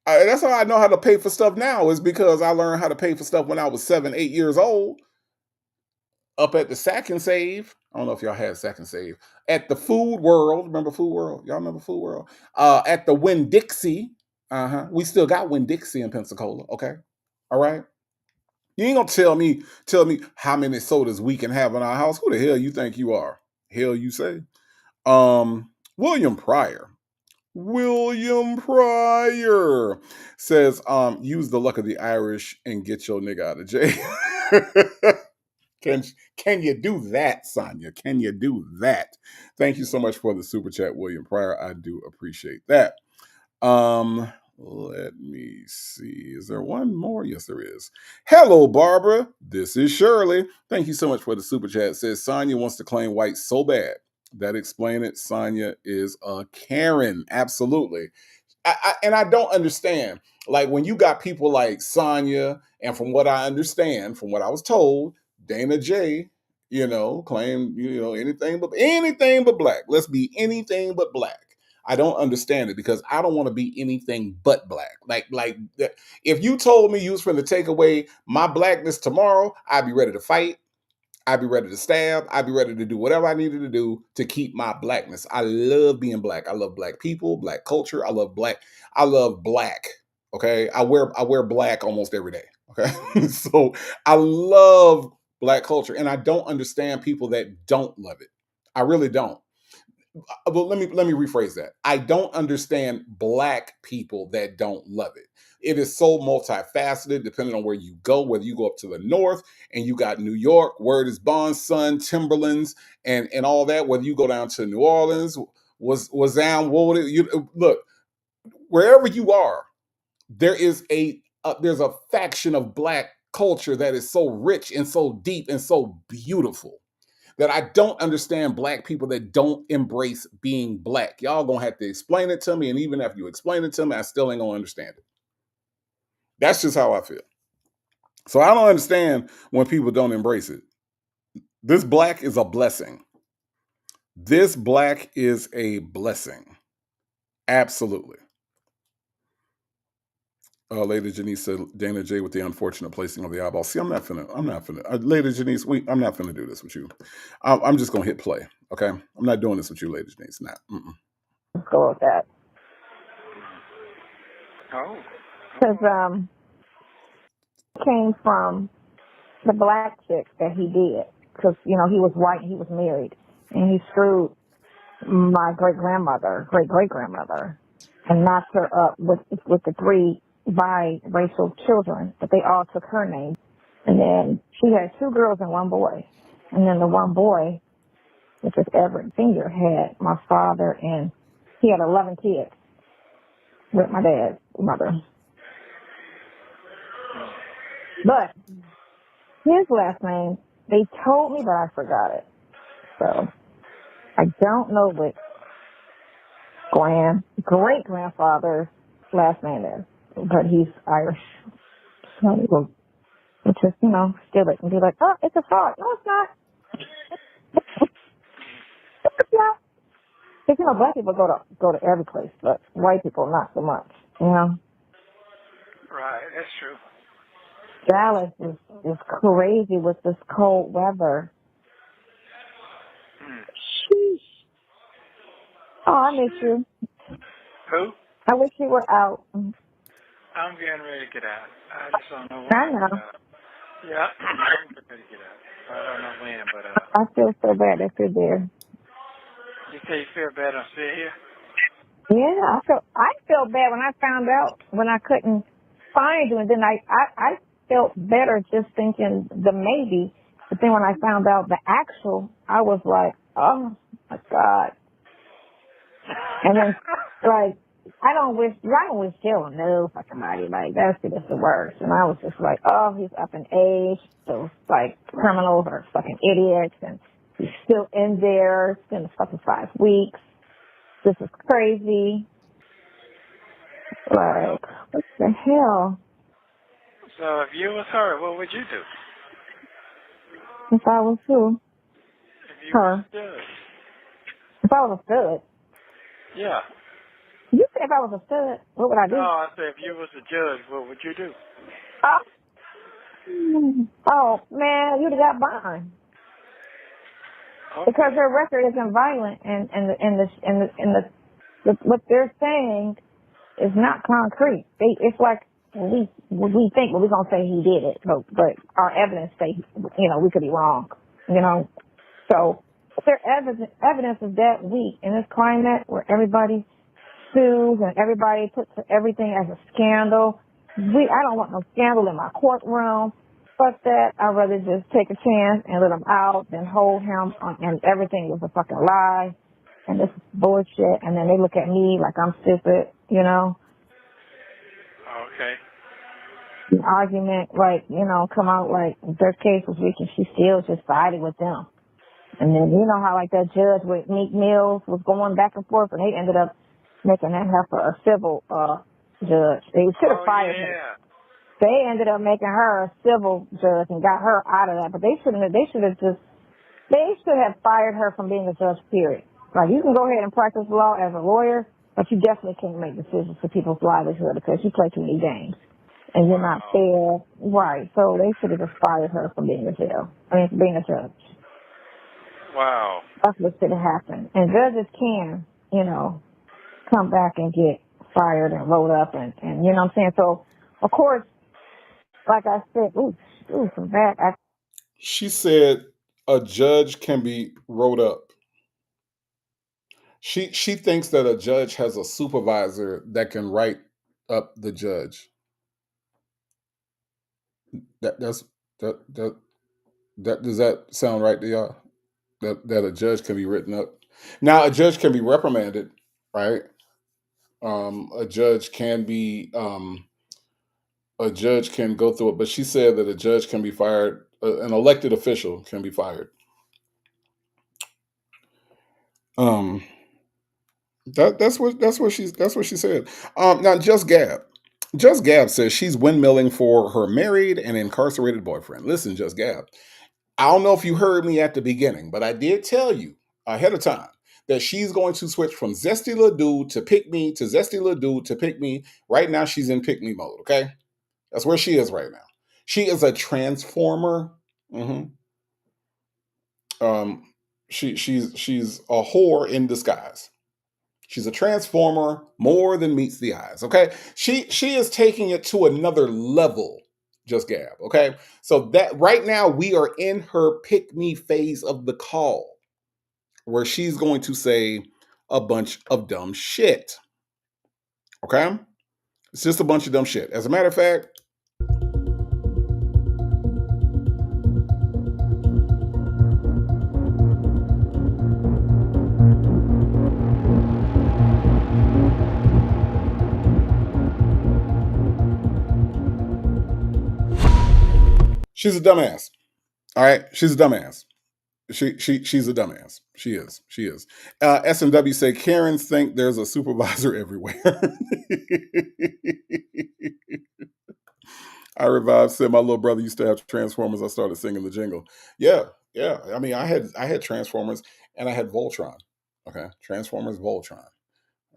That's how I know how to pay for stuff now, is because I learned how to pay for stuff when I was 7, 8 years old. Up at the Sack and Save. I don't know if y'all had Second Save. At the Food World, remember Food World? Y'all remember Food World? At the Winn-Dixie. We still got Winn-Dixie in Pensacola, okay? All right? You ain't gonna tell me how many sodas we can have in our house. Who the hell you think you are? Hell you say? William Pryor. William Pryor says, use the luck of the Irish and get your nigga out of jail. Can you do that, Sonia? Can you do that? Thank you so much for the super chat, William Pryor. I do appreciate that. Let me see. Is there one more? Yes, there is. Hello, Barbara. This is Shirley. Thank you so much for the super chat. It says Sonia wants to claim white so bad. That explain it. Sonia is a Karen. Absolutely. And I don't understand. Like when you got people like Sonya, and from what I understand, from what I was told, Dana J, claim, anything but black. Let's be anything but black. I don't understand it because I don't want to be anything but black. Like if you told me you was going to take away my blackness tomorrow, I'd be ready to fight. I'd be ready to stab. I'd be ready to do whatever I needed to do to keep my blackness. I love being black. I love black people, black culture. I love black. Okay. I wear black almost every day. Okay. So I love black culture. And I don't understand people that don't love it. I really don't. Well, let me rephrase that. I don't understand black people that don't love it. It is so multifaceted depending on where you go, whether you go up to the north and you got New York, Word is Bond, Sun, Timberlands, and all that, whether you go down to New Orleans, was down, look, wherever you are, there's a faction of black culture that is so rich and so deep and so beautiful that I don't understand black people that don't embrace being black. Y'all gonna have to explain it to me, and even after you explain it to me, I still ain't gonna understand it. That's just how I feel. So I don't understand when people don't embrace it. This black is a blessing. This black is a blessing. Absolutely. Lady Janice said, Dana J with the unfortunate placing of the eyeball. See, I'm not finna, Lady Janice, I'm not finna do this with you. I'm just gonna hit play, okay? I'm not doing this with you, Lady Janice, not. Go with that. Oh. Because came from the black chick that he did. Because, he was white and he was married. And he screwed my great-great-grandmother, and knocked her up with the 3 biracial children, but they all took her name. And then she had 2 girls and 1 boy. And then the 1 boy, which was Everett Sr., had my father, and he had 11 kids with my dad's mother. But his last name, they told me, but I forgot it. So I don't know what great-grandfather's last name is, but he's Irish. So it's just, steal it and be like, oh, it's a fraud. No, it's not. It's not. Because, black people go to every place, but white people not so much, Right, that's true. Dallas is crazy with this cold weather. Sheesh. Oh, I miss you. Who? I wish you were out. I'm getting ready to get out. I just don't know when. I know. Yeah, I'm getting ready to get out. I don't know when, but I feel so bad that you're there. You say you feel bad I'm still here? Yeah, I felt bad when I found out when I couldn't find you, and then I felt better just thinking the maybe, but then when I found out the actual, I was like, oh my God. And then I don't wish jail on no fucking body. Like that's just the worst. And I was just like, oh, he's up in age. Those criminals are fucking idiots, and he's still in there. It's been fucking 5 weeks. This is crazy. Like, what the hell? So if you was her, what would you do? If I was who? If you Her. was a judge. If I was a stud. Yeah. You said if I was a stud, what would I do? No, I said if you was a judge, what would you do? Oh man, you'd have got burned. because Okay. their record isn't violent, and what they're saying is not concrete. It's like we think, well, we're gonna say he did it, but our evidence say, we could be wrong, So if their evidence is that weak in this climate where everybody sues and everybody puts everything as a scandal, I don't want no scandal in my courtroom. Fuck that. I'd rather just take a chance and let him out than hold him and everything was a fucking lie. And this is bullshit. And then they look at me like I'm stupid, Okay. The argument, come out like their case was weak and she still just sided with them. And then you know how like that judge with Meek Mills was going back and forth and they ended up making that heifer a civil judge. They should have fired her. Yeah. They ended up making her a civil judge and got her out of that. But they should have fired her from being a judge, period. Like, you can go ahead and practice law as a lawyer, but you definitely can't make decisions for people's livelihood because you play too many games. And you're not fair. Right. So they should have just fired her from being a judge. Wow. That's what should have happened. And judges can, come back and get fired and rolled up and you know what I'm saying? So, of course, like I said, some bad. She said a judge can be wrote up. She thinks that a judge has a supervisor that can write up the judge. That does that sound right to y'all? That a judge can be written up. Now a judge can be reprimanded, right? A judge can go through it, but she said that a judge can be fired. An elected official can be fired. That's what she said. Now Just Gab says she's windmilling for her married and incarcerated boyfriend. Listen, Just Gab, I don't know if you heard me at the beginning, but I did tell you ahead of time that she's going to switch from Zesty Lil Dude to Pick Me to Zesty Lil Dude to Pick Me. Right now, she's in Pick Me mode. Okay, that's where she is right now. She is a transformer. She's a whore in disguise. She's a transformer more than meets the eyes. Okay, she is taking it to another level. Just Gab. Okay, so that right now we are in her pick me phase of the call, where she's going to say a bunch of dumb shit. Okay, it's just a bunch of dumb shit. As a matter of fact. She's a dumbass. All right, she's a dumbass. She's a dumbass. She is. S&W say Karens think there's a supervisor everywhere. I revived said my little brother used to have Transformers. I started singing the jingle. Yeah. I mean, I had Transformers and I had Voltron. Okay, Transformers, Voltron.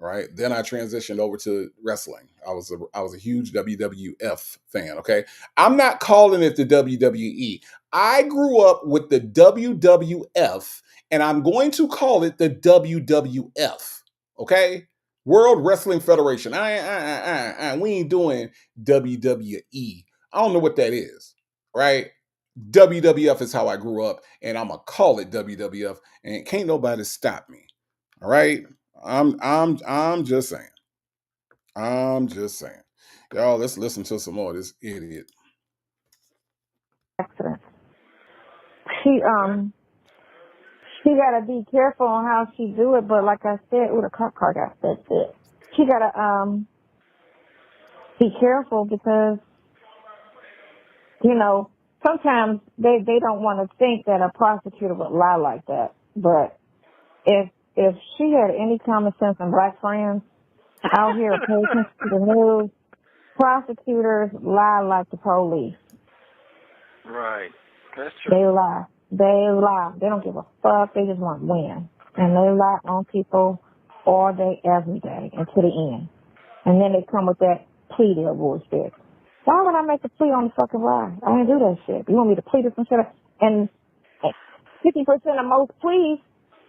Right. Then I transitioned over to wrestling. I was a huge WWF fan. Okay. I'm not calling it the WWE. I grew up with the WWF and I'm going to call it the WWF. Okay. World Wrestling Federation. We ain't doing WWE. I don't know what that is. Right. WWF is how I grew up and I'm going to call it WWF and can't nobody stop me. All right. I'm just saying. Y'all, let's listen to some more of this idiot. Accident. She gotta be careful on how she do it, but like I said, the cop car got that's it. She gotta be careful because sometimes they don't want to think that a prosecutor would lie like that. But if she had any common sense and black friends out here pay attention to the news, prosecutors lie like the police. Right. That's true. They lie. They don't give a fuck. They just want to win. And they lie on people all day, every day, and to the end. And then they come with that plea deal bullshit. Why would I make a plea on the fucking lie? I didn't do that shit. You want me to plead to some shit? And 50% of most pleas,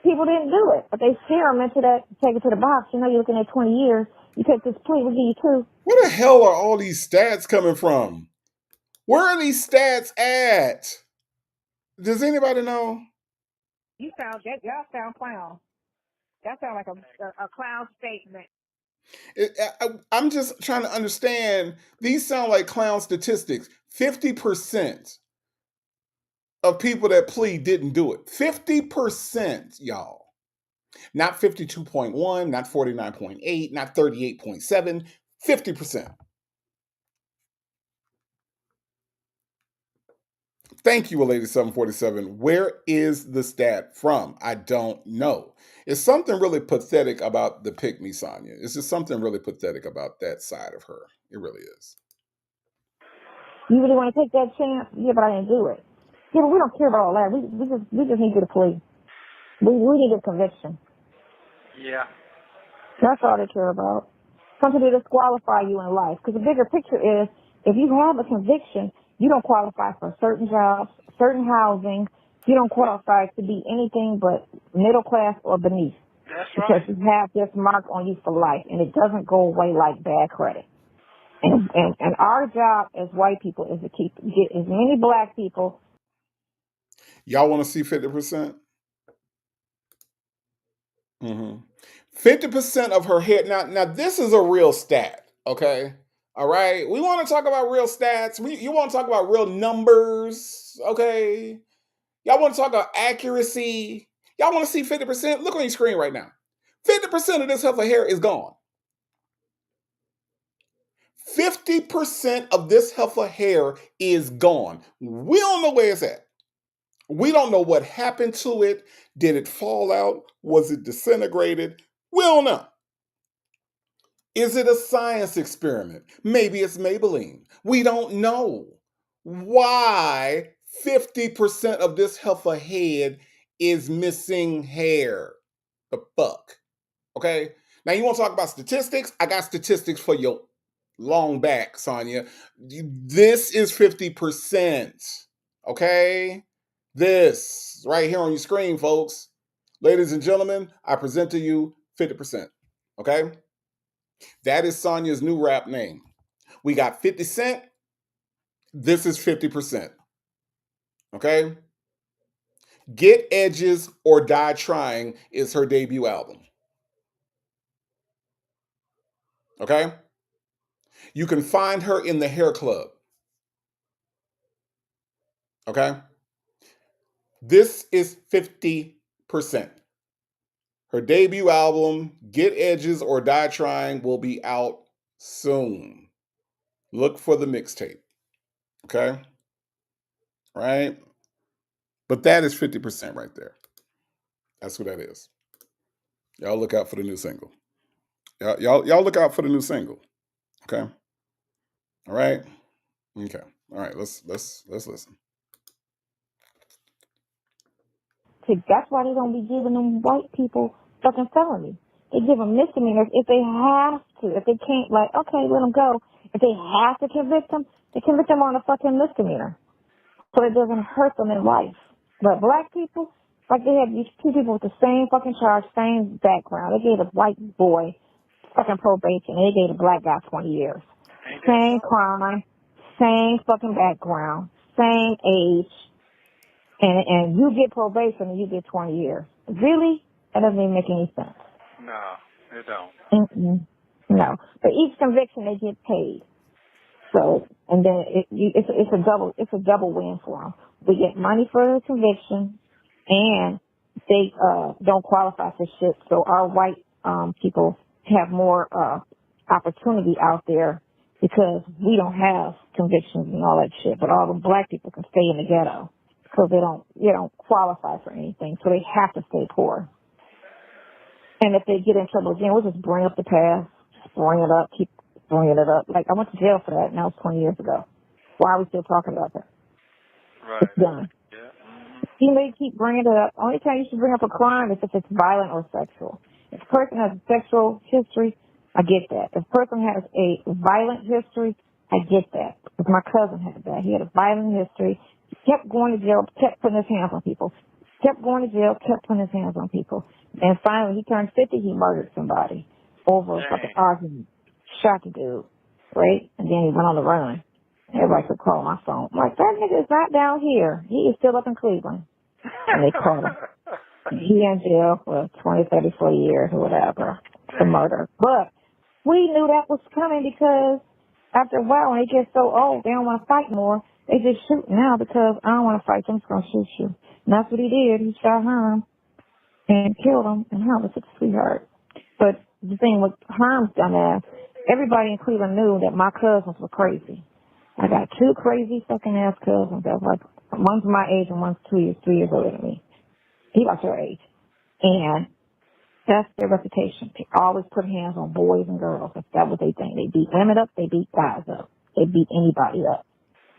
people didn't do it, but they scare them into that, take it to the box. You know, you're looking at 20 years. You take this plea, we'll give you 2. Where the hell are all these stats coming from? Where are these stats at? Does anybody know? You sound, y'all sound clown. That sounds like a clown statement. I'm just trying to understand. These sound like clown statistics. 50% of people that plead didn't do it. 50%, y'all. Not 52.1, not 49.8, not 38.7, 50%. Thank you, Lady 747. Where is the stat from? I don't know. It's something really pathetic about the pick me, Sonya. It's just something really pathetic about that side of her. It really is. You really want to take that chance? Yeah, but I didn't do it. Yeah, but we don't care about all that. We just need you to plea. We need a conviction. Yeah. That's all they care about. Something to disqualify you in life. Because the bigger picture is, if you have a conviction, you don't qualify for certain jobs, certain housing. You don't qualify to be anything but middle class or beneath. That's because right. you have this mark on you for life, and it doesn't go away like bad credit. And our job as white people is to get as many black people. Y'all want to see 50%? 50% of her hair. Now this is a real stat, okay? All right. We want to talk about real stats. You want to talk about real numbers, okay? Y'all want to talk about accuracy. Y'all want to see 50%? Look on your screen right now. 50% of this heifer hair is gone. 50% of this heifer hair is gone. We don't know where it's at. We don't know what happened to it. Did it fall out? Was it disintegrated? We don't know. Is it a science experiment? Maybe it's Maybelline. We don't know why 50% of this heifer head is missing hair. The fuck? Okay? Now you want to talk about statistics? I got statistics for your long back, Sonya. This is 50%. Okay? This right here on your screen, folks. Ladies and gentlemen, I present to you 50%. Okay? That is Sonya's new rap name. We got 50 Cent. This is 50%. Okay? Get Edges or Die Trying is her debut album. Okay? You can find her in the Hair Club. Okay? This is 50%. Her debut album, Get Edges or Die Trying, will be out soon. Look for the mixtape. Okay? Right? But that is 50% right there. That's who that is. Y'all look out for the new single. Y'all look out for the new single. Okay? All right? Okay. All right, let's listen. That's why they don't be giving them white people fucking felonies. They give them misdemeanors if they have to. If they can't, like, okay, let them go. If they have to convict them, they convict them on a fucking misdemeanor, so it doesn't hurt them in life. But black people, like, they have these 2 people with the same fucking charge, same background. They gave a white boy fucking probation, and they gave a black guy 20 years. Same crime, same fucking background, same age. And you get probation and you get 20 years. Really? That doesn't even make any sense. No, it don't. No. But each conviction they get paid. So, and then it's a double win for them. We get money for the conviction, and they don't qualify for shit. So our white people have more opportunity out there because we don't have convictions and all that shit. But all the black people can stay in the ghetto. Because they don't qualify for anything, so they have to stay poor. And if they get in trouble again, we'll just bring up the past, bring it up, keep bringing it up. Like, I went to jail for that, and that was 20 years ago. Why are we still talking about that? Right. It's done. Yeah. You may keep bringing it up. Only time you should bring up a crime is if it's violent or sexual. If a person has a sexual history, I get that. If a person has a violent history, I get that. Because my cousin had that. He had a violent history. He kept going to jail, kept putting his hands on people. kept going to jail, kept putting his hands on people. And finally, he turned 50, he murdered somebody over a fucking argument. Shot the dude, right? And then he went on the run. Everybody could call my phone. I'm like, that nigga is not down here. He is still up in Cleveland. And they called him. He in jail for 20, 30, 40 years or whatever for murder. But we knew that was coming because after a while, when they get so old, they don't want to fight more. They just shoot now because I don't want to fight. I'm just going to shoot you. And that's what he did. He shot Herm and killed him, and Herm was such a sweetheart. But the thing with Herm's dumbass, everybody in Cleveland knew that my cousins were crazy. I got two crazy fucking ass cousins that were like, one's my age and one's 3 years older than me. He about your age. And that's their reputation. They always put hands on boys and girls. That's what they think. They beat women up, they beat guys up. They beat anybody up.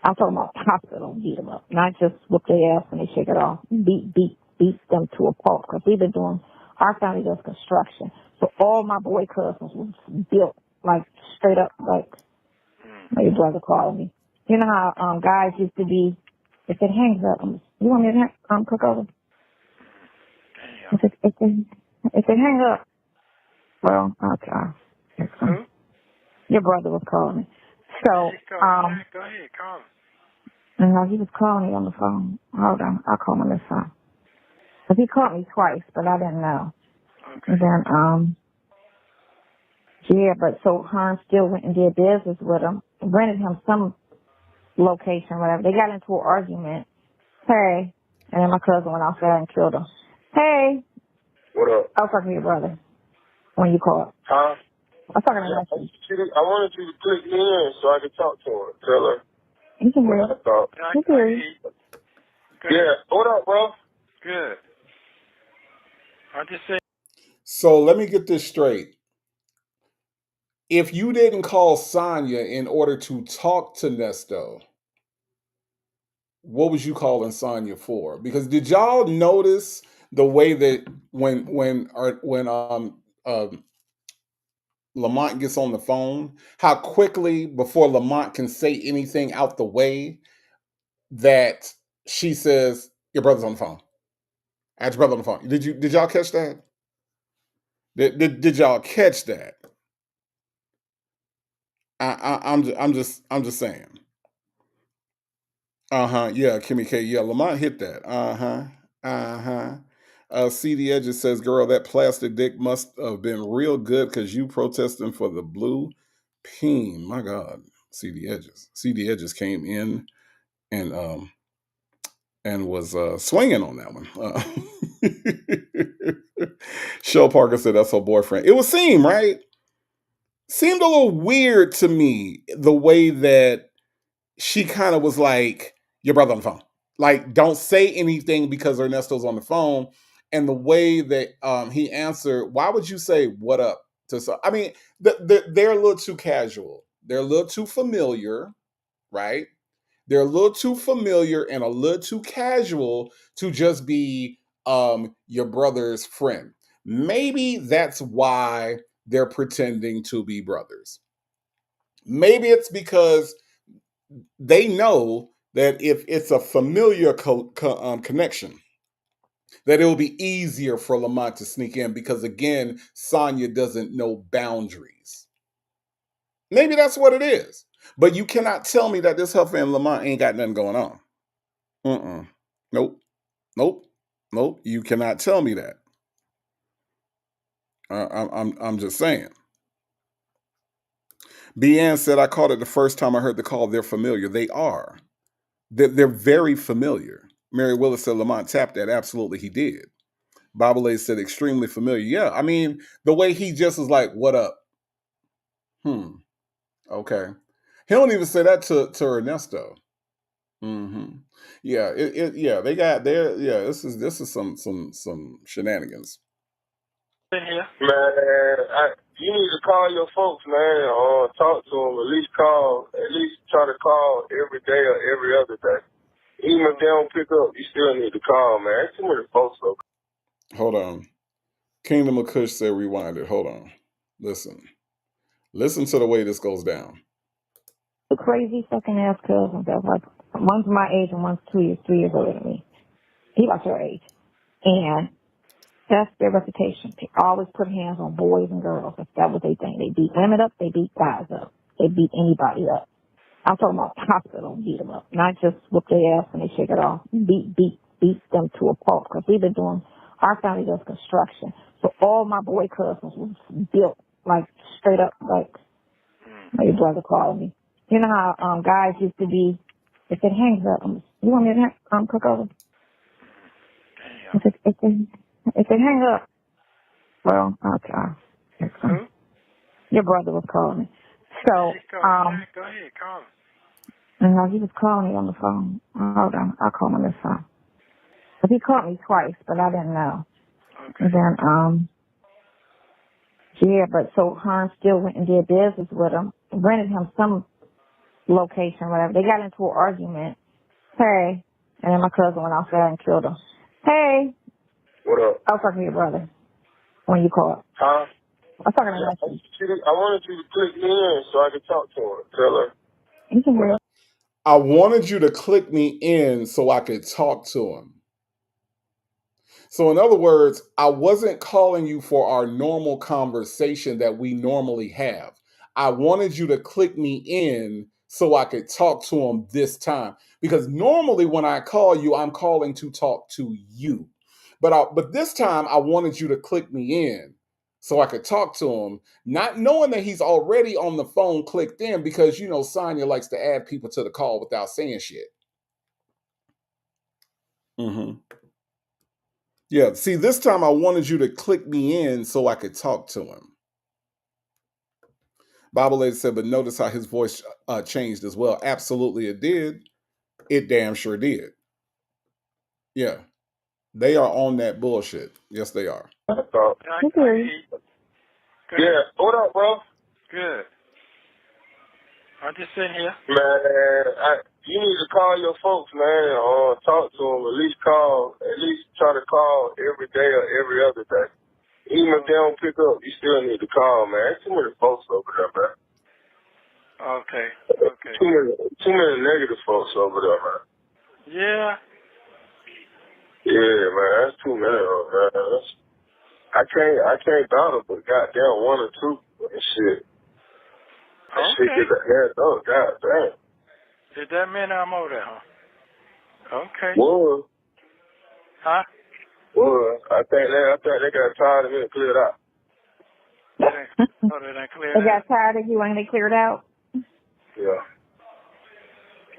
I'm talking about hospital beat them up, not just whoop their ass and they shake it off. Beat them to a pulp. Because we've been doing, our family does construction. So all my boy cousins was built like straight up like my brother called me. You know how guys used to be, if it hangs up, you want me to cook over? If it hang up, well, okay. Your brother was calling me. So, go ahead, call him. No, he was calling me on the phone. Hold on, I'll call him this time. Cause he called me twice, but I didn't know. Okay. And then, yeah, but so Hearn still went and did business with him, rented him some location, whatever. They got into an argument. Hey, and then my cousin went outside and killed him. Hey. What up? I was talking to your brother when you called. Huh? I was talking to you. I wanted you to click me in so I could talk to her. Tell her. You can hear it. You can hear it. Yeah. What up, bro? Good. I just said. So let me get this straight. If you didn't call Sonya in order to talk to Nesto, what was you calling Sonya for? Because did y'all notice the way that when Lamont gets on the phone, how quickly before Lamont can say anything out the way that she says, "Your brother's on the phone. I had your brother on the phone." Did y'all catch that? Did y'all catch that? I'm just saying. Yeah, Kimmy K. Yeah, Lamont hit that. CD Edges says, "Girl, that plastic dick must have been real good because you protesting for the blue peen." My God, CD Edges. CD Edges came in and was swinging on that one. Shell Parker said that's her boyfriend. It would seem, right? Seemed a little weird to me the way that she kind of was like, "Your brother on the phone." Like, don't say anything because Ernesto's on the phone. And the way that he answered, why would you say "what up" to some? I mean, they're a little too casual. They're a little too familiar, right? They're a little too familiar and a little too casual to just be your brother's friend. Maybe that's why they're pretending to be brothers. Maybe it's because they know that if it's a familiar connection, that it will be easier for Lamont to sneak in because, again, Sonya doesn't know boundaries. Maybe that's what it is. But you cannot tell me that this Huff and Lamont ain't got nothing going on. Nope. You cannot tell me that. I'm just saying. Deanne said, "I caught it the first time I heard the call. They're familiar. They are. They're very familiar." Mary Willis said, "Lamont tapped that." Absolutely, he did. Babale said, "Extremely familiar." Yeah, I mean, the way he just was like, "What up?" Okay. He don't even say that to Ernesto. Yeah, they got there. Yeah, this is some shenanigans. In here. Man, you need to call your folks, man, or talk to them. At least try to call every day or every other day. Even if they don't pick up, you still need to call, man. There's too many folks, though. Hold on. Kingdom of Kush said rewind it. Hold on. Listen to the way this goes down. The crazy fucking ass cousins that like, one's my age and one's 3 years older than me. He about your age. And that's their reputation. They always put hands on boys and girls. If that was their thing. They beat women up. They beat guys up. They beat anybody up. I'm talking about the hospital beat them up, not just whoop their ass and they shake it off. Beat them to a pulp. Because we've been doing, our family does construction. So all my boy cousins was built like straight up like my brother called me. You know how guys used to be, if it hangs up, you want me to cook over? If it hangs up, well, okay. Who? Your brother was calling me. So, Go ahead, call him. no, he was calling me on the phone. Hold on, I'll call him on this phone. But he called me twice, but I didn't know. Okay. And then, yeah, but so Hearn still went and did business with him, rented him some location, whatever. They got into an argument. Hey. And then my cousin went outside and killed him. Hey. What up? I was talking to your brother when you called. Huh? I was talking to you. I wanted you to click me in so I could talk to her. Tell her. You can hear it. I wanted you to click me in so I could talk to him. So in other words, I wasn't calling you for our normal conversation that we normally have. I wanted you to click me in so I could talk to him this time. Because normally when I call you, I'm calling to talk to you. But this time I wanted you to click me in so I could talk to him, not knowing that he's already on the phone clicked in because, you know, Sonya likes to add people to the call without saying shit. Mm-hmm. Yeah, see, this time I wanted you to click me in so I could talk to him. Bible Lady said, but notice how his voice changed as well. Absolutely it did. It damn sure did. Yeah. They are on that bullshit. Yes, they are. Yeah. What up, bro? Good. I'm just sitting here. Man, you need to call your folks, man, or talk to them. At least try to call every day or every other day. Even if they don't pick up, you still need to call, man. There's too many folks over there, man. Okay. Too many negative folks over there, man. Yeah. Yeah, man, that's too many of them, man. I can't battle, but goddamn one or two and shit. That shit get the head up, goddamn. Is that many I'm over there, huh? Okay. Well, huh? Well, I think they got tired of me and cleared out. They cleared They got tired of you and they cleared out? Yeah.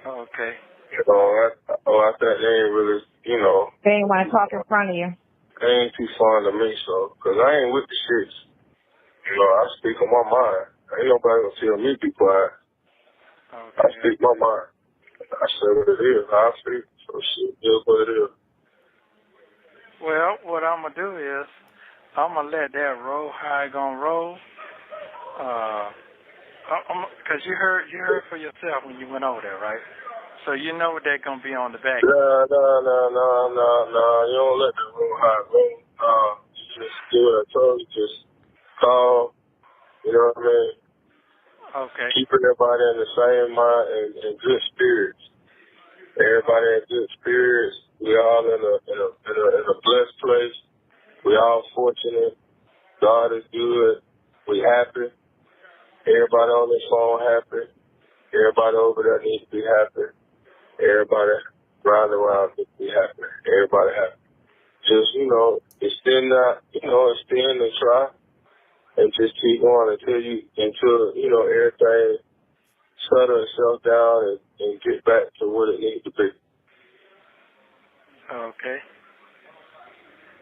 Okay. I think they ain't really, you know. They ain't want to talk in front of you. They ain't too fond of me, so, because I ain't with the shits. You know, I speak on my mind. Ain't nobody gonna tell me be quiet. Okay. I speak my mind. I say what it is, how I feel. So shit is what it is. Well, what I'm gonna do is I'm gonna let that roll how it gonna roll. Cause you heard for yourself when you went over there, right? So you know what they're gonna be on the back. No. You don't let that roll how it roll. Just do what I told you. Just call. You know what I mean? Okay. Keep everybody in the same mind and good spirits. Everybody in good spirits. We all in a blessed place. We all fortunate. God is good. We happy. Everybody on this phone happy. Everybody over there needs to be happy. Everybody riding around needs to be happy. Everybody happy. Just, you know, extend and try. And just keep going until you know, everything settle itself down and get back to what it needs to be. Okay.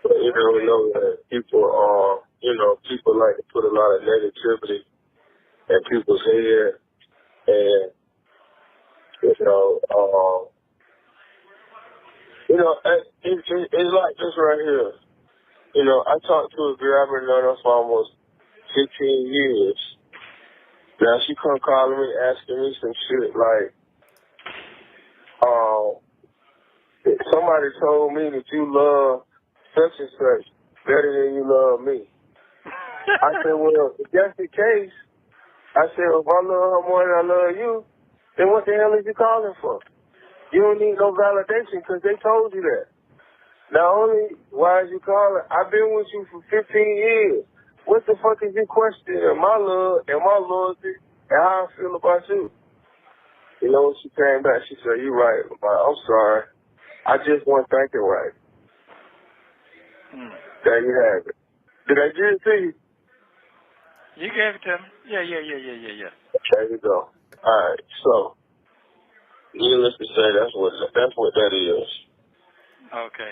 But you know that people like to put a lot of negativity in people's head, and it's like this right here. You know, I talked to a girl I've been knowing her for almost 15 years. Now she come calling me, asking me some shit like, somebody told me that you love such and such better than you love me. I said, well, if that's the case, I said, if I love her more than I love you, then what the hell is you calling for? You don't need no validation because they told you that. Not only why is you calling, I've been with you for 15 years. What the fuck is you questioning my love and my loyalty and how I feel about you? You know, she came back, she said, "You right, I'm sorry. I just wasn't thinking right." There you have it. Did I give it to you? You gave it to me. Yeah. There you go. All right, so needless to say, that's what that is. Okay.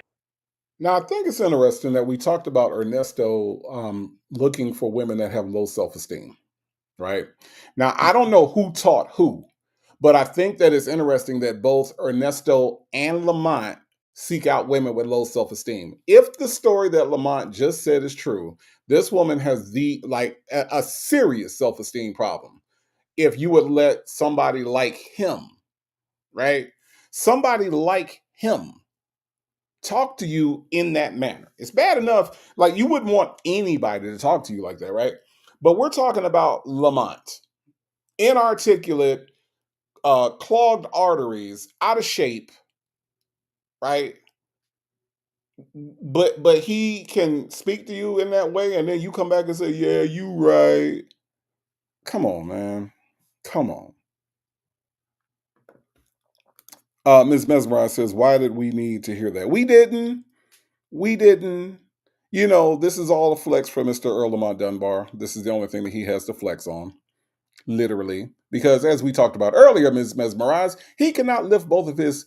Now, I think it's interesting that we talked about Ernesto looking for women that have low self-esteem, right? Now, I don't know who taught who, but I think that it's interesting that both Ernesto and Lamont seek out women with low self-esteem. If the story that Lamont just said is true, this woman has a serious self-esteem problem. If you would let somebody like him, right? Somebody like him talk to you in that manner. It's bad enough, like you wouldn't want anybody to talk to you like that, right? But we're talking about Lamont, inarticulate, clogged arteries, out of shape, right? But he can speak to you in that way, and then you come back and say, "Yeah, you right." Come on, man. Come on. Ms. Mesmerize says, "Why did we need to hear that? We didn't. We didn't. You know, this is all a flex for Mr. Earl Lamont Dunbar. This is the only thing that he has to flex on, literally. Because as we talked about earlier, Ms. Mesmerize, he cannot lift both of his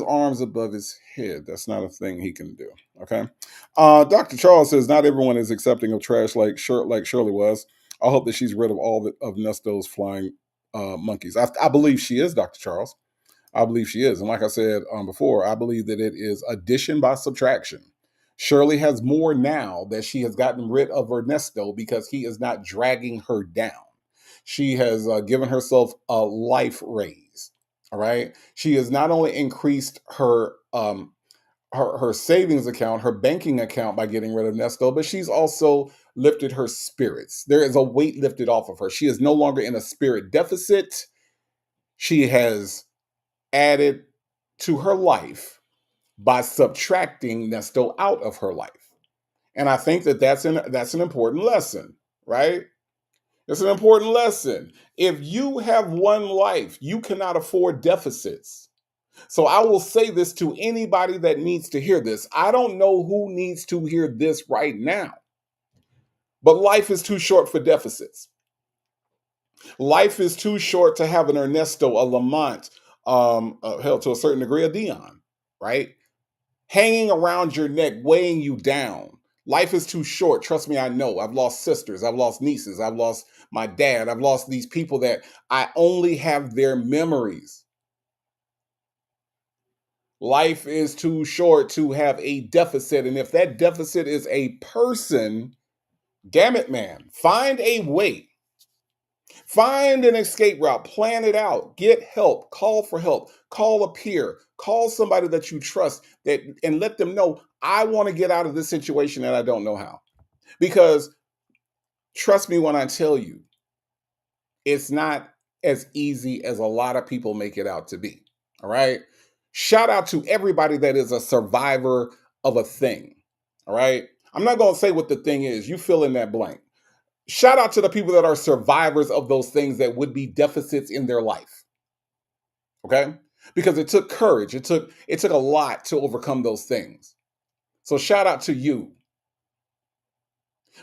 arms above his head. That's not a thing he can do. Okay. Dr. Charles says, not everyone is accepting of trash like Shirley was. I hope that she's rid of all of Nesto's flying monkeys. I believe she is, Dr. Charles. I believe she is. And like I said before, I believe that it is addition by subtraction. Shirley has more now that she has gotten rid of Ernesto because he is not dragging her down. She has given herself a life raise. All right. She has not only increased her savings account, her banking account by getting rid of Nesto, but she's also lifted her spirits. There is a weight lifted off of her. She is no longer in a spirit deficit. She has added to her life by subtracting Nesto out of her life. And I think that that's an important lesson, right? It's an important lesson. If you have one life, you cannot afford deficits. So I will say this to anybody that needs to hear this. I don't know who needs to hear this right now, but life is too short for deficits. Life is too short to have an Ernesto, a Lamont, hell, to a certain degree, a Dion, right? Hanging around your neck, weighing you down. Life is too short. Trust me, I know. I've lost sisters. I've lost nieces. I've lost my dad. I've lost these people that I only have their memories. Life is too short to have a deficit. And if that deficit is a person, damn it, man, find a way. Find an escape route, plan it out, get help, call for help, call a peer, call somebody that you trust that and let them know, I want to get out of this situation and I don't know how. Because trust me when I tell you, it's not as easy as a lot of people make it out to be. All right? Shout out to everybody that is a survivor of a thing. All right? I'm not going to say what the thing is. You fill in that blank. Shout out to the people that are survivors of those things that would be deficits in their life. Okay? Because it took courage. It took a lot to overcome those things. So shout out to you.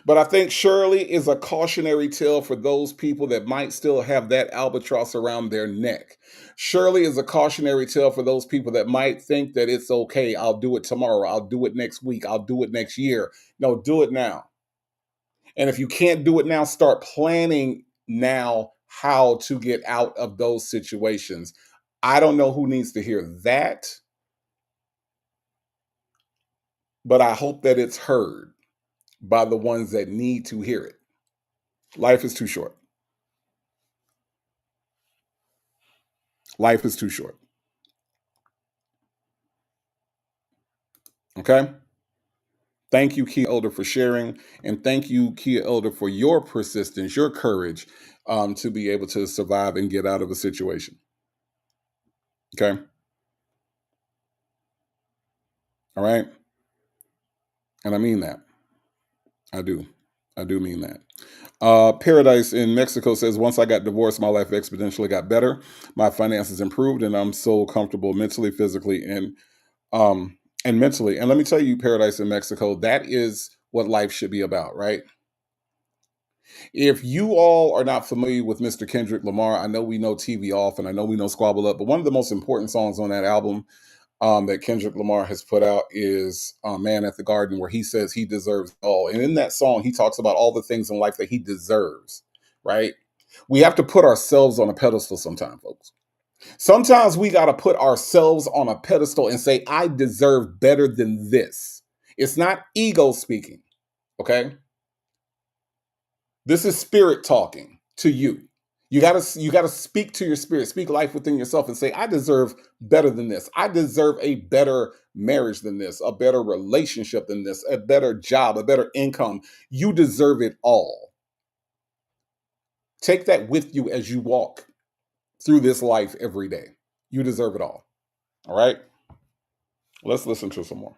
But I think Shirley is a cautionary tale for those people that might still have that albatross around their neck. Shirley is a cautionary tale for those people that might think that it's okay. I'll do it tomorrow. I'll do it next week. I'll do it next year. No, do it now. And if you can't do it now, start planning now how to get out of those situations. I don't know who needs to hear that, but I hope that it's heard by the ones that need to hear it. Life is too short. Life is too short. Okay? Thank you, Kia Elder, for sharing. And thank you, Kia Elder, for your persistence, your courage to be able to survive and get out of a situation. Okay? All right. And I mean that. I do mean that. Paradise in Mexico says, once I got divorced, my life exponentially got better. My finances improved, and I'm so comfortable mentally, physically, and mentally. And let me tell you, Paradise in Mexico, that is what life should be about, right? If you all are not familiar with Mr. Kendrick Lamar, I know we know TV Off, and I know we know Squabble Up, but one of the most important songs on that album that Kendrick Lamar has put out is Man at the Garden, where he says he deserves it all. And in that song, he talks about all the things in life that he deserves, right? We have to put ourselves on a pedestal sometimes, folks. Sometimes we got to put ourselves on a pedestal and say, I deserve better than this. It's not ego speaking, okay? This is spirit talking to you. You gotta speak to your spirit, speak life within yourself and say, I deserve better than this. I deserve a better marriage than this, a better relationship than this, a better job, a better income. You deserve it all. Take that with you as you walk through this life every day. You deserve it all. All right? Let's listen to some more.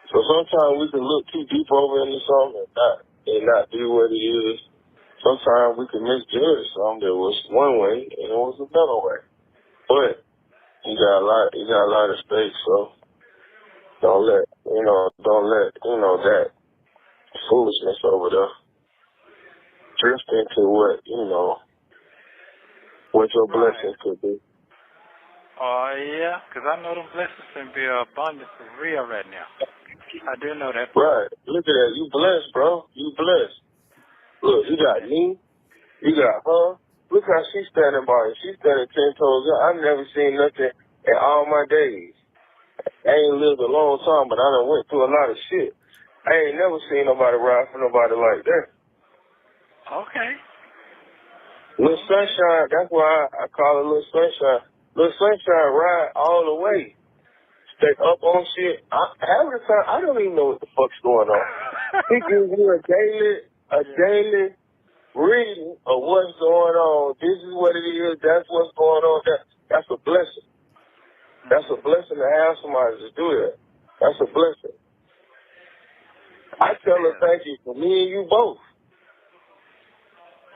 So sometimes we can look too deep over into something and not do what it is. Sometimes we can misjudge something that was one way and it was another way. But you got a lot of space, so don't let that foolishness over there drift into what your blessings could be. Oh, yeah, because I know them blessings can be abundant for real right now. I do know that. Right. Look at that. You blessed, bro. You blessed. Look, you got me. You got her. Look how she's standing by you. She's standing 10 toes up. I've never seen nothing in all my days. I ain't lived a long time, but I done went through a lot of shit. I ain't never seen nobody ride for nobody like that. Okay. Little Sunshine, that's why I call her Little Sunshine. Little Sunshine ride all the way. Stay up on shit. Half the time, I don't even know what the fuck's going on. He gives you a daily reading of what's going on. This is what it is. That's what's going on. That's a blessing. That's a blessing to have somebody to do that. That's a blessing. I tell her thank you for me and you both.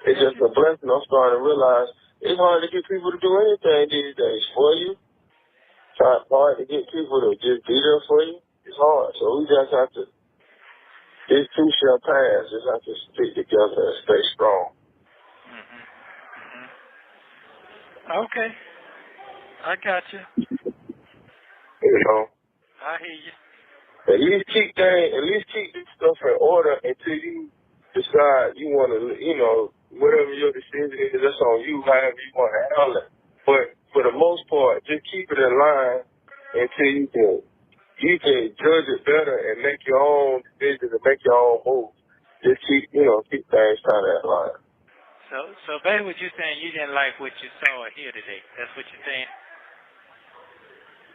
It's just a blessing. I'm starting to realize it's hard to get people to do anything these days for you. It's hard to get people to just be there for you. It's hard. So we just have to, this too shall pass. Just have to stick together and stay strong. Okay. I got you. You know? I hear you. At least keep this stuff in order until you decide you want to, whatever your decision is, that's on you, however you want to handle it. But for the most part, just keep it in line until you can judge it better and make your own decisions and make your own moves. Just keep things kind of in line. So basically what you're saying, you didn't like what you saw here today. That's what you're saying?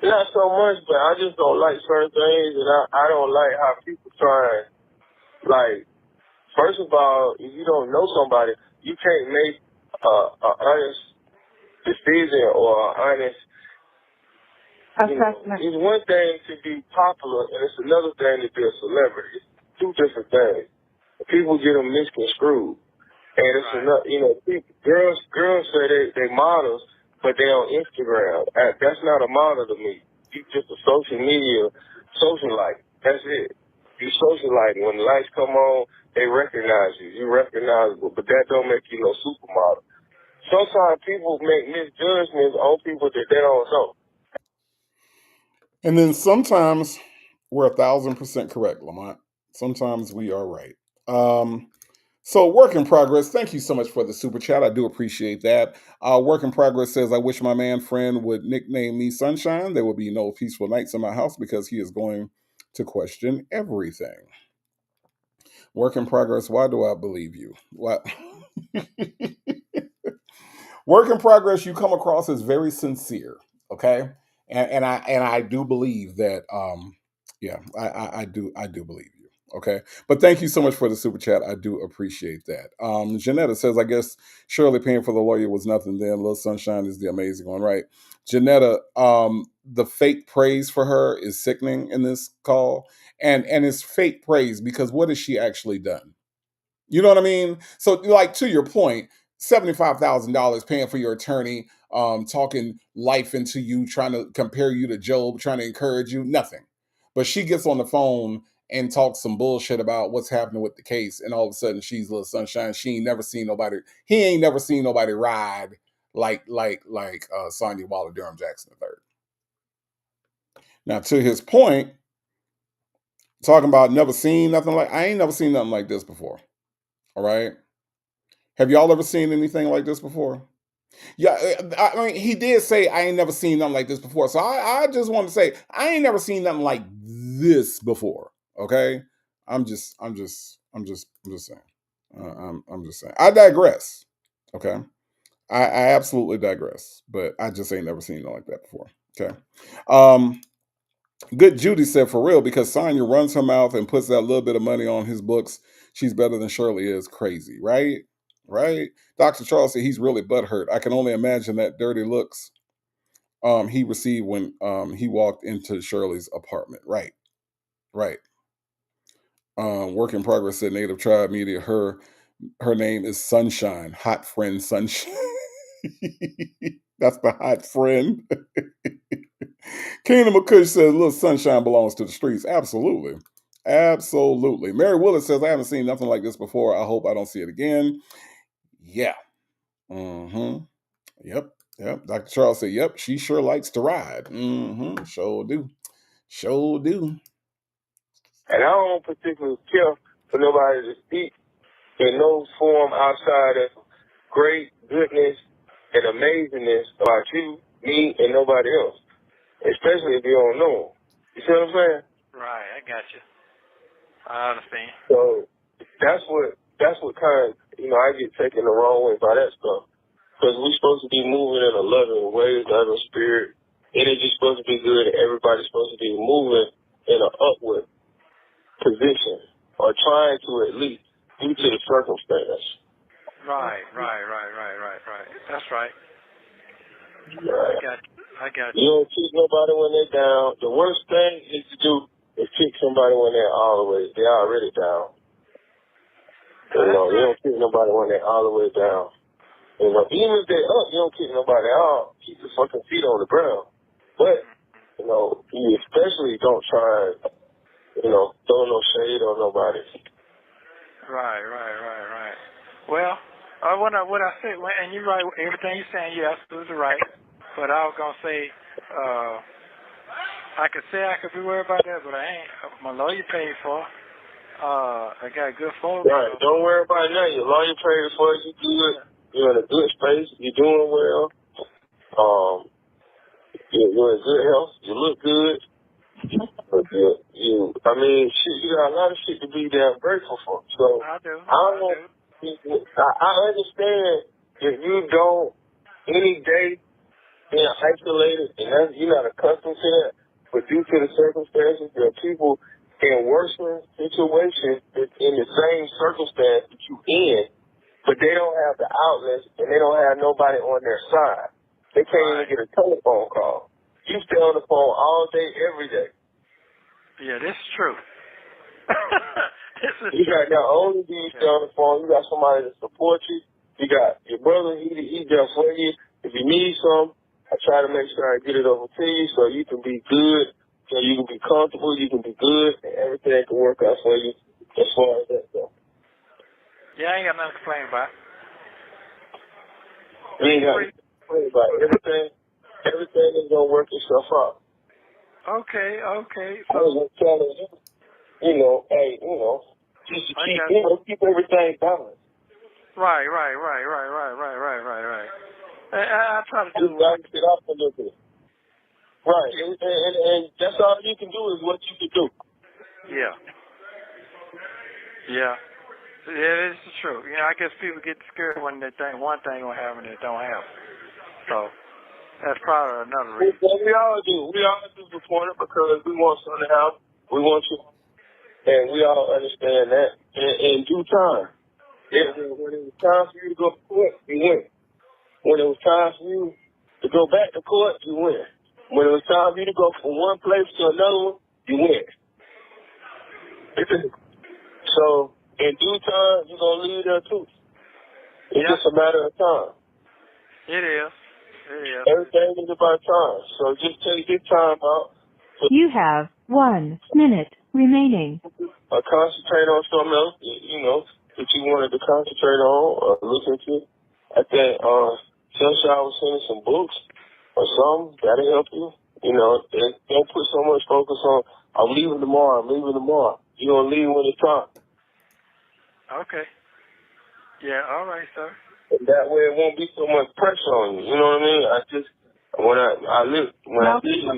Not so much, but I just don't like certain things, and I don't like how people try and, first of all, if you don't know somebody, you can't make an honest decision or an honest assessment. It's one thing to be popular, and it's another thing to be a celebrity. It's two different things. People get them misconstrued. And it's another, girls say they models, but they on Instagram. That's not a model to me. You just a social media socialite. That's it. You socialite. When the lights come on, they recognize you. You're recognizable, but that don't make you no supermodel. Sometimes people make misjudgments on people that they don't know. And then sometimes we're 1,000% correct, Lamont. Sometimes we are right. So work in progress. Thank you so much for the super chat. I do appreciate that. Work in progress says, I wish my man friend would nickname me Sunshine. There will be no peaceful nights in my house because he is going to question everything. Work in progress. Why do I believe you? What? Work in progress. You come across as very sincere. Okay. And I do believe that, I do believe you. Okay. But thank you so much for the super chat. I do appreciate that. Janetta says, I guess Shirley paying for the lawyer was nothing then. Little Sunshine is the amazing one, right? Janetta, the fake praise for her is sickening in this call. And it's fake praise because what has she actually done? You know what I mean? So, like, to your point, $75,000 paying for your attorney, talking life into you, trying to compare you to Job, trying to encourage you, nothing. But she gets on the phone and talks some bullshit about what's happening with the case, and all of a sudden she's Little Sunshine. She ain't never seen nobody. He ain't never seen nobody ride like Sonya Waller Durham Jackson III. Now, to his point, talking about never seen nothing like, I ain't never seen nothing like this before. All right. Have y'all ever seen anything like this before? Yeah, I mean, he did say I ain't never seen nothing like this before. So I just want to say I ain't never seen nothing like this before. Okay, I'm just saying. I'm just saying. I digress. Okay, I absolutely digress. But I just ain't never seen nothing like that before. Okay. Good Judy said, for real, because Sonya runs her mouth and puts that little bit of money on his books. She's better than Shirley is. Crazy, right? Right? Dr. Charles said he's really butthurt. I can only imagine that dirty looks he received when he walked into Shirley's apartment. Right. Right. Work in progress said Native Tribe Media. Her name is Sunshine. Hot friend Sunshine. That's the hot friend. Kingdom of Kush says Little Sunshine belongs to the streets. Absolutely. Absolutely. Mary Willis says, I haven't seen nothing like this before. I hope I don't see it again. Yeah. Mm-hmm. Yep. Yep. Dr. Charles said, yep, she sure likes to ride. Mm-hmm. Sure do. Sure do. And I don't particularly care for nobody to speak in no form outside of great goodness and amazingness about you, me, and nobody else. Especially if you don't know them. You see what I'm saying? Right, I got you. I understand. So that's what kind of, I get taken the wrong way by that stuff. Because we're supposed to be moving in a loving way, loving spirit. Energy's supposed to be good, and everybody's supposed to be moving in an upward position, or trying to at least, due to the circumstance. Right. That's right. Right. I got You don't kick nobody when they're down. The worst thing is to do is kick somebody when they're already down. You don't kick nobody when they're all the way down. Even if they're up, you don't kick nobody out. Keep your fucking feet on the ground. But, you especially don't try and, throw no shade on nobody. Right. Well, what I said, and you're right, everything you're saying, you're absolutely right. But I was going to say, I could say I could be worried about that, but I ain't. My lawyer paid for it. I got a good phone. Right. Don't worry about nothing. Your lawyer paid for it. You good. You're in a good space. You're doing well. You're in good health. You look good. You got a lot of shit to be damn grateful for. So I do. I understand if you don't any day being isolated and you're not accustomed to that, but due to the circumstances, there are people in worse situations in the same circumstance that you in, but they don't have the outlets and they don't have nobody on their side. They can't even get a telephone call. You stay on the phone all day, every day. Yeah, this is true. You got not only do you stay on the phone, you got somebody to support you. You got your brother, he there for you. If you need some, I try to make sure I get it over to you so you can be good, so you can be comfortable, you can be good, and everything can work out for you as far as that goes. Yeah, I ain't got nothing to complain about. You ain't got nothing to complain about. Everything is going to work itself out. Okay. I was just telling you, just to keep everything balanced. Right. I try to do it. Get off a little bit. Right, and that's all you can do is what you can do. Yeah, this is true. I guess people get scared when they think one thing will happen and it don't happen. So that's probably another reason. Well, we all do. We all do support it because we want something to happen. We want you. And we all understand that in due time. When it was time for you to go to court, you went. When it was time for you to go back to court, you went. When it was time for you to go from one place to another one, you went. So, in due time, you're going to leave there too. It's just a matter of time. It is. It is. Everything is about time. So just take your time out. You have 1 minute remaining. Concentrate on something else, you know, that you wanted to concentrate on or listen to. I think Sunshine was sending some books or something. That'll help you. You know, and don't put so much focus on, I'm leaving tomorrow, I'm leaving tomorrow. You're going to leave when it's time. Okay. Yeah, all right, sir. And that way it won't be so much pressure on you. You know what I mean? I leave, you know what I mean?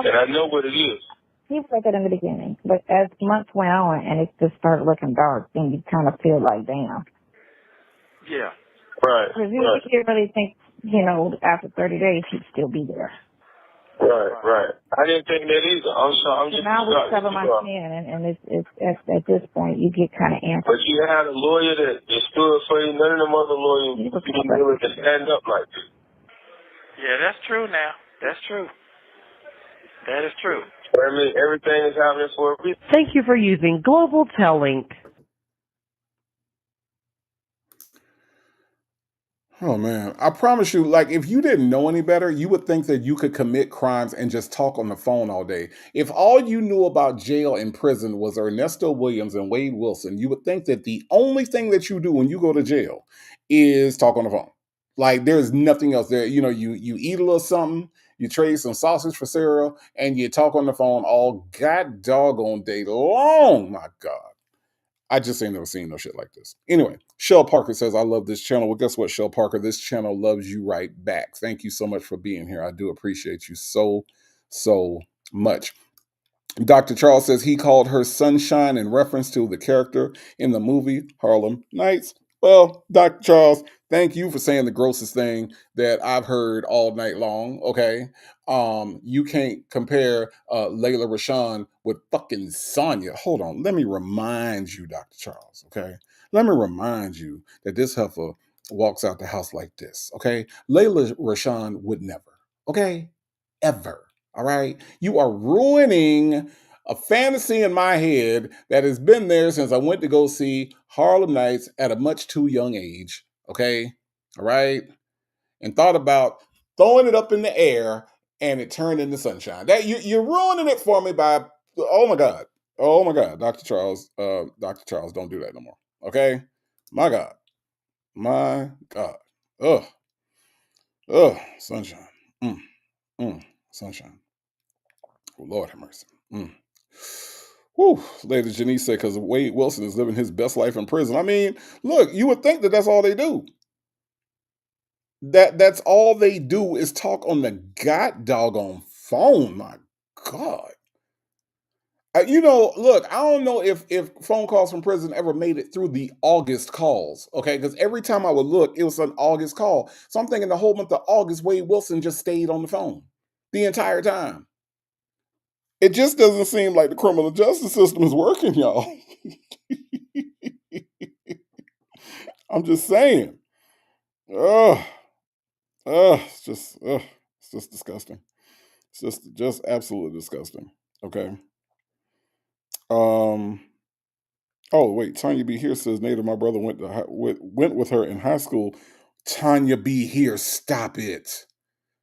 And I know what it is. He was like that in the beginning, but as months went on and it just started looking dark, then you kind of feel like, damn. Yeah. Right. Because you really think, you know, after 30 days he'd still be there. Right. I didn't think that either. I'm just now we cover my chin, and it's at this point you get kind of antsy. But you had a lawyer that stood for you. None of them other lawyers didn't really stand up like this. Yeah, that's true now. That's true. That is true. I mean, everything is happening for a reason. Thank you for using Global Tellink. Oh man, I promise you, like if you didn't know any better, you would think that you could commit crimes and just talk on the phone all day. If all you knew about jail and prison was Ernesto Williams and Wade Wilson, you would think that the only thing that you do when you go to jail is talk on the phone. Like there's nothing else there. You know, you eat a little something, you trade some sausage for cereal, and you talk on the phone all god doggone day long. My God. I just ain't never seen no shit like this. Anyway, Shell Parker says, I love this channel. Well, guess what, Shell Parker? This channel loves you right back. Thank you so much for being here. I do appreciate you so much. Dr. Charles says he called her Sunshine in reference to the character in the movie Harlem Nights. Well, Dr. Charles, thank you for saying the grossest thing that I've heard all night long, okay? You can't compare Layla Rashawn with fucking Sonya. Hold on, let me remind you, Dr. Charles, okay? Let me remind you that this heifer walks out the house like this, okay? Layla Rashawn would never, okay? Ever. All right. You are ruining a fantasy in my head that has been there since I went to go see Harlem Nights at a much too young age. Okay. All right. And thought about throwing it up in the air and it turned into sunshine. That you're ruining it for me by, oh my God. Oh my God. Dr. Charles, don't do that no more. Okay. My God. My God. Sunshine. Sunshine. Oh, Lord have mercy. Whew. Lady Janice said, because Wade Wilson is living his best life in prison. I mean, look, you would think that that's all they do. That's all they do is talk on the god doggone phone. My God. You know, look, I don't know if phone calls from prison ever made it through the August calls, okay? Because every time I would look, it was an August call. So I'm thinking the whole month of August, Wade Wilson just stayed on the phone the entire time. It just doesn't seem like the criminal justice system is working, y'all. I'm just saying. It's just disgusting. It's just absolutely disgusting. Okay. Oh wait, Tanya B here says Native, my brother went with her in high school. Tanya B here, stop it.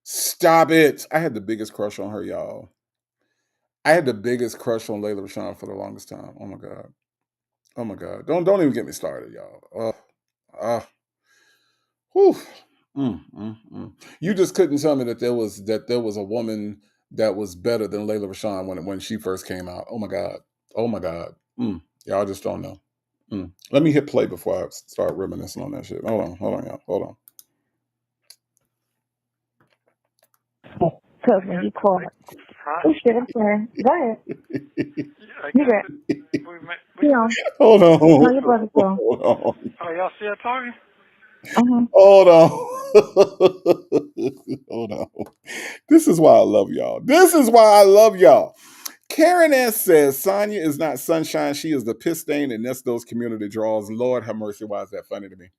Stop it. I had the biggest crush on her, y'all. I had the biggest crush on Layla Rashawn for the longest time. Oh my God. Oh my God. Don't even get me started, y'all. Whew. You just couldn't tell me that there was a woman that was better than Layla Rashawn when she first came out. Oh my God. Oh my God. Y'all just don't know. Let me hit play before I start reminiscing on that shit. Hold on, y'all. Hold on. Because when you call it, oh shit, I'm sorry. Go ahead. You got Hold on. No, your brother go. Hold on. Oh, y'all still talking? Hold on. Hold on. This is why I love y'all. This is why I love y'all. Karen S says Sonya is not sunshine. She is the piss stain that Nesto's community draws. Lord have mercy. Why is that funny to me?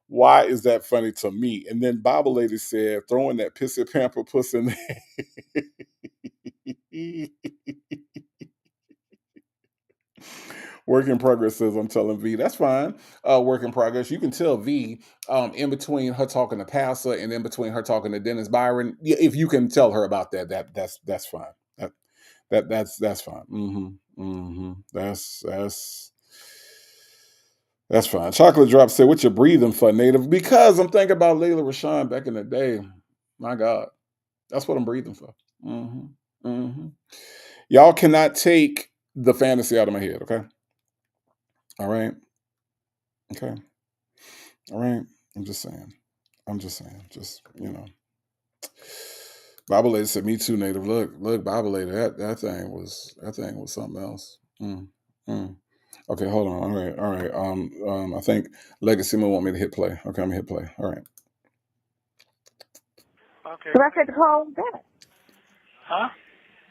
Why is that funny to me? And then Bible Lady said, throwing that pissy pamper puss in there. Work in progress says, I'm telling V. That's fine. Work in progress. You can tell V in between her talking to Pastor and in between her talking to Dennis Byron. If you can tell her about that, that's fine. That's fine. That's fine. Chocolate Drop said, what you breathing for, Native? Because I'm thinking about Layla Rashawn back in the day. My God. That's what I'm breathing for. Y'all cannot take the fantasy out of my head, okay? All right. Okay. All right. I'm just saying. Just, Bible Lady said, me too, Native. Look, Bible Lady, that thing was something else. Okay, hold on. All right. I think Legacy will want me to hit play. Okay, I'm gonna hit play. All right. Okay. So I said to call him back. Huh?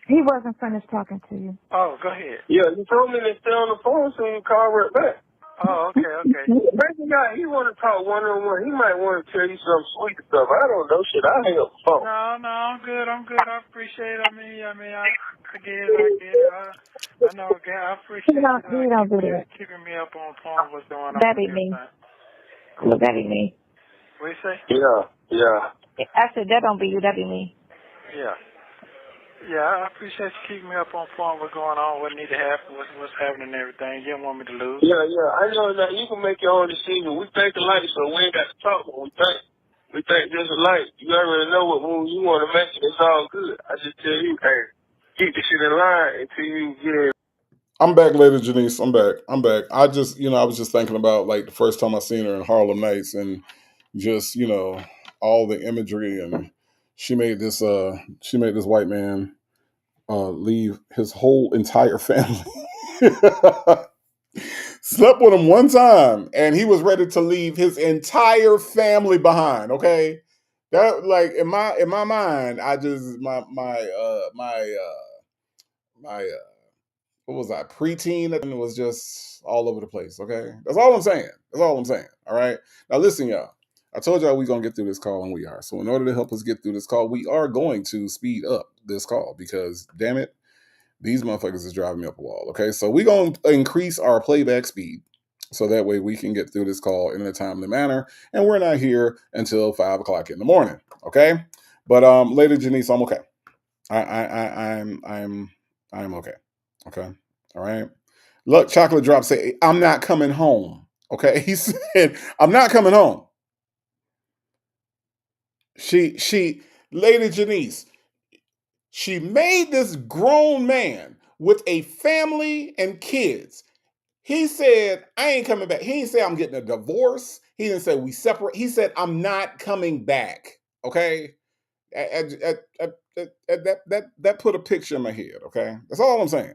He wasn't finished talking to you. Oh, go ahead. Yeah, you told me to stay on the phone so you call right back. Oh, okay. Maybe guy, he want to talk one-on-one. He might want to tell you some sweet stuff. I don't know shit. I hang up the phone. No, I'm good. I appreciate it. I get it. I know. Again, I appreciate keeping me up on point what's going on. That'd be me. Look, that'd be me. What you say? Yeah. I said that don't be you. That'd be me. Yeah. Yeah, I appreciate you keeping me up on point what's going on, what need to happen, what's happening and everything. You don't want me to lose. Yeah. I know that you can make your own decision. We think alike, so we ain't got to talk, but we think just alike. You already know what move you want to make. It's all good. I just tell you, hey, keep the shit in line until you get in. I'm back later, Janice. I'm back. I just, I was just thinking about like the first time I seen her in Harlem Nights and just, all the imagery, and she made this white man leave his whole entire family. Slept with him one time and he was ready to leave his entire family behind. Okay. That, like, in my mind, I just my what was I, preteen, and was just all over the place. Okay. That's all I'm saying. All right. Now listen, y'all. I told y'all we're gonna get through this call, and we are. So in order to help us get through this call, we are going to speed up this call because damn it, these motherfuckers is driving me up a wall. Okay. So we're gonna increase our playback speed so that way we can get through this call in a timely manner, and we're not here until 5 o'clock in the morning. Okay. But later, Janice, I'm okay. I'm okay. Okay. All right. Look, Chocolate Drop say, I'm not coming home. Okay. He said, I'm not coming home. Lady Janice, she made this grown man with a family and kids. He said, I ain't coming back. He didn't say I'm getting a divorce. He didn't say we separate. He said, I'm not coming back. Okay. That put a picture in my head. Okay. That's all I'm saying.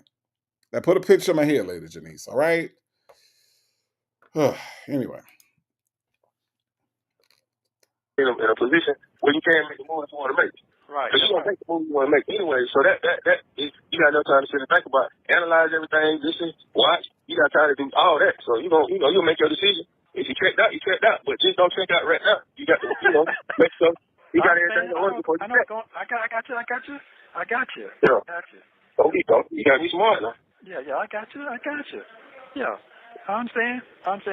That put a picture in my head, Lady Janice. All right. Anyway. In a position where you can't make the moves you want to make. Right. Because you don't make the moves you want to make anyway. So that is, you got no time to sit and think about, analyze everything, listen, watch. You got time to do all that. So you'll make your decision. If you checked out, you checked out. But just don't check out right now. You got to, make stuff. You got everything to work before you check. I got you. Yeah. Don't you got to be smart now. Yeah, I got you. Yeah. I understand. All this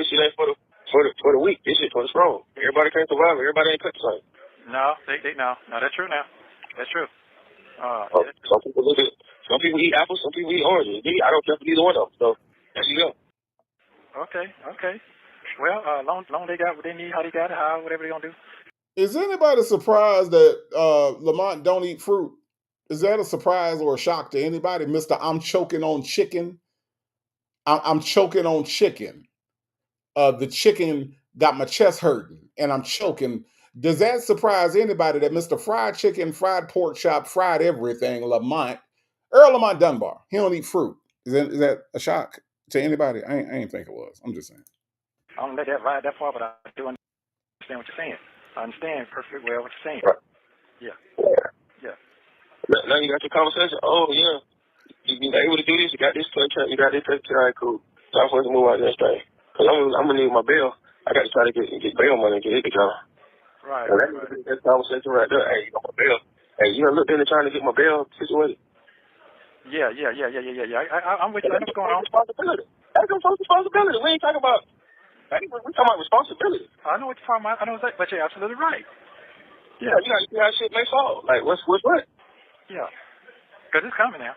shit ain't for the weak. This shit for the strong. Everybody can't survive. Everybody ain't cut the same. No, that's true now. That's true. Some people eat apples, some people eat oranges. I don't care for either one of them. So there you go. Okay. Well, long they got what they need, how they got it, whatever they gonna do. Is anybody surprised that Lamont don't eat fruit? Is that a surprise or a shock to anybody? Mr. I'm choking on chicken. I'm choking on chicken. The chicken got my chest hurting and I'm choking. Does that surprise anybody that Mr. Fried Chicken, Fried Pork Chop, Fried Everything, Earl Lamont Dunbar, he don't eat fruit? Is that a shock to anybody? I ain't think it was. I'm just saying. I don't let that ride that far, but I do understand what you're saying. I understand perfectly well what you're saying. Right. Yeah. Now you got your conversation. Oh, yeah. You been able to do this. You got this contract. You got this contract. All right, cool. Time for us to move on to this thing. Because I'm going to need my bail. I got to try to get bail money and get it together. Right, So right. that conversation right there. Hey, you got my bail. Hey, you done looked into trying to get my bail situated? Yeah. I'm with you. I know what's going on. Responsibility. That's responsibility. We ain't talking about. We're talking about responsibility. I know what you're talking about. I know exactly, but you're absolutely right. Yeah, you got to see how shit may fall. Like, what's what? Yeah. Because it's coming now.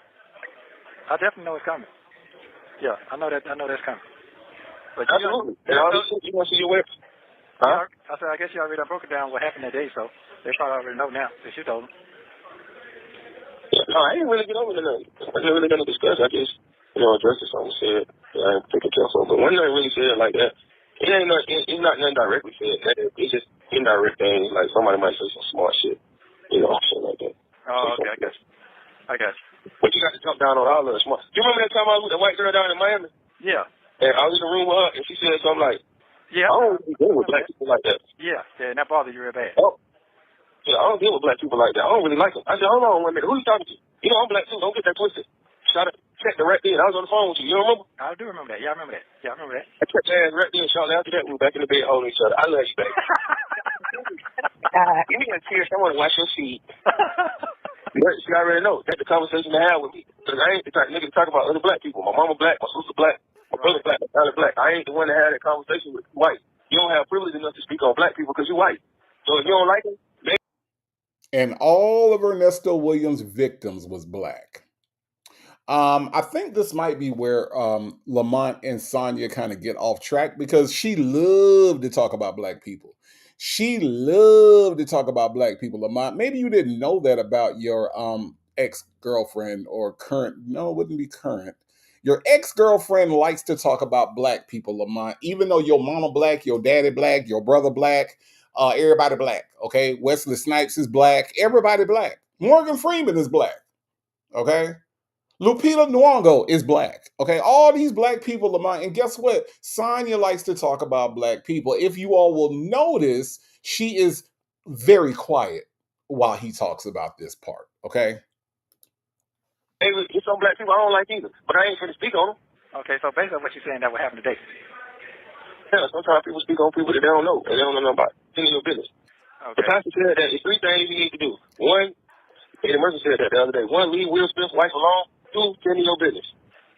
I definitely know it's coming. Yeah, I know that's coming. But absolutely. And all this shit, you want to see your weapon. Huh? Yeah, I said, I guess you already broke it down what happened that day, so they probably already know now since you told them. No, I ain't really get over to nothing. I ain't really gonna discuss. I just, addressed it. Something said I ain't taking care of. But one thing really said like that, it's not nothing directly said. It's just indirect things. Like somebody might say some smart shit, shit like that. Oh, okay, I got you. But you got to jump down on all of the smart. Do you remember that time I was with the white girl down in Miami? Yeah. And I was in the room with her, and she said something like, yeah, I don't really deal with black people like that. Yeah, and that bothered you real bad. Oh. Yeah, I don't deal with black people like that. I don't really like them. I said, hold on one minute. Who you talking to? I'm black too. Don't get that twisted. Shot it. Checked it right then. I was on the phone with you. You don't remember? I do remember that. Yeah, I remember that. I checked your ass right then. Shortly after that, we were back in the bed holding each other. I love you, baby. Give me a tears. I want to wash your feet. But she already know. That's the conversation to have with me. Because I ain't the type of nigga to talk about other black people. My mama black. My sister black. My brother black. My father black. I ain't the one to have that conversation with white. You don't have privilege enough to speak on black people because you white. So if you don't like them, and all of Ernesto Williams' victims was black. I think this might be where Lamont and Sonia kind of get off track because she loved to talk about black people. She loved to talk about black people, Lamont. Maybe you didn't know that about your ex-girlfriend or current. No, it wouldn't be current. Your ex-girlfriend likes to talk about black people, Lamont, even though your mama black, your daddy black, your brother black, everybody black, okay? Wesley Snipes is black, everybody black. Morgan Freeman is black, okay? Lupita Nyong'o is black, okay? All these black people, Lamont, and guess what? Sonya likes to talk about black people. If you all will notice, she is very quiet while he talks about this part, okay? hey, it's some black people I don't like either, but I ain't finna speak on them. Okay, so basically what you're saying that what happened today. Yeah, sometimes people speak on people that they don't know, and they don't know nothing about. It's your business. Okay. The pastor said that there's 3 things you need to do. 1, Eddie Murphy said that the other day. 1, leave Will Smith's wife alone. 2, tend to your business.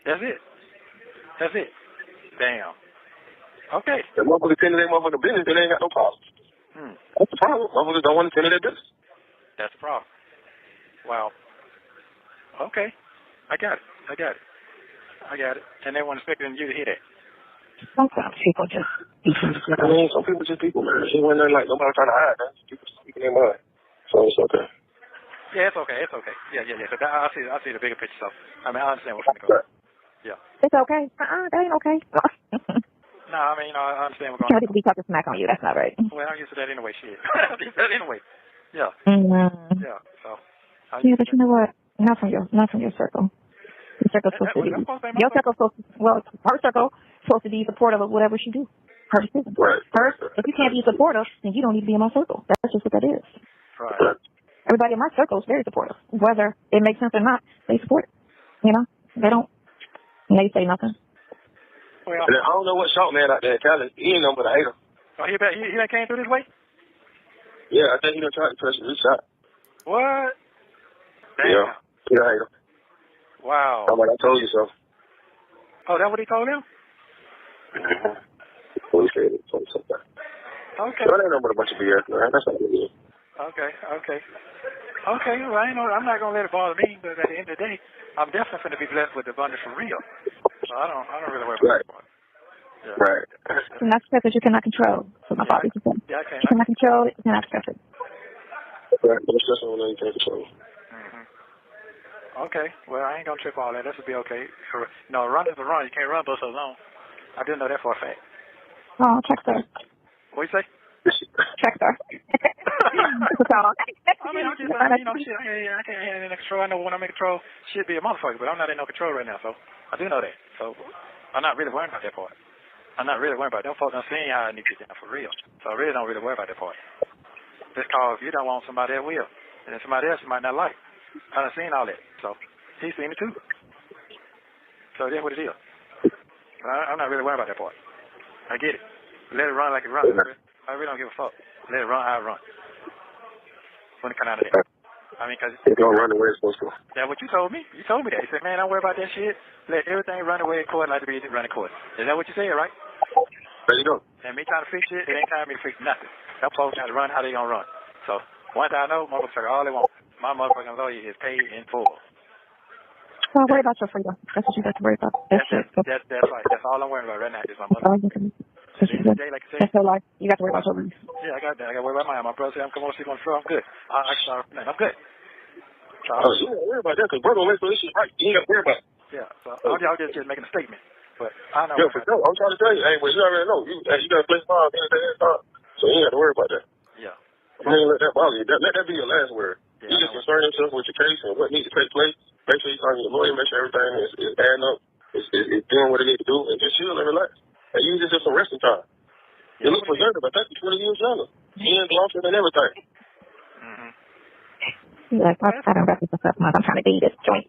That's it. Damn. Okay. The motherfuckers tend to their motherfucking business, then they ain't got no problem. That's the problem. Motherfuckers don't want to tend to their business. That's the problem. Wow. Okay. I got it. And they weren't expecting you to hear that. Sometimes people just I mean, some people just people, man. She wasn't like nobody trying to hide, man. People just speaking their mind. So it's okay. Yeah, it's okay. Yeah. So I see the bigger picture. So I mean, I understand what's going to go. Yeah. It's okay. That ain't okay. No, I mean, I understand what's going on. People be talking smack on you. That's not right. Well, I'm used to that anyway. Shit. I'm used to that anyway. Yeah. Mm-hmm. Yeah. So. Yeah, but you know what? Not from your circle. Your circle's supposed to be. Your circle's supposed to. Well, her circle supposed to be supportive of whatever she do. Her decision. Right. Her. If you can't be supportive, then you don't need to be in my circle. That's just what that is. Right. Everybody in my circle is very supportive. Whether it makes sense or not, they support it. They don't. And they say nothing. Well, and I don't know what short man out there in Cali. He ain't nothing but a hater. Oh, he came through this way? Yeah, I think he done tried to press his shot. What? Damn. Yeah, he a hater. Wow. I'm like, I told you so. Oh, that what he told him? Well, he said it. Told him something. Okay. So that ain't nothing but a bunch of BS, man. That's not what it is. Okay. Well, I'm not gonna let it bother me, but at the end of the day, I'm definitely going to be blessed with abundance for real. So I don't really worry about that part. Yeah. Right. You cannot stress it, you cannot control. So my father used to say. Yeah, I can't. You cannot control it, you cannot stress it. Right. Don't stress on nothing you can't control. Okay. Well, I ain't gonna trip all that. That should be okay. No, run is a run. You can't run both so long. I didn't know that for a fact. Oh, check sir. What you say? Check sir. I mean, I'm just, shit. I can't have any control. I know when I'm in control, shit be a motherfucker, but I'm not in no control right now, so I do know that. So I'm not really worried about that part. I'm not really worried about that. Them folks done seen how I need to get down for real. So I really don't really worry about that part. Just cause you don't want somebody that will, and then somebody else you might not like. I done seen all that. So he's seen it too. So that's what it is. I'm not really worried about that part. I get it. Let it run like it runs. I really don't give a fuck. Let it run how it runs. When it come out of that. I mean, because it's going to run the way it's supposed to. That's what you told me. You told me that. You said, man, don't worry about that shit. Let everything run the way it could like to be running course. Is that what you said, right? There you go. And me trying to fix shit, it ain't time for me to fix nothing. That folks got to run how they going to run. So, one thing I know, motherfuckers all they want. My motherfucking lawyer is paid in full. Don't worry about your freedom. That's what you got to worry about. That's right. That's all I'm worrying about right now is my mother. Like I said, that's your life. You got to worry about your life. Yeah, I got that. I got to worry about mine. My brother said, I'm coming to sleep on the floor. I'm good. I'm good. So, you don't worry about that because brother will make this shit right. You ain't got to worry about it. Yeah, so y'all just making a statement. But I know. Yeah, for sure. I'm trying to tell you. Hey, well, you already know. You got to play fine anything time. So you ain't got to worry about that. Yeah. You ain't let that bother you. Let that be your last word. Yeah, you just concern yourself with your case and what needs to take place. Make sure you talk to your lawyer. Make sure everything is adding up. It's doing what it needs to do. And just chill and relax. And use it just some resting time. You look preservative, but that's 20 years younger. Hands losses and everything. Mm-hmm. You're like, I don't rest it for 7 months. I'm trying to leave this joint.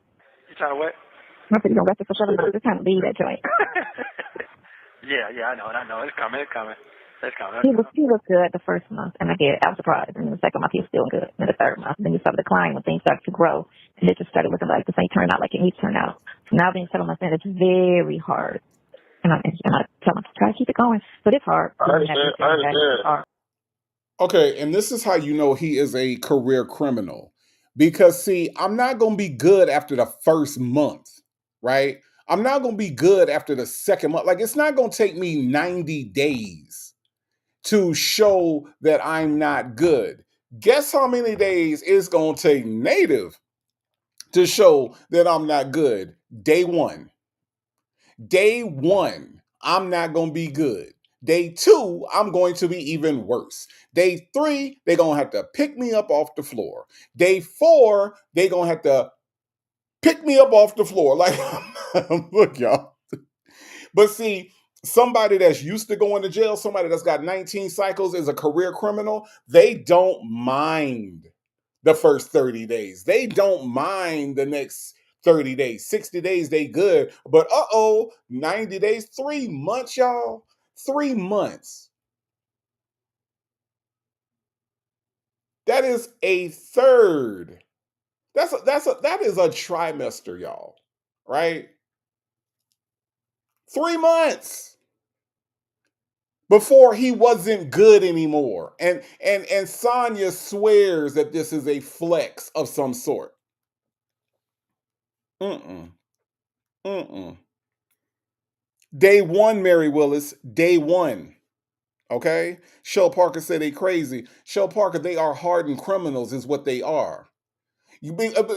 You trying to what? I said, you don't rest it for 7 months. I'm trying to leave that joint. Yeah, I know. It's coming. He was good the first month, and I was surprised. And the second month, he was still good. And the third month, then he started declining when things started to grow. And it just started looking like this ain't turned out like it needs to turn out. So now being 7 months in, it's very hard. And I tell him to try to keep it going. But it's hard. I understand. It's hard. Okay, and this is how you know he is a career criminal. Because, see, I'm not going to be good after the first month, right? I'm not going to be good after the second month. Like, it's not going to take me 90 days to show that I'm not good. Guess how many days it's going to take Native to show that I'm not good? Day one. Day one, I'm not going to be good. Day two, I'm going to be even worse. Day three, they're going to have to pick me up off the floor. Day four, they're going to have to pick me up off the floor. Like, look, y'all. But see, somebody that's used to going to jail, somebody that's got 19 cycles is a career criminal, they don't mind the first 30 days. They don't mind the next 30 days. 60 days, they good. But 90 days, 3 months, y'all. 3 months. That is a third. That is a trimester, y'all. Right? 3 months before he wasn't good anymore. And Sonya swears that this is a flex of some sort. Day one, Mary Willis, day one. Okay? Shell Parker said they crazy. Shell Parker, they are hardened criminals is what they are.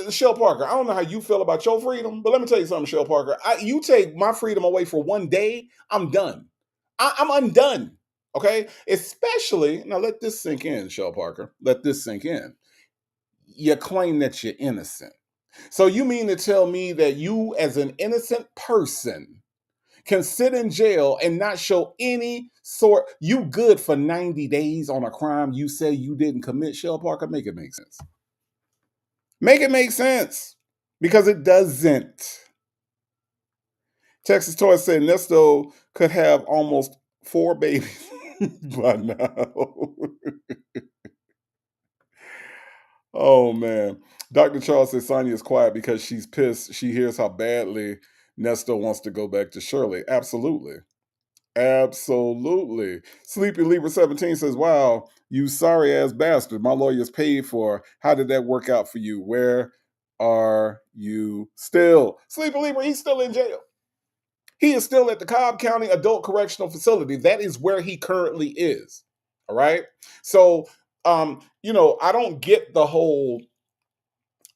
Shell Parker, I don't know how you feel about your freedom, but let me tell you something, Shell Parker. You take my freedom away for one day, I'm done. I'm undone. Okay? Especially, now let this sink in, Shell Parker. Let this sink in. You claim that you're innocent. So you mean to tell me that you, as an innocent person, can sit in jail and not show any sort, you good for 90 days on a crime you say you didn't commit, Shell Parker? Make it make sense. Make it make sense. Because it doesn't. Texas Toy said Nesto could have almost 4 babies by now. Oh, man. Dr. Charles says Sonya is quiet because she's pissed. She hears how badly Nesto wants to go back to Shirley. Absolutely. Absolutely. Sleepy Libra 17 says, wow, you sorry ass bastard. My lawyer's paid for. How did that work out for you? Where are you still? Sleepy Libra, he's still in jail. He is still at the Cobb County Adult Correctional Facility. That is where he currently is. All right. So, I don't get the whole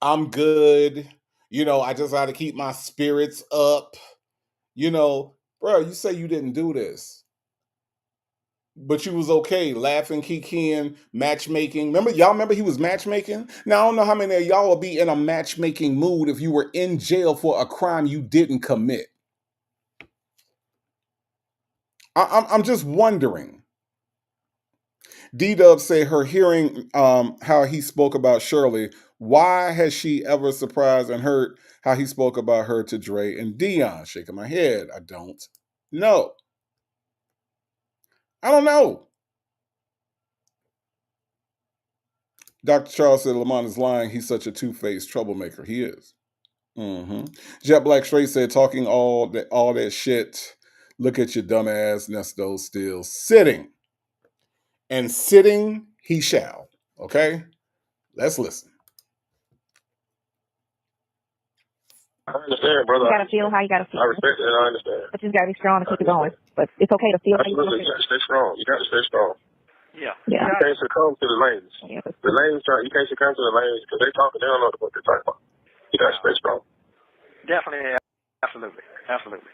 I'm good. I just got to keep my spirits up. Bro, you say you didn't do this. But you was okay, laughing, kikiing, matchmaking. Remember he was matchmaking? Now, I don't know how many of y'all would be in a matchmaking mood if you were in jail for a crime you didn't commit. I'm just wondering. D-Dub say her hearing how he spoke about Shirley Why has she ever surprised and hurt how he spoke about her to Dre and Dion? Shaking my head. I don't know. I don't know. Dr. Charles said Lamont is lying. He's such a two-faced troublemaker. He is. Jet Black Straight said, talking all that shit. Look at your dumb ass, Nesto, still sitting. And sitting he shall. Okay? Let's listen. I understand, brother. You gotta feel how you gotta feel. I respect it and I understand. But you just gotta be strong and keep it going. But it's okay to feel how you Absolutely. You feel. got to stay strong. You got to stay strong. Yeah. Yeah. You can't succumb to the lanes. Yeah. The lanes, you can't succumb to the lanes because they talking, they don't know what they're talking about. You got to stay strong. Definitely. Absolutely. Absolutely.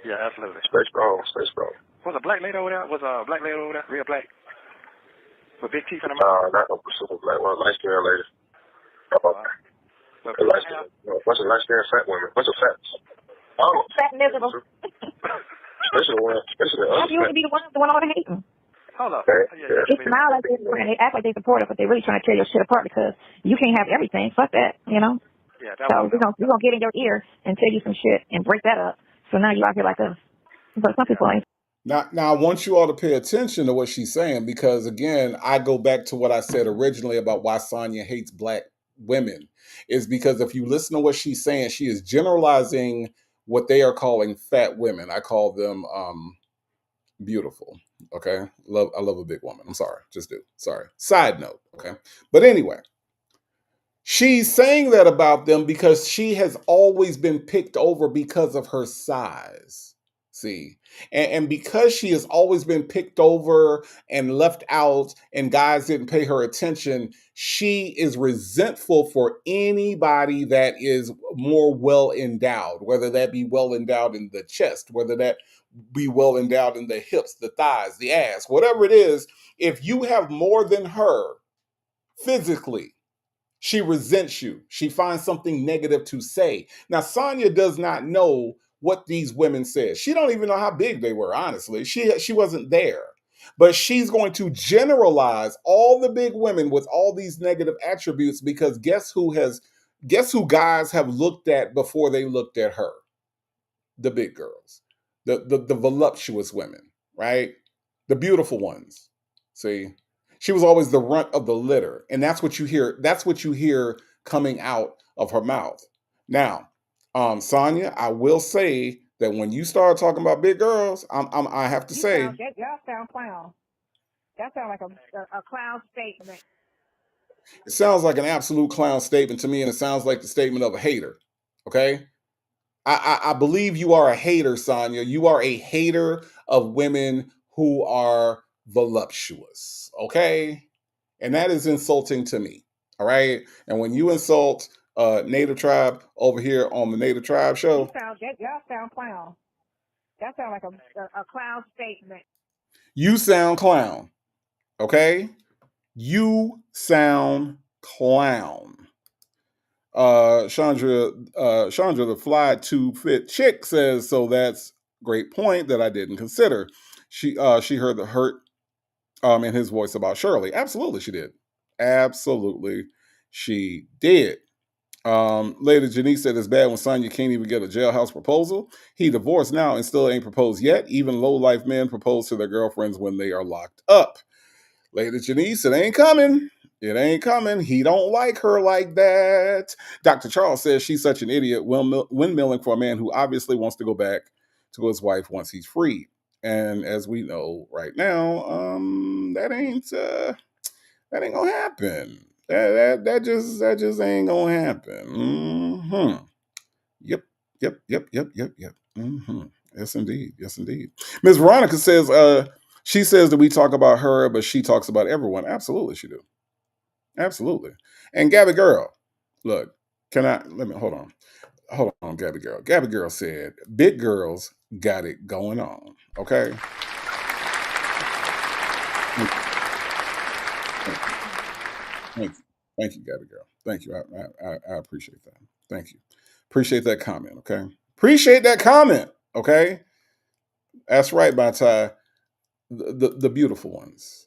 Yeah, absolutely. Stay strong. Stay strong. Was a black lady over there? Was a black lady over there? Real black? With big teeth in her mouth? Not no super black one. Light-skinned lady. Bunch of light-skinned fat women. Bunch of fats. Oh. Fat and miserable. Especially the other You want to be the one on the hating. Hold up. They smile like they're and they act like they're supportive, but they're really trying to tear your shit apart because you can't have everything. Fuck that, you know? Yeah, so we're gonna get in your ear and tell you some shit and break that up. So now you out here like us. But some people ain't. Now, I want you all to pay attention to what she's saying because, again, I go back to what I said originally about why Sonya hates black women. Is because if you listen to what she's saying, she is generalizing what they are calling fat women. I call them beautiful. Okay, I love a big woman. I'm sorry, just do. Sorry. Side note. Okay, but anyway, she's saying that about them because she has always been picked over because of her size. See, and because she has always been picked over and left out, and guys didn't pay her attention, she is resentful for anybody that is more well endowed, whether that be well endowed in the chest, whether that be well endowed in the hips, the thighs, the ass, whatever it is. If you have more than her physically, she resents you. She finds something negative to say. Now, Sonya does not know what these women said. She don't even know how big they were, honestly. She wasn't there. But she's going to generalize all the big women with all these negative attributes because guess who guys have looked at before they looked at her? The big girls. The voluptuous women, right? The beautiful ones. See? She was always the runt of the litter. And that's what you hear. That's what you hear coming out of her mouth. Now, Sonya, I will say that when you start talking about big girls, I have to say. Y'all sound clown. That sounds like a clown statement. It sounds like an absolute clown statement to me, and it sounds like the statement of a hater. Okay? I believe you are a hater, Sonya. You are a hater of women who are voluptuous, okay? And that is insulting to me, all right? And when you insult Native Tribe over here on the Native Tribe show. Y'all sound clown. That sounds like a clown statement. You sound clown, okay? You sound clown. Chandra the fly too fit chick says, so that's great point that I didn't consider. She heard the hurt in his voice about Shirley. Absolutely she did. Absolutely she did. Lady Janice said it's bad when Sonya can't even get a jailhouse proposal. He divorced now and still ain't proposed yet. Even low-life men propose to their girlfriends when they are locked up. Lady Janice, it ain't coming. It ain't coming. He don't like her like that. Dr. Charles says she's such an idiot, windmilling for a man who obviously wants to go back to his wife once he's freed. And as we know right now, that ain't gonna happen. That just ain't gonna happen. Yep. Yes, indeed. Ms. Veronica says, she says that we talk about her, but she talks about everyone. Absolutely, she do. Absolutely. And Gabby Girl, look, hold on, Gabby Girl. Gabby Girl said, big girls got it going on. Okay. Thank you, Gabby Girl. Thank you. I appreciate that. Thank you. Appreciate that comment. Okay. Appreciate that comment. Okay. That's right, Batai. The beautiful ones.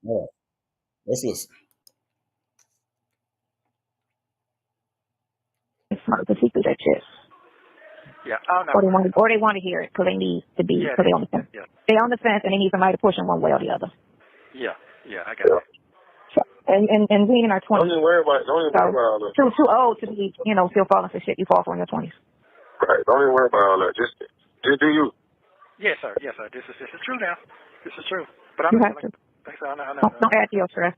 All right, let's listen. It's smart because he do that shit. Yeah, I don't know. Or they want to hear it because they need to be, Yeah, because they on the fence. yeah, They on the fence and they need somebody to push them one way or the other. yeah, I got it. So, and we in our 20s. Don't even worry about all that. Too old to be, still falling for shit you fall for in your 20s. Right. Don't even worry about all that. Just do you. Yes, sir. This is true now. This is true. But I'm You not have to. like I said, I know. Don't add to your stress.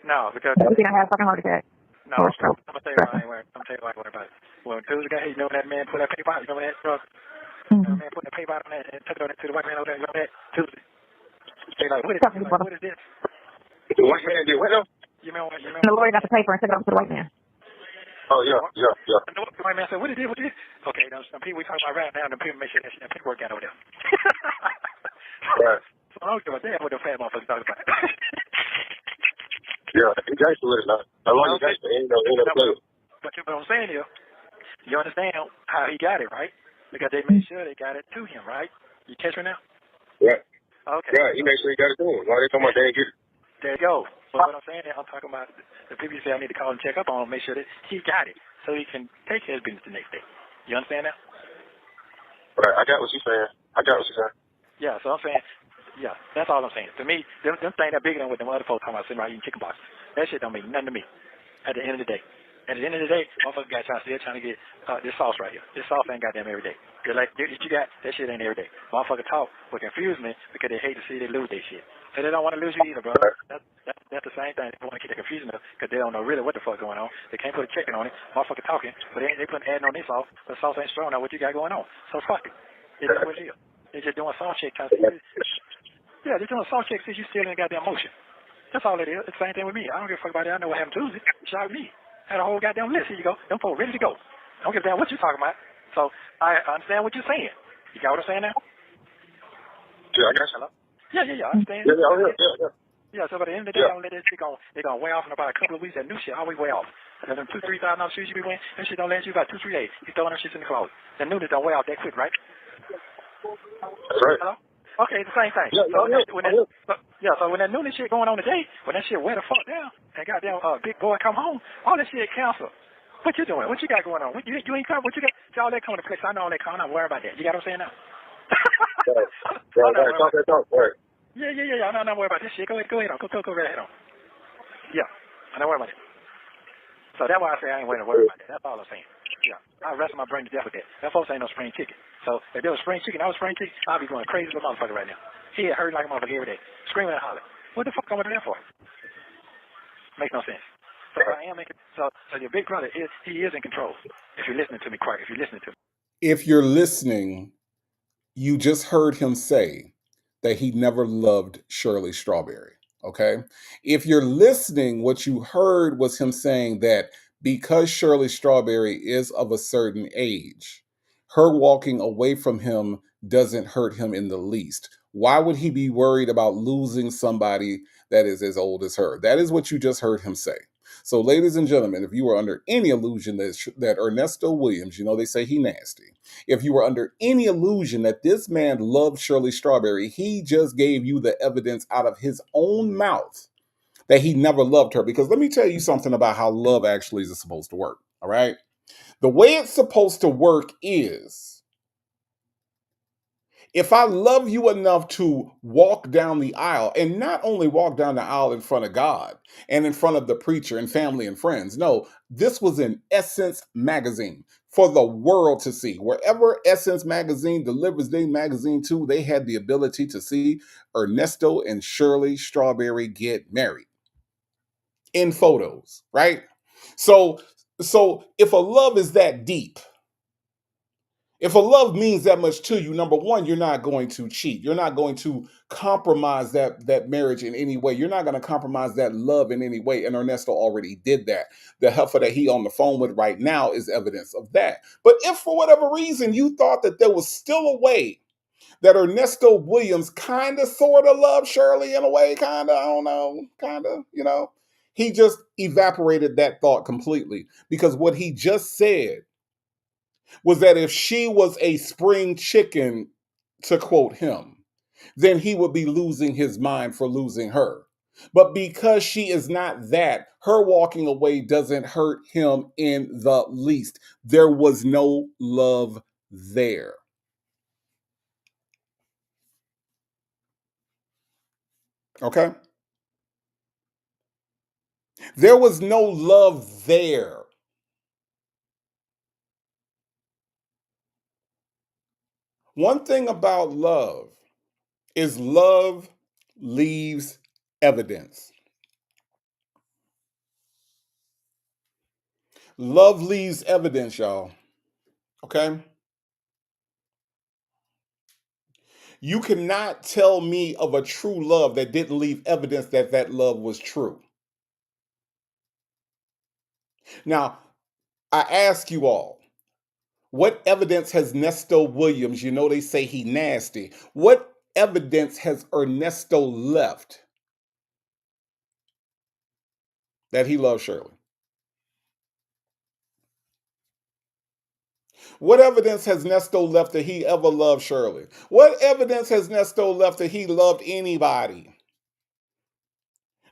No, because You're going to have a fucking heart attack. no, Or I'm stroke. gonna tell you why I ain't worried. I'm gonna tell you why I ain't worried about it. When Tuesday got here, you know that man put that paper out, you know that truck? Mm-hmm. Man put that paper out on that and took it on to the white man over there, you know that? Tuesday. They like, what is this? Like, what is this? The white man did what now? You remember? And the lawyer got the paper and took it up to the white man. Oh, yeah. And the white man said, what is this? What is this? Okay, now some people we talking about right now, the people make sure that paperwork got over there. Right. So I don't give a damn what the fat motherfuckers talking about. Yeah, he gangster with it now. As long as he gangster, ain't no play. But what I'm saying is, you understand how he got it, right? Because they made sure they got it to him, right? You catch me now? Yeah. Okay. Yeah, he made sure he got it to him. Why they talking about they ain't get it? There you go. But what I'm saying is, I'm talking about the people you say I need to call and check up on, make sure that he got it, so he can take his business the next day. You understand that? Right, I got what you're saying. Yeah, so I'm saying, yeah, that's all I'm saying. To me, them things are bigger than what them other folks talking about sitting around eating chicken boxes. That shit don't mean nothing to me at the end of the day. At the end of the day, motherfuckers got still trying to get this sauce right here. This sauce ain't goddamn every day. Cause like what you got, that shit ain't every day. Motherfucker talk will confuse me because they hate to see they lose their shit. So they don't want to lose you either, bro. That's the same thing. They want to keep the confusion up because they don't know really what the fuck going on. They can't put a chicken on it. Motherfucker talking, but they putting adding on this sauce. The sauce ain't strong enough. What you got going on? So fuck it. It's what it is. They're just doing sauce check trying to see. Yeah, they're doing sauce check see you still in the goddamn motion. That's all it is. It's the same thing with me. I don't give a fuck about it. I know what happened Tuesday. Shout me. Had a whole goddamn list. Here you go. Them folks ready to go. I don't give a damn what you're talking about. So I understand what you're saying. You got what I'm saying now? Yeah, I got you. Hello? Yeah, I understand. Yeah. Yeah, so by the end of the day, don't let that shit go. They're going to wear off in about a couple of weeks. That new shit always wear off. And them $2,000-$3,000 shoes you be wearing, that shit don't last you about 2-3 days. You throwing them shits in the closet. The newness don't wear off that quick, right? That's right. Hello? Okay, it's the same thing. Yeah, so when that newness shit going on today, when that shit wear the fuck down, and goddamn big boy come home, all that shit cancel. What you doing? What you got going on? You ain't coming? What you got? All that coming to place. I know all that coming. I'm not worried about that. You got what I'm saying now? Right. Talk. Right. Yeah. I'm not worried about this shit. Go ahead on. Go right ahead on. Yeah, I'm not worried about it. So that's why I say I ain't worried about that. That's all I'm saying. Yeah, I wrestle my brain to death with that. That folks ain't no spring chicken. So if there was spring chicken, I was spring chicken, I'd be going crazy as a motherfucker right now. He hurt like a motherfucker every day, screaming and hollering. What the fuck am I doing that for? Makes no sense. So I am making. So your big brother he is in control. If you're listening to me, Clark. If you're listening to me. If you're listening, you just heard him say that he never loved Shirley Strawberry. Okay. If you're listening, what you heard was him saying that because Shirley Strawberry is of a certain age, her walking away from him doesn't hurt him in the least. Why would he be worried about losing somebody that is as old as her? That is what you just heard him say. So, ladies and gentlemen, if you were under any illusion that Ernesto Williams, they say he nasty. If you were under any illusion that this man loved Shirley Strawberry, he just gave you the evidence out of his own mouth that he never loved her. Because let me tell you something about how love actually is supposed to work. All right. The way it's supposed to work is if I love you enough to walk down the aisle, and not only walk down the aisle in front of God and in front of the preacher and family and friends. No, this was in Essence magazine for the world to see. Wherever Essence magazine delivers their magazine to, they had the ability to see Ernesto and Shirley Strawberry get married in photos, right? So if a love is that deep, if a love means that much to you, number one, you're not going to cheat. You're not going to compromise that marriage in any way. You're not going to compromise that love in any way. And Ernesto already did that. The heifer that he on the phone with right now is evidence of that. But if for whatever reason you thought that there was still a way that Ernesto Williams kind of sort of loved Shirley in a way, kind of, I don't know, kind of, he just evaporated that thought completely. Because what he just said was that if she was a spring chicken, to quote him, then he would be losing his mind for losing her. But because she is not that, her walking away doesn't hurt him in the least. There was no love there. Okay? There was no love there. One thing about love is love leaves evidence. Love leaves evidence, y'all. Okay? You cannot tell me of a true love that didn't leave evidence that that love was true. Now, I ask you all, what evidence has Ernesto Williams, you know they say he nasty, what evidence has Ernesto left that he loves Shirley? What evidence has Ernesto left that he ever loved Shirley? What evidence has Ernesto left that he loved anybody?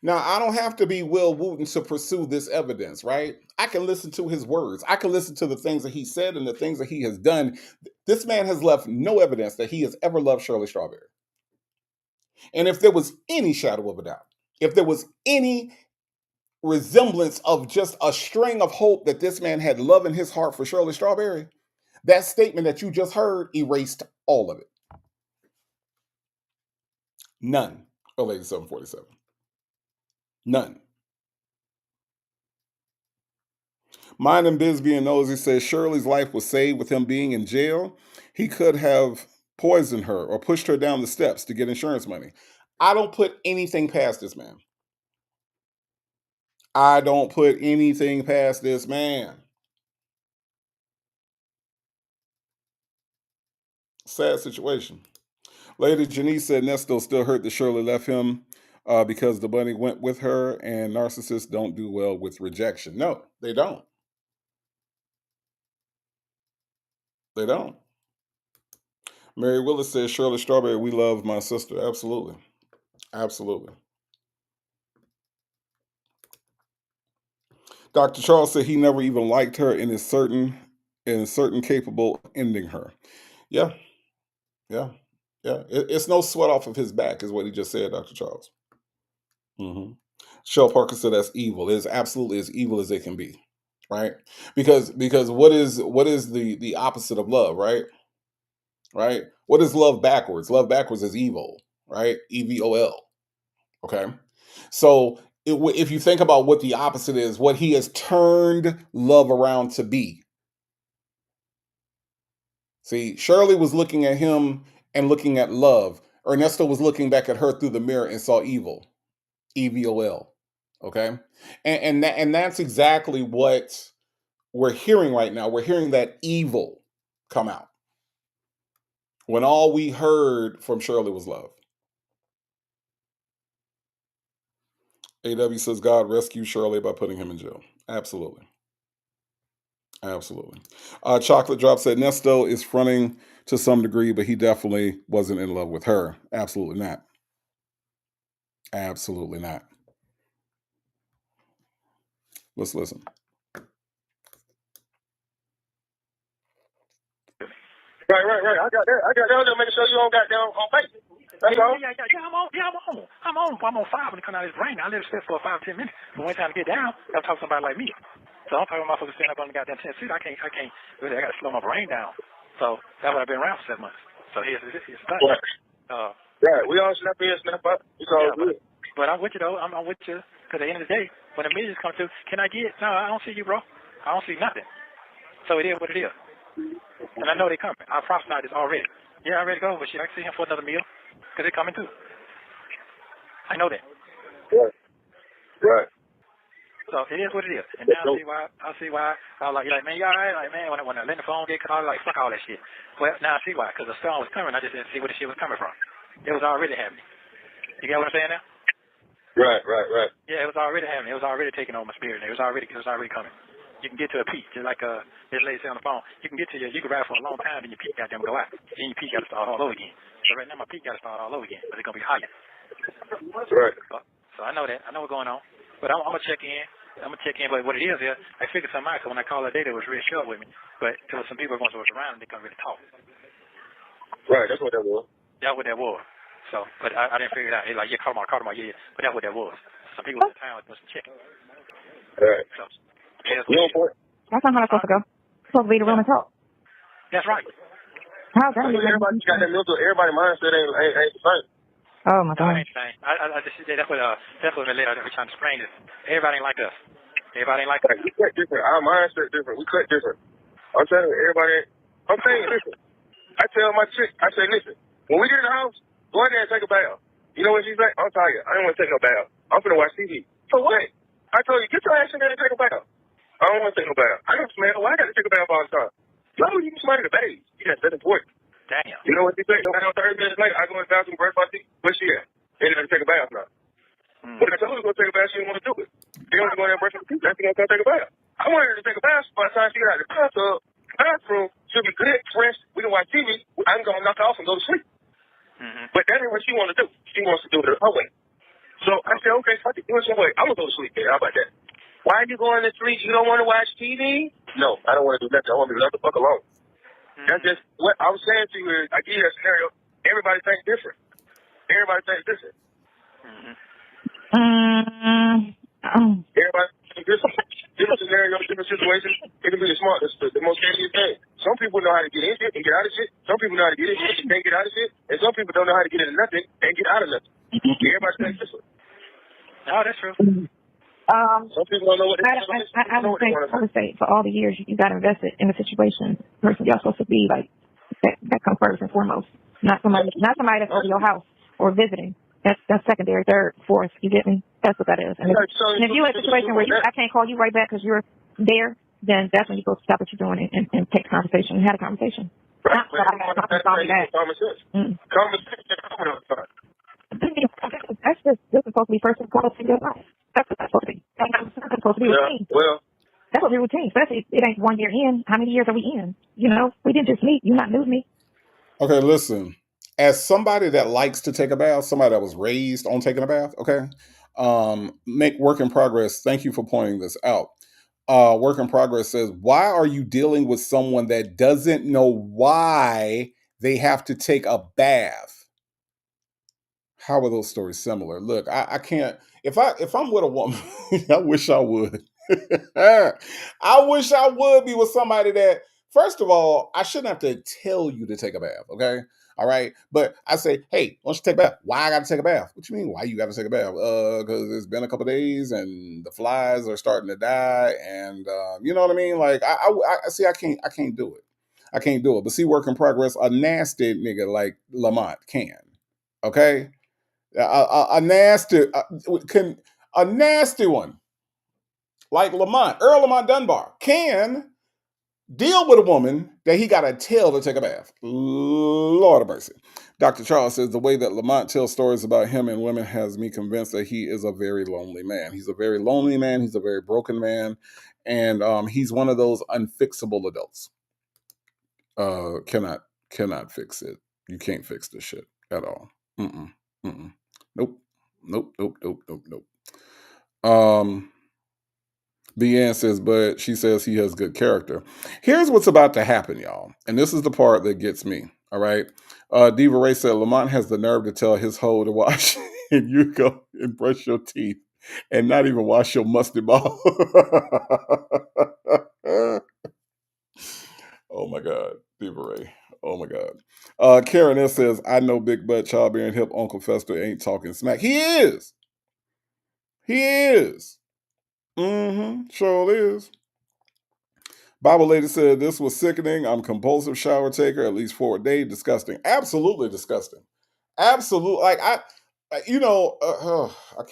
Now, I don't have to be Will Wooten to pursue this evidence, right? I can listen to his words. I can listen to the things that he said and the things that he has done. This man has left no evidence that he has ever loved Shirley Strawberry. And if there was any shadow of a doubt, if there was any resemblance of just a string of hope that this man had love in his heart for Shirley Strawberry, that statement that you just heard erased all of it. None. Oh, lady 747. None. Mine and Bisbee and Nosy says Shirley's life was saved with him being in jail. He could have poisoned her or pushed her down the steps to get insurance money. I don't put anything past this man. I don't put anything past this man. Sad situation. Lady Janice said Nesto still hurt that Shirley left him because the bunny went with her, and narcissists don't do well with rejection. No, they don't. They don't. Mary Willis says, Shirley Strawberry, we love my sister. Absolutely. Absolutely. Dr. Charles said he never even liked her and is certain capable of ending her. Yeah. Yeah. Yeah. It's no sweat off of his back, is what he just said, Dr. Charles. Mm-hmm. Shell Parker said that's evil. It is absolutely as evil as it can be. Right? Because what is the opposite of love, right? Right? What is love backwards? Love backwards is evil, right? EVOL. Okay. So if you think about what the opposite is, what he has turned love around to be. See, Shirley was looking at him and looking at love. Ernesto was looking back at her through the mirror and saw evil. EVOL. Okay. And that's exactly what we're hearing right now. We're hearing that evil come out when all we heard from Shirley was love. AW says God rescued Shirley by putting him in jail. Absolutely. Absolutely. Chocolate Drop said Nesto is fronting to some degree, but he definitely wasn't in love with her. Absolutely not. Absolutely not. Let's listen. Right. I got that. I'm just making sure you don't got down on Facebook. That's all. Yeah, I'm on 5 when it comes out of this rain. I let it sit for 5 or 10 minutes. But when time to get down, I'm talking to somebody like me. So I'm talking about motherfuckers standing up on the goddamn 10 seat. I can't really, I got to slow my brain down. So that's what I've been around for 7 months. So here's stuck. Right. We all snap in, snap out. It's all good. But I'm with you, though. I'm with you. Because at the end of the day, when the millions come through, can I get? No, I don't see you, bro. I don't see nothing. So it is what it is. And I know they coming. I prophesied this already. Yeah, I'm ready to go, but shit, I can see him for another meal. Because they're coming too. I know that. Right. So it is what it is. And now I see why I was like, you're like, man, you all right? Like, man, when I let the phone get cut, I was like, fuck all that shit. Well, now I see why. Because the storm was coming. I just didn't see where the shit was coming from. It was already happening. You get what I'm saying now? Right. Yeah, it was already happening. It was already taking over my spirit. It was already coming. You can get to a peak, just like this lady said on the phone. You can ride for a long time, and your peak goddamn go out. Then your peak got to start all over again. So right now my peak got to start all over again, but it's gonna be higher. Right. So I know that. I know what's going on. But I'm gonna check in. But what it is, I figured something out. Cause when I called her today, they was real short with me. But there was some people once I was around, and they couldn't really talk. Right, that's what that was. That's what that was. So, but I didn't figure it out. They like, yeah, call them out, yeah. But that's what that was. Some people in the town was checking. Right. So, yeah, that's not how it's supposed to go. It's supposed to be the room and talk. That's right. How's that? Everybody got that mental. Everybody mindset ain't the same. Oh my No, God. it ain't the same. I just that's what the lady every time explain it. Everybody ain't like us. Everybody ain't like us. We cut different. Our mindset different. We cut different. I'm telling you, everybody. I'm saying, listen. I tell my chick, I say, listen. When we get in the house, go in there and take a bath. You know what she's like? I'm tired. I don't want to take no bath. I'm finna watch TV. So what? I told you, get your ass in there and take a bath. I don't want to take no bath. I don't smell. Why I got to take a bath all the time? No, you can smell the baby. Yes, that's important. Damn. You know what she say? No, 30 minutes later, I go in the bathroom, brush my teeth. Where's she at? They didn't take a bath now. When I told her to go take a bath, she didn't want to do it. They want to go in there and brush her teeth. That's going to come take a bath. I wanted her to take a bath. By the time she got out of the bathroom, she'll be good, fresh. We can watch TV. I can go knock her off and go to sleep. But that ain't what she wants to do. She wants to do it her way. So I said, okay, fuck it, do it your way. I'm going to go to sleep there. How about that? Why are you going to sleep? You don't want to watch TV? No, I don't want to do nothing. I want to be left the fuck alone. That's just what I was saying to you is, I give you a scenario. Everybody thinks different. Everybody thinks different. Everybody thinks different. Different scenarios, different situations. It can be the most dangerous thing. Some people know how to get in shit and get out of shit. Some people know how to get in shit and can't get out of shit. And some people don't know how to get into nothing and get out of nothing. Everybody thinks different. No, that's true. Some people don't know what they want. I would say for all the years you got invested in the situation, the person y'all supposed to be like that comes first and foremost. Not somebody that's over your house or visiting. That's secondary, third, fourth. You get me? That's what that is. And if you're in a situation where I can't call you right back because you're there, then that's when you go stop what you're doing and take a conversation and have a conversation. Right. Common sense. Common sense. That's just this is supposed to be first and foremost in your life. That's what that's supposed to be. That's supposed to be routine. Well, that's what we routine, especially if it ain't 1 year in. How many years are we in? You know, we didn't just meet. You're not new to me. Okay, listen. As somebody that likes to take a bath, somebody that was raised on taking a bath, okay, make work in progress. Thank you for pointing this out. Work in progress says, why are you dealing with someone that doesn't know why they have to take a bath? How are those stories similar? Look, I can't. If I'm with a woman, I wish I would. I wish I would be with somebody that, first of all, I shouldn't have to tell you to take a bath, okay? All right. But I say, hey, why don't you take a bath? Why I gotta take a bath? What you mean, why you gotta take a bath? Because it's been a couple days and the flies are starting to die, and you know what I mean? Like I see, I can't do it. I can't do it. But see, work in progress, a nasty nigga like Lamont can. Okay? A nasty one like Earl Lamont Dunbar can deal with a woman that he got to tell to take a bath. Lord of mercy. Dr. Charles says the way that Lamont tells stories about him and women has me convinced that he is a very lonely man. He's a very lonely man. He's a very broken man. And he's one of those unfixable adults. Cannot fix it. You can't fix this shit at all. Nope. Deanne says, but she says he has good character. Here's what's about to happen, y'all. And this is the part that gets me. All right. Diva Ray said Lamont has the nerve to tell his hoe to wash and you go and brush your teeth and not even wash your musty ball. Oh my God. Diva Ray. Oh my God. Karen S says, I know Big Butt Childbearing Hip Uncle Fester ain't talking smack. He is. Sure is. Bible lady said this was sickening. I'm compulsive shower taker, at least 4 a day. Disgusting. Absolutely disgusting. Absolutely. Like I can't, y'all. I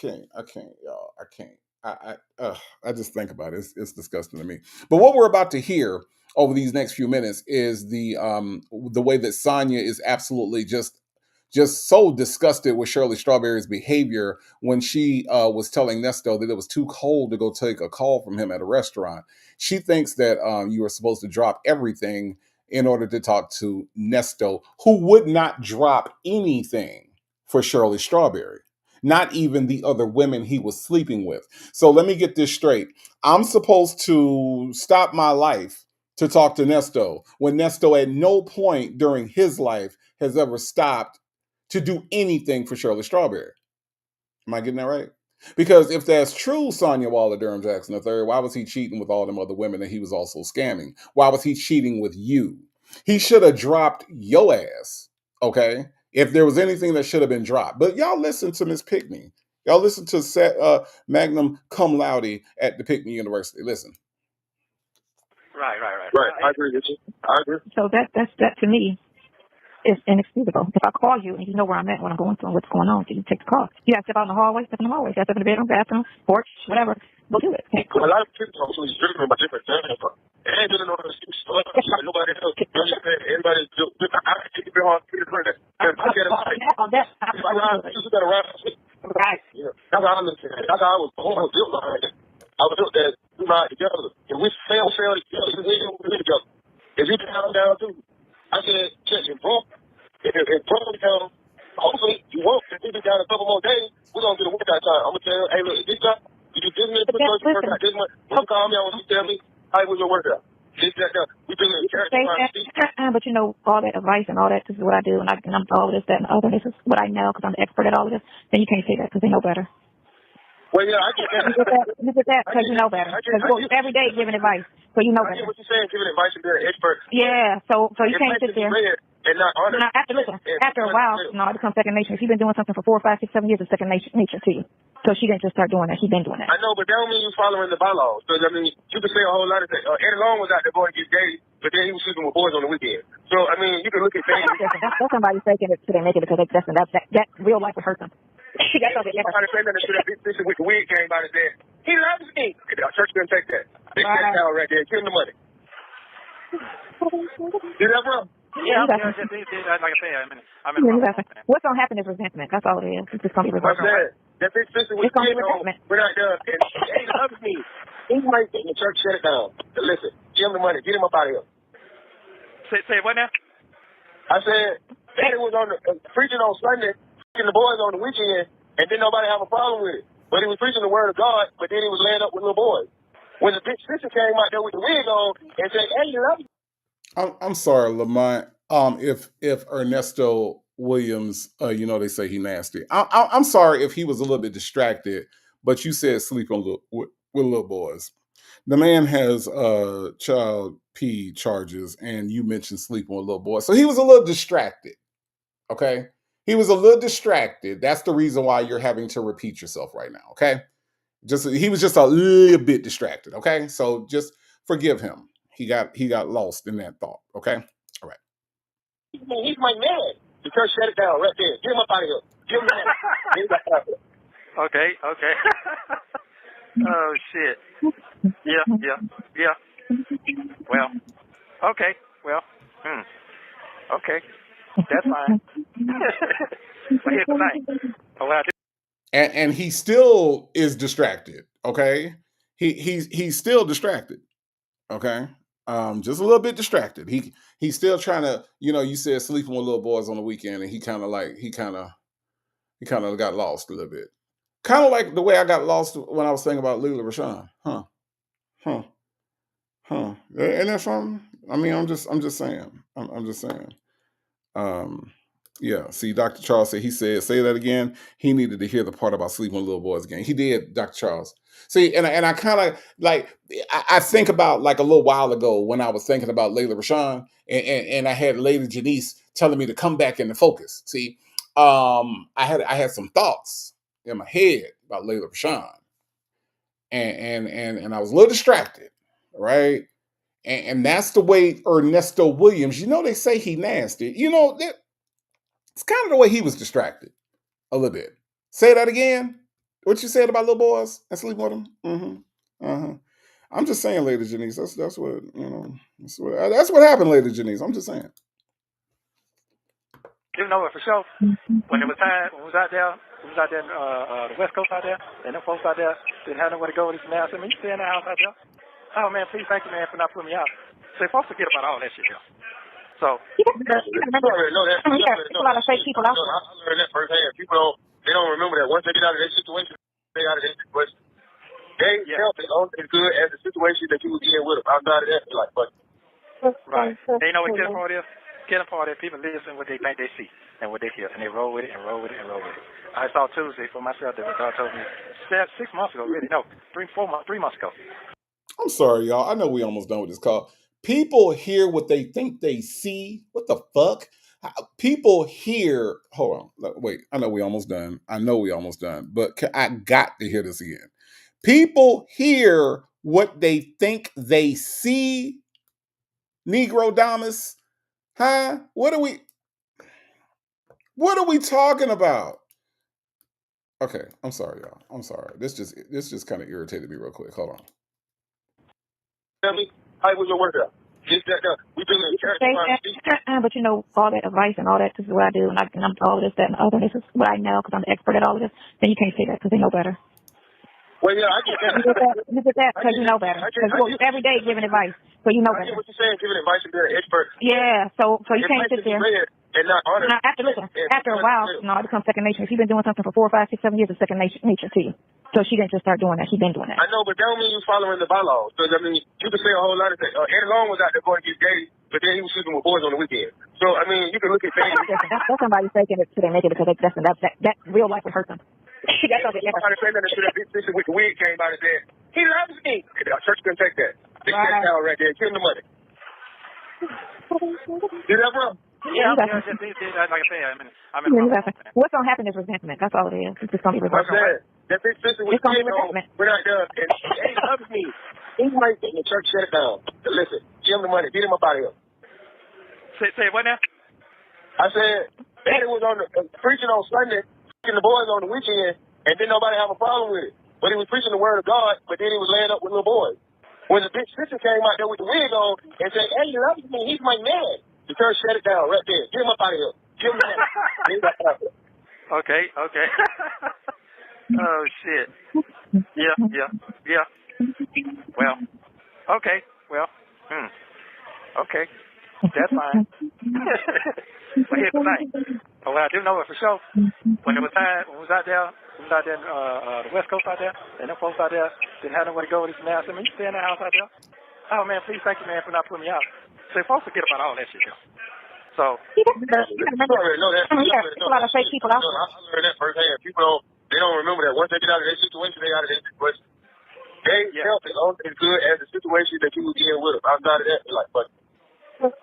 can't. I just think about it. It's disgusting to me. But what we're about to hear over these next few minutes is the way that Sonya is absolutely just so disgusted with Shirley Strawberry's behavior when she was telling Nesto that it was too cold to go take a call from him at a restaurant. She thinks that you are supposed to drop everything in order to talk to Nesto, who would not drop anything for Shirley Strawberry. not even the other women he was sleeping with. So let me get this straight. I'm supposed to stop my life to talk to Nesto when Nesto at no point during his life has ever stopped to do anything for Shirley Strawberry. Am I getting that right? Because if that's true, Sonya Waller Durham Jackson III, why was he cheating with all them other women that he was also scamming? Why was he cheating with you? He should have dropped your ass, okay? If there was anything that should have been dropped. But y'all listen to Miss Pickney. Y'all listen to Magnum Cum Laude at the Pickney University. Listen. Right. Right. I agree with you. I agree. So that to me is inexcusable. If I call you and you know where I'm at, what I'm going through, and what's going on, so you take the call. You got to step out in the hallway, step in the hallway. You got to step in the bedroom, bathroom, porch, whatever. Go do it. Okay, A lot of people are actually driven by different things. They ain't really know how to speak stuff. Nobody else. You understand? Everybody just, I think it's very hard to figure that. I get it. You got to ride. Right. Yeah. That's how I understand it. That's how I was built behind it. I was built that we ride together. If we fail together, we together. If you down too. I said, check it, bro. If bro down, hopefully you won't. If you be down a couple more days, we're going to get a workout time. I'm going to tell you, hey, look, this job, you do this many workout this much. When you call me, I want you to tell me, how was your workout? This, that. We do it in character. But you know, all that advice and all that, this is what I do, and I'm all this, that, and the other. This is what I know because I'm the expert at all of this. Then you can't say that because they know better. Well, yeah, I get that. You get that because you know better. Because you every day giving advice, so you know better. I get what you're saying, giving advice and being an expert. Yeah, so you can't sit there. And not honest. Now, after a while, it becomes second nature. If you've been doing something for 4, 5, 6, 7 years, it's second nature to you. So she didn't just start doing that. She's been doing that. I know, but that don't mean you're following the bylaws. Because, I mean, you can say a whole lot of things. Eddie Long was out there going to get gay, but then he was sleeping with boys on the weekend. So, I mean, you can look at things. That's somebody faking it so they make it because that real life would hurt them. That's all they ever. Somebody saying that shit that this with the wig came out and said, he loves me. The church didn't take that. They said that right there. Give him the money. See that, bro? Yeah, like I say, I'm in what's going to happen is resentment. That's all it is. It's just going to be resentment. That big sister was kid on. We're not done. And he loves me. He might think the church shut it down. Listen, give him the money. Get him up out of here. Say what now? I said, Daddy was on preaching on Sunday, the boys on the weekend, and didn't nobody have a problem with it. But he was preaching the word of God, but then he was laying up with little boys. When the big sister came out there with the wig on and said, hey, you love me. I'm sorry, Lamont. If Ernesto Williams, they say he nasty. I'm sorry if he was a little bit distracted, but you said sleeping with little boys. The man has child P charges, and you mentioned sleeping with little boys, so he was a little distracted. Okay, he was a little distracted. That's the reason why you're having to repeat yourself right now. Okay, he was just a little bit distracted. Okay, so just forgive him. He got lost in that thought. Okay, all right. He's my man. The church shut it down right there. Get him up out of here. Give him that. Okay. Oh shit. Yeah. Well. Okay. Well. Okay. That's fine. But here's the thing. And he still is distracted. Okay, he's still distracted. Okay. Just a little bit distracted. He's still trying to, you said sleeping with little boys on the weekend, and he kind of got lost a little bit. Kind of like the way I got lost when I was thinking about Layla Rashawn. Huh. Ain't that something? I mean, I'm just saying. I'm just saying. Yeah. See, Dr. Charles said, say that again. He needed to hear the part about sleeping with little boys again. He did, Dr. Charles. See, and I kind of like, I think about like a little while ago when I was thinking about Layla Rashawn, and I had Lady Janice telling me to come back into focus. See, I had some thoughts in my head about Layla Rashawn, and I was a little distracted, right? And that's the way Ernesto Williams, they say he nasty. It's kind of the way he was distracted a little bit. Say that again. What you said about little boys and sleeping with them? I'm just saying, Lady Janice. That's what That's what happened, Lady Janice. I'm just saying. For sure. When it was time, when we was out there, the West Coast out there, and them folks out there didn't have nowhere to go with this now. I said, man, you stay in the house out there. Oh man, please, thank you, man, for not putting me out. So folks forget about all that shit here. So a lot of fake people out there. I learned that firsthand. People don't they don't remember that once they get out of their situation, they out of their situation. They help is only as good as the situation that you was in with them. Outside of that, they're like, fuck. Right. They know what killing part is? Killing part is people listen what they think they see and what they hear, and they roll with it and roll with it and roll with it. I saw Tuesday for myself that God told me 6 months ago, really. No, 3 months ago. I'm sorry, y'all. I know we almost done with this call. People hear what they think they see. What the fuck? People hear. Hold on. Wait. I know we almost done. But I got to hear this again. People hear what they think they see. Negro Damas. Huh? What are we talking about? Okay. I'm sorry, y'all. I'm sorry. This just kind of irritated me real quick. Hold on. Tell me, how was your workout? This, that. We do it in church. But you know, all that advice and all that, this is what I do, and I'm all this, that, and the other. This is what I know because I'm the expert at all of this. Then you can't say that because they know better. Well, yeah, I get that. You get that because you know better. Because you every day giving advice, so you know better. I get what you're saying, giving advice and being an expert. Yeah, so you can't sit there. And not honest. Now, after a while, it becomes second nature. If you've been doing something for 4, 5, 6, 7 years, it's second nature to you. So she didn't just start doing that. She's been doing that. I know, but that don't mean you following the bylaws. Because, I mean, you can say a whole lot of things. Eddie Long was out there going to get gay, but then he was sleeping with boys on the weekend. So, I mean, you can look at things. That's somebody faking it so they make it because that real life would hurt them. That's all they ever. Somebody saying that shit, that big sister with the wig came out and said, he loves me. The church couldn't take that. They said that right there. Give him the money. See that, bro? Yeah, like I say, I'm in what's going to happen is resentment. That's all it is. It's just going to be resentment. That big sister with the wig on went out there and he loves me. He might think the church shut it down. Listen, give him the money. Get him up out of here. Say what now? I said, Eddie was on the preaching on Sunday, the boys on the weekend, and didn't nobody have a problem with it. But he was preaching the word of God, but then he was laying up with little boys. When the big sister came out there with the wig on and said, hey, he loves me, he's my man. The church shut it down right there. Get him up out of here. Give him that. Okay. Oh, shit. Yeah. Well, okay. Okay. That's fine. But here's the thing. What I do know for sure, when it was time, when we was out there in the West Coast out there, and them folks out there didn't have nowhere to go, this and that. I said, man, you stay in that house out there? Oh, man, please, thank you, man, for not putting me out. So folks forget about all that shit, yo. So you already know that. There's a lot of fake people out there. I learned that firsthand. People don't remember that once they get out of their situation, they out of their situation. They help is only as good as the situation that you was in with them. Outside of that, they're like, fuck.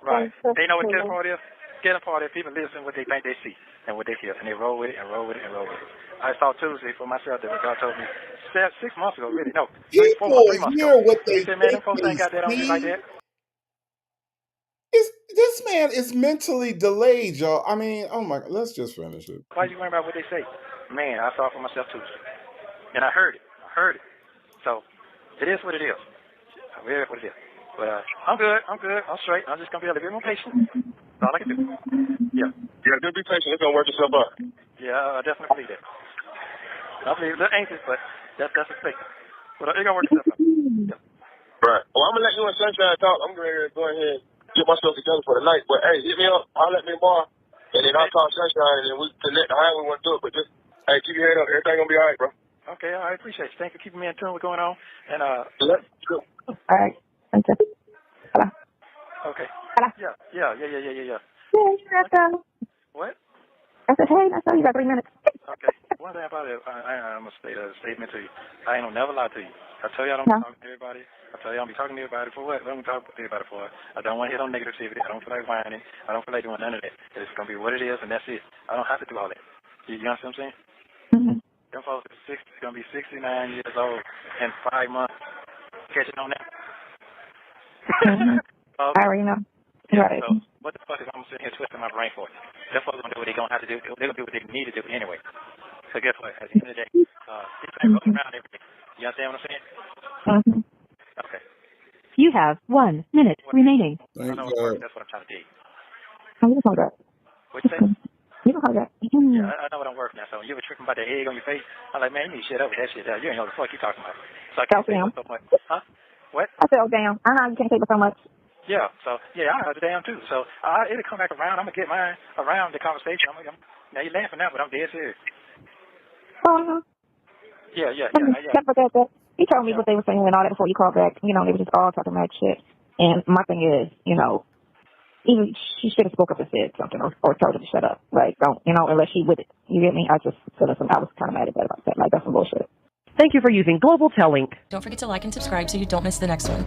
Right. They know what killing part is? Killing part is people listen what they think they see and what they hear, and they roll with it and roll with it and roll with it. I saw Tuesday for myself that God told me 6 months ago, really. No, 3 months ago. What they said, man, them folks ain't got that on me like that. This man is mentally delayed, y'all. I mean, oh my God, let's just finish it. Why you worrying about what they say? Man, I saw it for myself too. And I heard it. So, it is what it is. It is what it is. But I'm good. I'm straight. I'm just going to be a little bit more patient. That's all I can do. Yeah. Yeah, just be patient. It's going to work itself out. Yeah, I definitely believe that. I believe a little anxious, but that's expected. But it's going to work itself out. Yeah. Right. Well, I'm going to let you and Sunshine talk. I'm going to go ahead and get myself together for the night. But, hey, hit me up. I'll let me tomorrow. And then I'll call Sunshine, and then we connect how we want to do it. But just, hey, keep your head up. Everything going to be all right, bro. Okay, I appreciate you. Thanks for keeping me in tune with what's going on. And, let's go. All right. Thank you. Hello. Okay. Hello. Yeah. Hey, Nassau. What? I said, hey, Nassau, you got 3 minutes. Okay. One thing about it, I'm going to state a statement to you. I ain't going to never lie to you. I tell you I don't be talking to everybody. I tell you I don't be talking to everybody for what? I don't talk to everybody for what? I don't want to hit on negativity. I don't feel like whining. I don't feel like doing none of that. It's going to be what it is, and that's it. I don't have to do all that. You understand what I'm saying? Mm-hmm. Them folks is going to be 69 years old in 5 months. Catching on that? I already know. Yeah, right. So what the fuck is I'm sitting here twisting my brain for? Them folks going to do what they're going to have to do. They're going to do what they need to do anyway. So guess what? At the end of the day, people ain't rolling around every day. You understand what I'm saying? Mm-hmm. Okay. You have 1 minute remaining. Thank I know God. that's what I'm trying to tell you. You can hold that. What you say? You can hold that. Yeah, I know what I'm working now. So you were tripping about that egg on your face. I'm like, man, you need to shut up with that shit. You ain't know what the fuck you talking about. So I can't say so much. Huh? What? I said, oh, damn. I know you can't take it so much. Yeah, so, yeah, I heard the damn too. So it'll come back around. I'm going to get mine around the conversation. Now you're laughing now, but I'm dead serious. Uh-huh. Yeah. He told me what they were saying and all that before you called back. You know, they were just all talking mad shit. And my thing is, you know, even she should have spoke up and said something or told her to shut up. Like, don't, you know, unless she with it. You get me? I just feel like I was kind of mad about that. Like, that's some bullshit. Thank you for using Global Telink. Don't forget to like and subscribe so you don't miss the next one.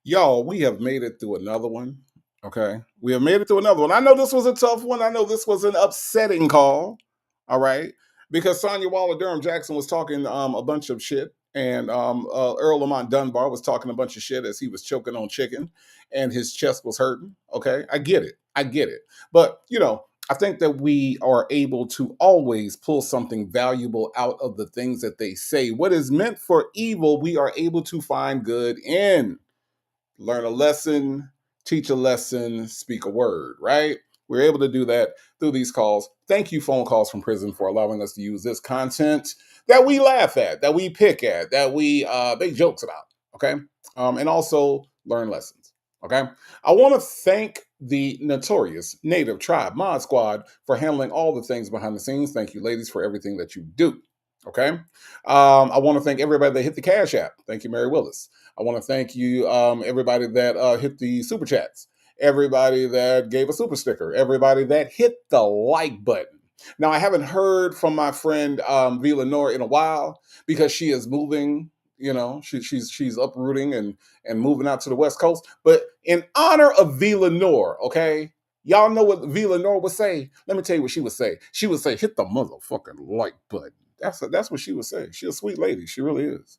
Y'all, we have made it through another one. Okay. We have made it through another one. I know this was a tough one. I know this was an upsetting call. All right. Because Sonia Waller Durham Jackson was talking a bunch of shit. And Earl Lamont Dunbar was talking a bunch of shit as he was choking on chicken and his chest was hurting. Okay. I get it. But, you know, I think that we are able to always pull something valuable out of the things that they say. What is meant for evil, we are able to find good in. Learn a lesson, teach a lesson, speak a word, right? We're able to do that through these calls. Thank you, Phone Calls from Prison, for allowing us to use this content that we laugh at, that we pick at, that we make jokes about, okay? And also learn lessons, okay? I want to thank the notorious Native Tribe Mod Squad for handling all the things behind the scenes. Thank you, ladies, for everything that you do, okay? I want to thank everybody that hit the Cash App. Thank you, Mary Willis. I want to thank you, everybody that hit the super chats, everybody that gave a super sticker, everybody that hit the like button. Now, I haven't heard from my friend V. Lenore in a while because she is moving. You know, she's uprooting and moving out to the West Coast. But in honor of V. Lenore, okay, y'all know what V. Lenore would say. Let me tell you what she would say. She would say, "Hit the motherfucking like button." That's what she would say. She's a sweet lady. She really is.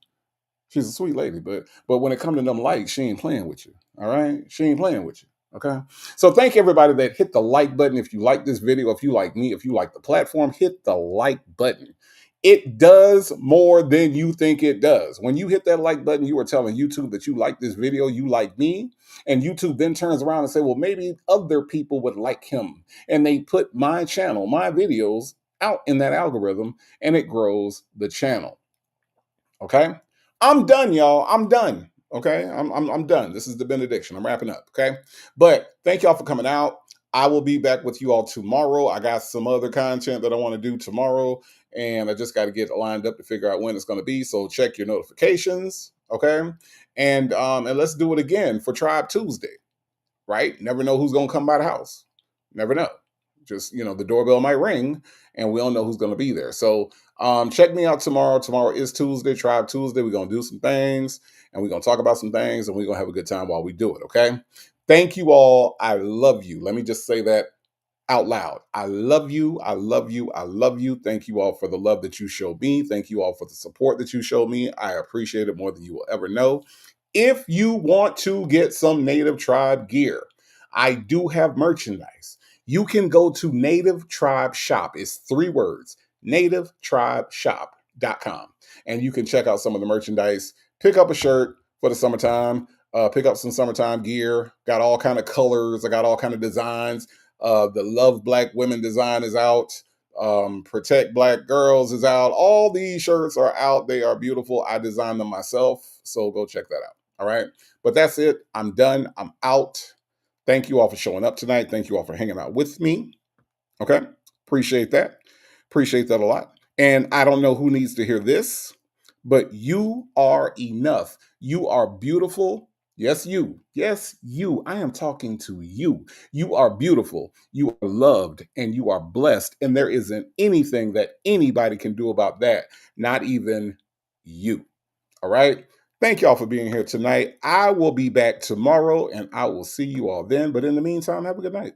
She's a sweet lady, but when it comes to them likes, she ain't playing with you. All right, she ain't playing with you. Okay, so thank everybody that hit the like button. If you like this video, if you like me, if you like the platform, hit the like button. It does more than you think it does. When you hit that like button, you are telling YouTube that you like this video, you like me, and YouTube then turns around and say, well, maybe other people would like him, and they put my channel, my videos out in that algorithm, and it grows the channel. Okay, I'm done, y'all. I'm done. Okay, I'm done. This is the benediction. I'm wrapping up. Okay, but thank y'all for coming out. I will be back with you all tomorrow. I got some other content that I want to do tomorrow, and I just got to get lined up to figure out when it's going to be. So check your notifications. Okay, and let's do it again for Tribe Tuesday. Right? Never know who's going to come by the house. Never know. Just, you know, the doorbell might ring and we don't know who's going to be there. So check me out tomorrow. Tomorrow is Tuesday, Tribe Tuesday. We're going to do some things and we're going to talk about some things and we're going to have a good time while we do it. Okay. Thank you all. I love you. Let me just say that out loud. I love you. I love you. I love you. Thank you all for the love that you show me. Thank you all for the support that you show me. I appreciate it more than you will ever know. If you want to get some Native Tribe gear, I do have merchandise. You can go to Native Tribe Shop. It's 3 words, nativetribeshop.com. And you can check out some of the merchandise. Pick up a shirt for the summertime. Pick up some summertime gear. Got all kind of colors. I got all kind of designs. The Love Black Women design is out. Protect Black Girls is out. All these shirts are out. They are beautiful. I designed them myself. So go check that out. All right. But that's it. I'm done. I'm out. Thank you all for showing up tonight. Thank you all for hanging out with me. Okay. Appreciate that. Appreciate that a lot. And I don't know who needs to hear this, but you are enough. You are beautiful. Yes, you. Yes, you. I am talking to you. You are beautiful. You are loved and you are blessed. And there isn't anything that anybody can do about that. Not even you. All right. Thank y'all for being here tonight. I will be back tomorrow and I will see you all then. But in the meantime, have a good night.